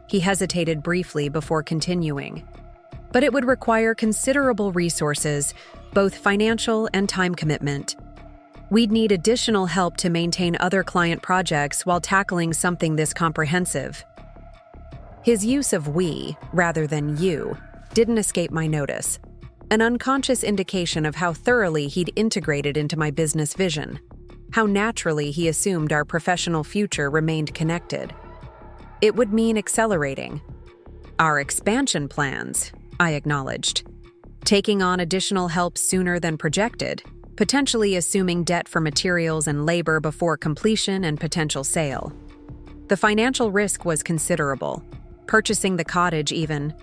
S1: He hesitated briefly before continuing. But it would require considerable resources, both financial and time commitment. We'd need additional help to maintain other client projects while tackling something this comprehensive. His use of we, rather than you, didn't escape my notice, an unconscious indication of how thoroughly he'd integrated into my business vision, how naturally he assumed our professional future remained connected. It would mean accelerating our expansion plans, I acknowledged, taking on additional help sooner than projected, potentially assuming debt for materials and labor before completion and potential sale. The financial risk was considerable. Purchasing the cottage even,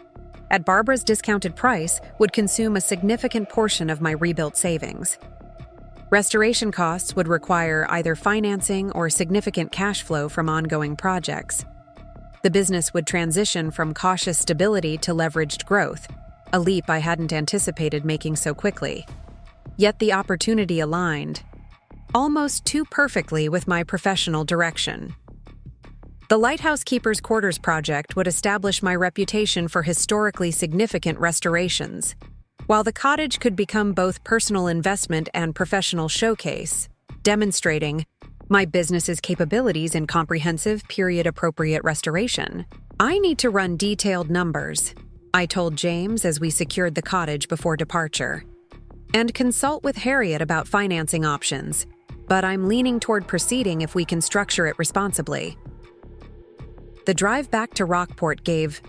S1: at Barbara's discounted price, would consume a significant portion of my rebuilt savings. Restoration costs would require either financing or significant cash flow from ongoing projects. The business would transition from cautious stability to leveraged growth, a leap I hadn't anticipated making so quickly. Yet the opportunity aligned, almost too perfectly with my professional direction. The Lighthouse Keeper's Quarters project would establish my reputation for historically significant restorations, while the cottage could become both personal investment and professional showcase, demonstrating my business's capabilities in comprehensive, period-appropriate restoration. I need to run detailed numbers, I told James as we secured the cottage before departure, and consult with Harriet about financing options, but I'm leaning toward proceeding if we can structure it responsibly. The drive back to Rockport gave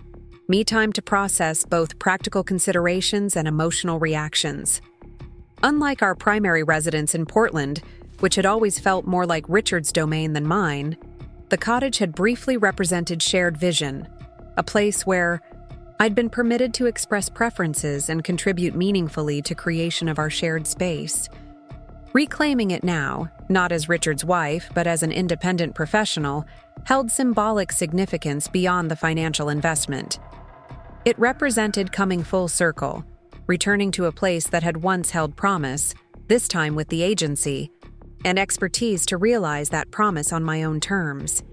S1: me time to process both practical considerations and emotional reactions. Unlike our primary residence in Portland, which had always felt more like Richard's domain than mine, the cottage had briefly represented shared vision, a place where I'd been permitted to express preferences and contribute meaningfully to creation of our shared space. Reclaiming it now, not as Richard's wife, but as an independent professional, held symbolic significance beyond the financial investment. It represented coming full circle, returning to a place that had once held promise, this time with the agency, and expertise to realize that promise on my own terms.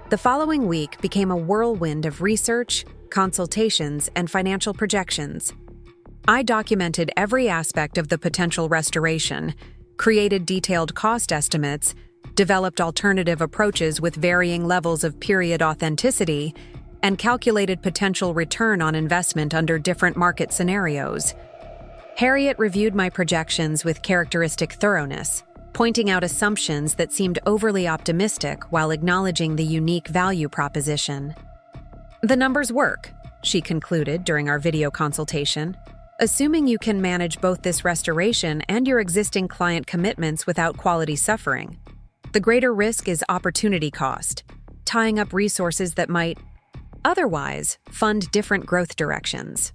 S1: The following week became a whirlwind of research, consultations, and financial projections. I documented every aspect of the potential restoration, created detailed cost estimates, developed alternative approaches with varying levels of period authenticity, and calculated potential return on investment under different market scenarios. Harriet reviewed my projections with characteristic thoroughness, pointing out assumptions that seemed overly optimistic while acknowledging the unique value proposition. The numbers work, she concluded during our video consultation, assuming you can manage both this restoration and your existing client commitments without quality suffering. The greater risk is opportunity cost, tying up resources that might otherwise fund different growth directions.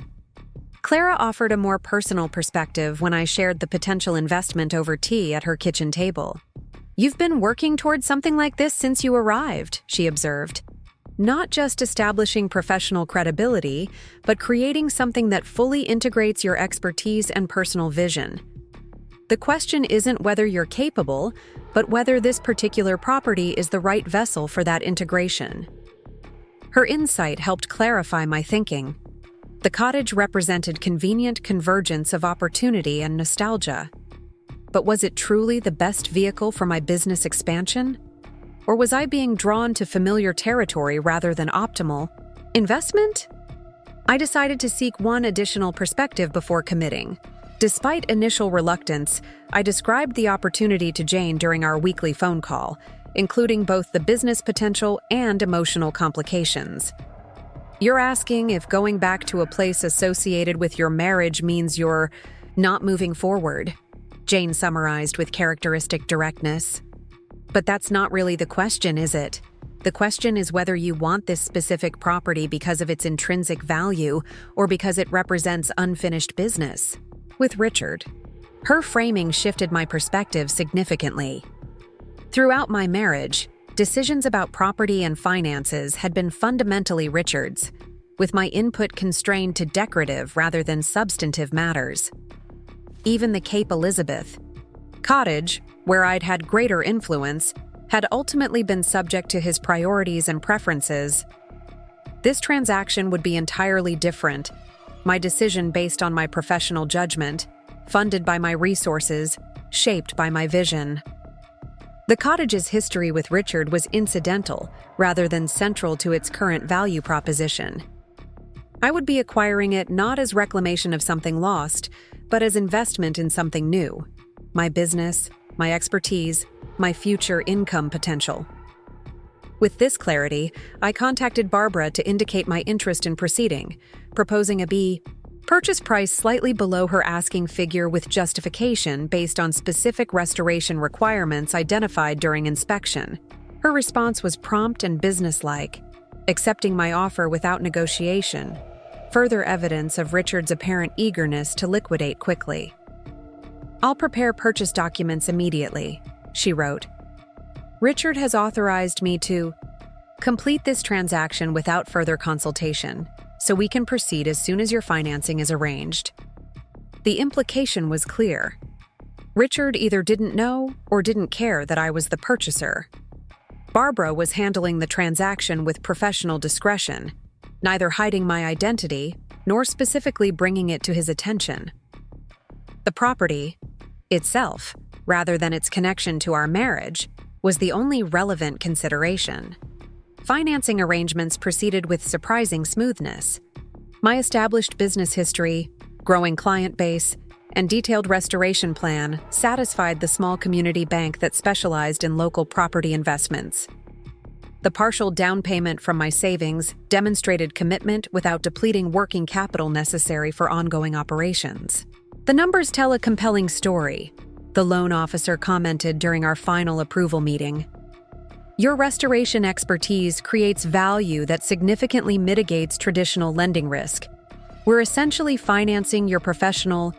S1: Clara offered a more personal perspective when I shared the potential investment over tea at her kitchen table. "You've been working towards something like this since you arrived," she observed. "Not just establishing professional credibility, but creating something that fully integrates your expertise and personal vision. The question isn't whether you're capable, but whether this particular property is the right vessel for that integration." Her insight helped clarify my thinking. The cottage represented convenient convergence of opportunity and nostalgia. But was it truly the best vehicle for my business expansion? Or was I being drawn to familiar territory rather than optimal investment? I decided to seek one additional perspective before committing. Despite initial reluctance, I described the opportunity to Jane during our weekly phone call, including both the business potential and emotional complications. "You're asking if going back to a place associated with your marriage means you're not moving forward," Jane summarized with characteristic directness. "But that's not really the question, is it? The question is whether you want this specific property because of its intrinsic value or because it represents unfinished business. With Richard, her framing shifted my perspective significantly. Throughout my marriage, decisions about property and finances had been fundamentally Richard's, with my input constrained to decorative rather than substantive matters. Even the Cape Elizabeth cottage, where I'd had greater influence, had ultimately been subject to his priorities and preferences. This transaction would be entirely different, my decision based on my professional judgment, funded by my resources, shaped by my vision. The cottage's history with Richard was incidental rather than central to its current value proposition. I would be acquiring it not as reclamation of something lost, but as investment in something new: my business, my expertise, my future income potential. With this clarity, I contacted Barbara to indicate my interest in proceeding, proposing a purchase price slightly below her asking figure with justification based on specific restoration requirements identified during inspection. Her response was prompt and businesslike, accepting my offer without negotiation, further evidence of Richard's apparent eagerness to liquidate quickly. "I'll prepare purchase documents immediately," she wrote. "Richard has authorized me to complete this transaction without further consultation, so we can proceed as soon as your financing is arranged." The implication was clear. Richard either didn't know or didn't care that I was the purchaser. Barbara was handling the transaction with professional discretion, neither hiding my identity nor specifically bringing it to his attention. The property itself, rather than its connection to our marriage, was the only relevant consideration. Financing arrangements proceeded with surprising smoothness. My established business history, growing client base, and detailed restoration plan satisfied the small community bank that specialized in local property investments. The partial down payment from my savings demonstrated commitment without depleting working capital necessary for ongoing operations. "The numbers tell a compelling story," the loan officer commented during our final approval meeting. "Your restoration expertise creates value that significantly mitigates traditional lending risk. We're essentially financing your professional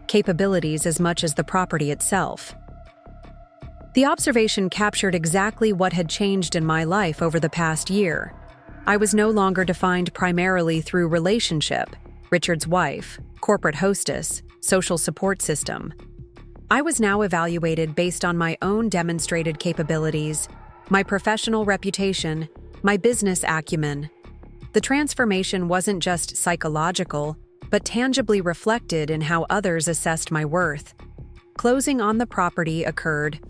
S1: capabilities as much as the property itself." The observation captured exactly what had changed in my life over the past year. I was no longer defined primarily through relationship, Richard's wife, corporate hostess, social support system. I was now evaluated based on my own demonstrated capabilities, my professional reputation, my business acumen. The transformation wasn't just psychological, but tangibly reflected in how others assessed my worth. Closing on the property occurred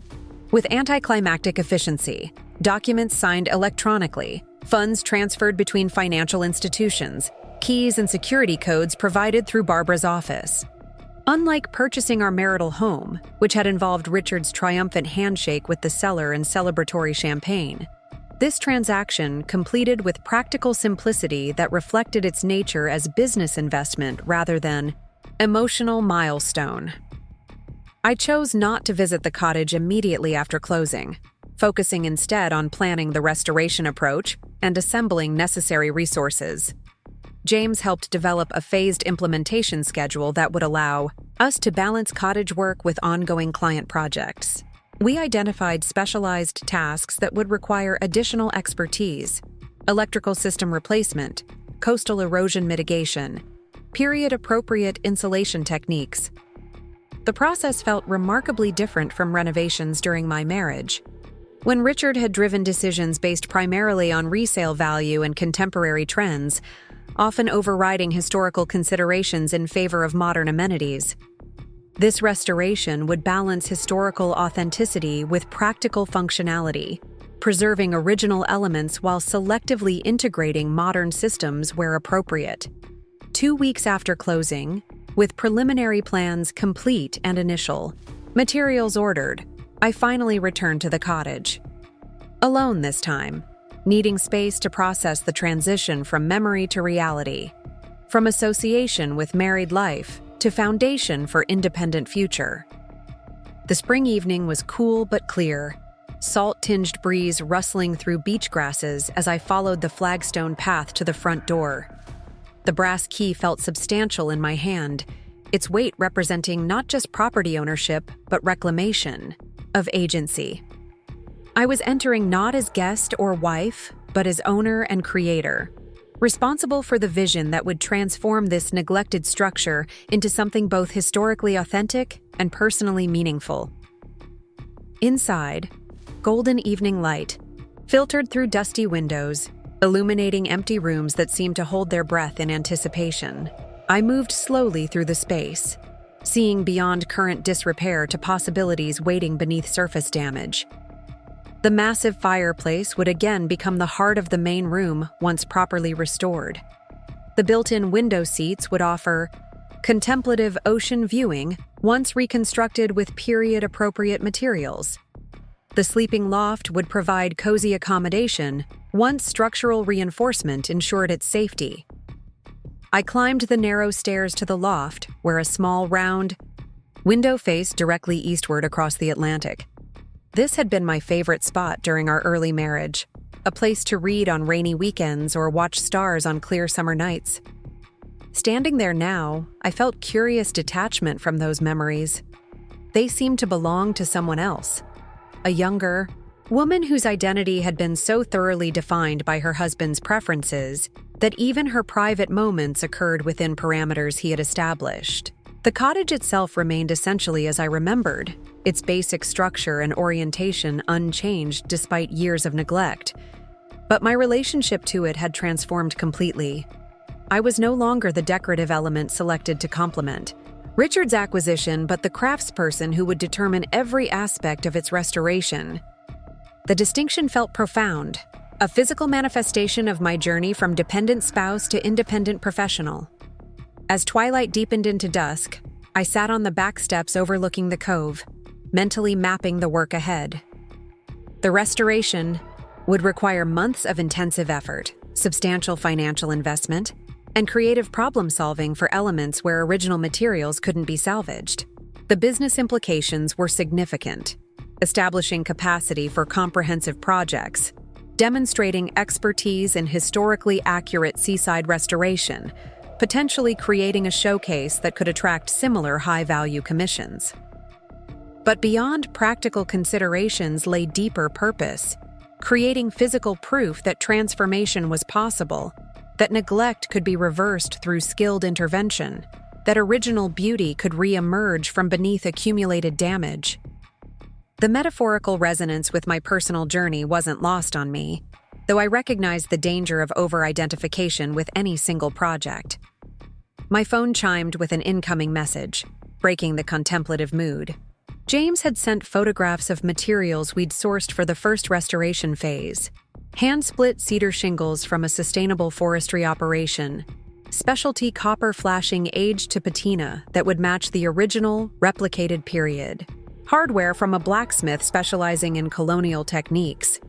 S1: with anticlimactic efficiency, documents signed electronically, funds transferred between financial institutions, keys and security codes provided through Barbara's office. Unlike purchasing our marital home, which had involved Richard's triumphant handshake with the seller and celebratory champagne, this transaction completed with practical simplicity that reflected its nature as business investment rather than emotional milestone. I chose not to visit the cottage immediately after closing, focusing instead on planning the restoration approach and assembling necessary resources. James helped develop a phased implementation schedule that would allow us to balance cottage work with ongoing client projects. We identified specialized tasks that would require additional expertise: electrical system replacement, coastal erosion mitigation, period-appropriate insulation techniques. The process felt remarkably different from renovations during my marriage, when Richard had driven decisions based primarily on resale value and contemporary trends, often overriding historical considerations in favor of modern amenities. This restoration would balance historical authenticity with practical functionality, preserving original elements while selectively integrating modern systems where appropriate. 2 weeks after closing, with preliminary plans complete and initial materials ordered, I finally returned to the cottage. Alone this time, needing space to process the transition from memory to reality, from association with married life to foundation for independent future. The spring evening was cool but clear, salt-tinged breeze rustling through beach grasses as I followed the flagstone path to the front door. The brass key felt substantial in my hand, its weight representing not just property ownership, but reclamation of agency. I was entering not as guest or wife, but as owner and creator, responsible for the vision that would transform this neglected structure into something both historically authentic and personally meaningful. Inside, golden evening light filtered through dusty windows, illuminating empty rooms that seemed to hold their breath in anticipation. I moved slowly through the space, seeing beyond current disrepair to possibilities waiting beneath surface damage. The massive fireplace would again become the heart of the main room once properly restored. The built-in window seats would offer contemplative ocean viewing once reconstructed with period-appropriate materials. The sleeping loft would provide cozy accommodation once structural reinforcement ensured its safety. I climbed the narrow stairs to the loft, where a small, round window faced directly eastward across the Atlantic. This had been my favorite spot during our early marriage, a place to read on rainy weekends or watch stars on clear summer nights. Standing there now, I felt curious detachment from those memories. They seemed to belong to someone else, a younger woman whose identity had been so thoroughly defined by her husband's preferences that even her private moments occurred within parameters he had established. The cottage itself remained essentially as I remembered, its basic structure and orientation unchanged despite years of neglect. But my relationship to it had transformed completely. I was no longer the decorative element selected to complement Richard's acquisition, but the craftsperson who would determine every aspect of its restoration. The distinction felt profound, a physical manifestation of my journey from dependent spouse to independent professional. As twilight deepened into dusk, I sat on the back steps overlooking the cove, mentally mapping the work ahead. The restoration would require months of intensive effort, substantial financial investment, and creative problem-solving for elements where original materials couldn't be salvaged. The business implications were significant, establishing capacity for comprehensive projects, demonstrating expertise in historically accurate seaside restoration, potentially creating a showcase that could attract similar high-value commissions. But beyond practical considerations lay deeper purpose, creating physical proof that transformation was possible, that neglect could be reversed through skilled intervention, that original beauty could re-emerge from beneath accumulated damage. The metaphorical resonance with my personal journey wasn't lost on me, though I recognized the danger of over-identification with any single project. My phone chimed with an incoming message, breaking the contemplative mood. James had sent photographs of materials we'd sourced for the first restoration phase. Hand-split cedar shingles from a sustainable forestry operation, specialty copper flashing aged to patina that would match the original, replicated period, hardware from a blacksmith specializing in colonial techniques.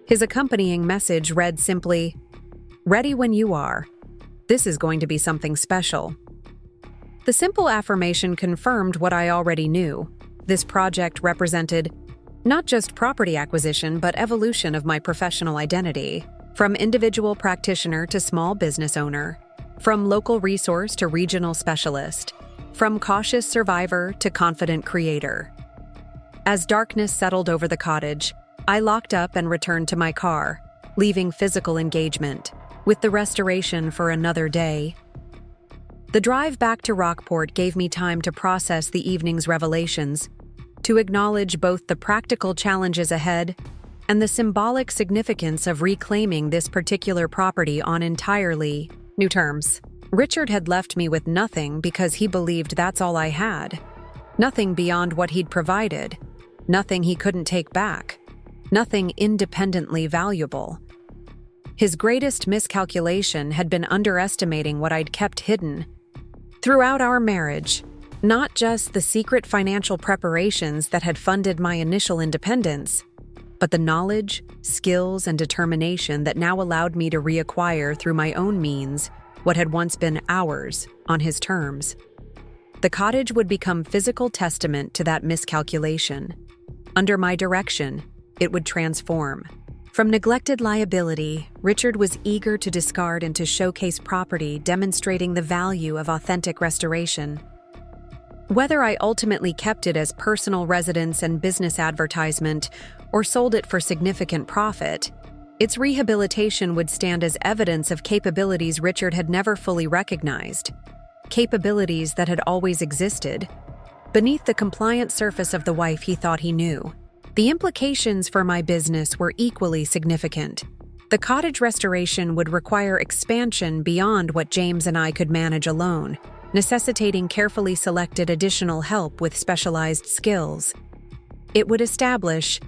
S1: His accompanying message read simply, "Ready when you are. This is going to be something special." The simple affirmation confirmed what I already knew. This project represented not just property acquisition, but evolution of my professional identity, from individual practitioner to small business owner, from local resource to regional specialist, from cautious survivor to confident creator. As darkness settled over the cottage, I locked up and returned to my car, leaving physical engagement, with the restoration for another day. The drive back to Rockport gave me time to process the evening's revelations, to acknowledge both the practical challenges ahead and the symbolic significance of reclaiming this particular property on entirely new terms. Richard had left me with nothing because he believed that's all I had. Nothing beyond what he'd provided. Nothing he couldn't take back. Nothing independently valuable. His greatest miscalculation had been underestimating what I'd kept hidden. Throughout our marriage, not just the secret financial preparations that had funded my initial independence, but the knowledge, skills, and determination that now allowed me to reacquire through my own means what had once been ours on his terms. The cottage would become physical testament to that miscalculation. Under my direction, it would transform. From neglected liability, Richard was eager to discard into showcase property, demonstrating the value of authentic restoration. Whether I ultimately kept it as personal residence and business advertisement or sold it for significant profit, its rehabilitation would stand as evidence of capabilities Richard had never fully recognized, capabilities that had always existed, beneath the compliant surface of the wife he thought he knew. The implications for my business were equally significant. The cottage restoration would require expansion beyond what James and I could manage alone, necessitating carefully selected additional help with specialized skills. It would establish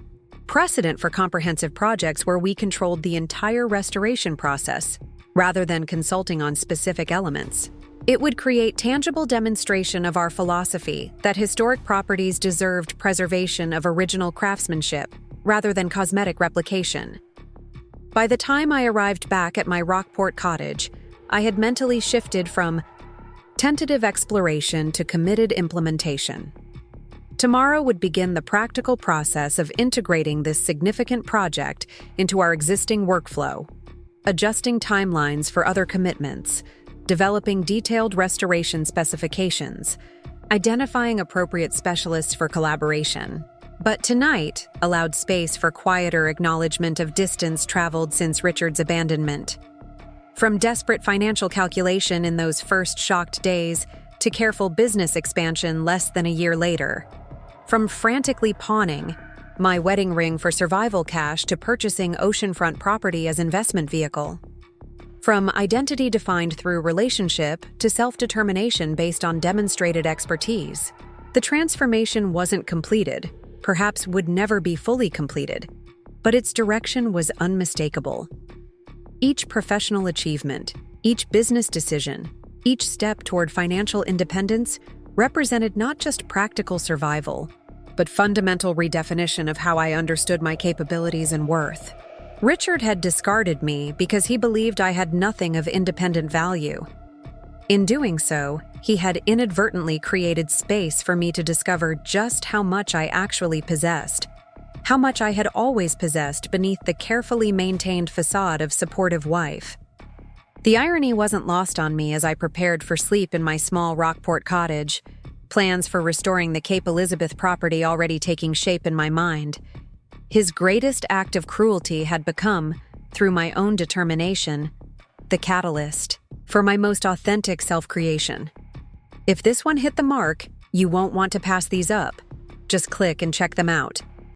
S1: precedent for comprehensive projects where we controlled the entire restoration process, rather than consulting on specific elements. It would create tangible demonstration of our philosophy that historic properties deserved preservation of original craftsmanship, rather than cosmetic replication. By the time I arrived back at my Rockport cottage, I had mentally shifted from tentative exploration to committed implementation. Tomorrow would begin the practical process of integrating this significant project into our existing workflow, adjusting timelines for other commitments, developing detailed restoration specifications, identifying appropriate specialists for collaboration. But tonight allowed space for quieter acknowledgement of distance traveled since Richard's abandonment. From desperate financial calculation in those first shocked days to careful business expansion less than a year later. From frantically pawning my wedding ring for survival cash to purchasing oceanfront property as investment vehicle. From identity defined through relationship to self-determination based on demonstrated expertise. The transformation wasn't completed, perhaps would never be fully completed, but its direction was unmistakable. Each professional achievement, each business decision, each step toward financial independence represented not just practical survival, but fundamental redefinition of how I understood my capabilities and worth. Richard had discarded me because he believed I had nothing of independent value. In doing so, he had inadvertently created space for me to discover just how much I actually possessed, how much I had always possessed beneath the carefully maintained facade of supportive wife. The irony wasn't lost on me as I prepared for sleep in my small Rockport cottage, plans for restoring the Cape Elizabeth property already taking shape in my mind. His greatest act of cruelty had become, through my own determination, the catalyst for my most authentic self-creation. If this one hit the mark, you won't want to pass these up. Just click and check them out.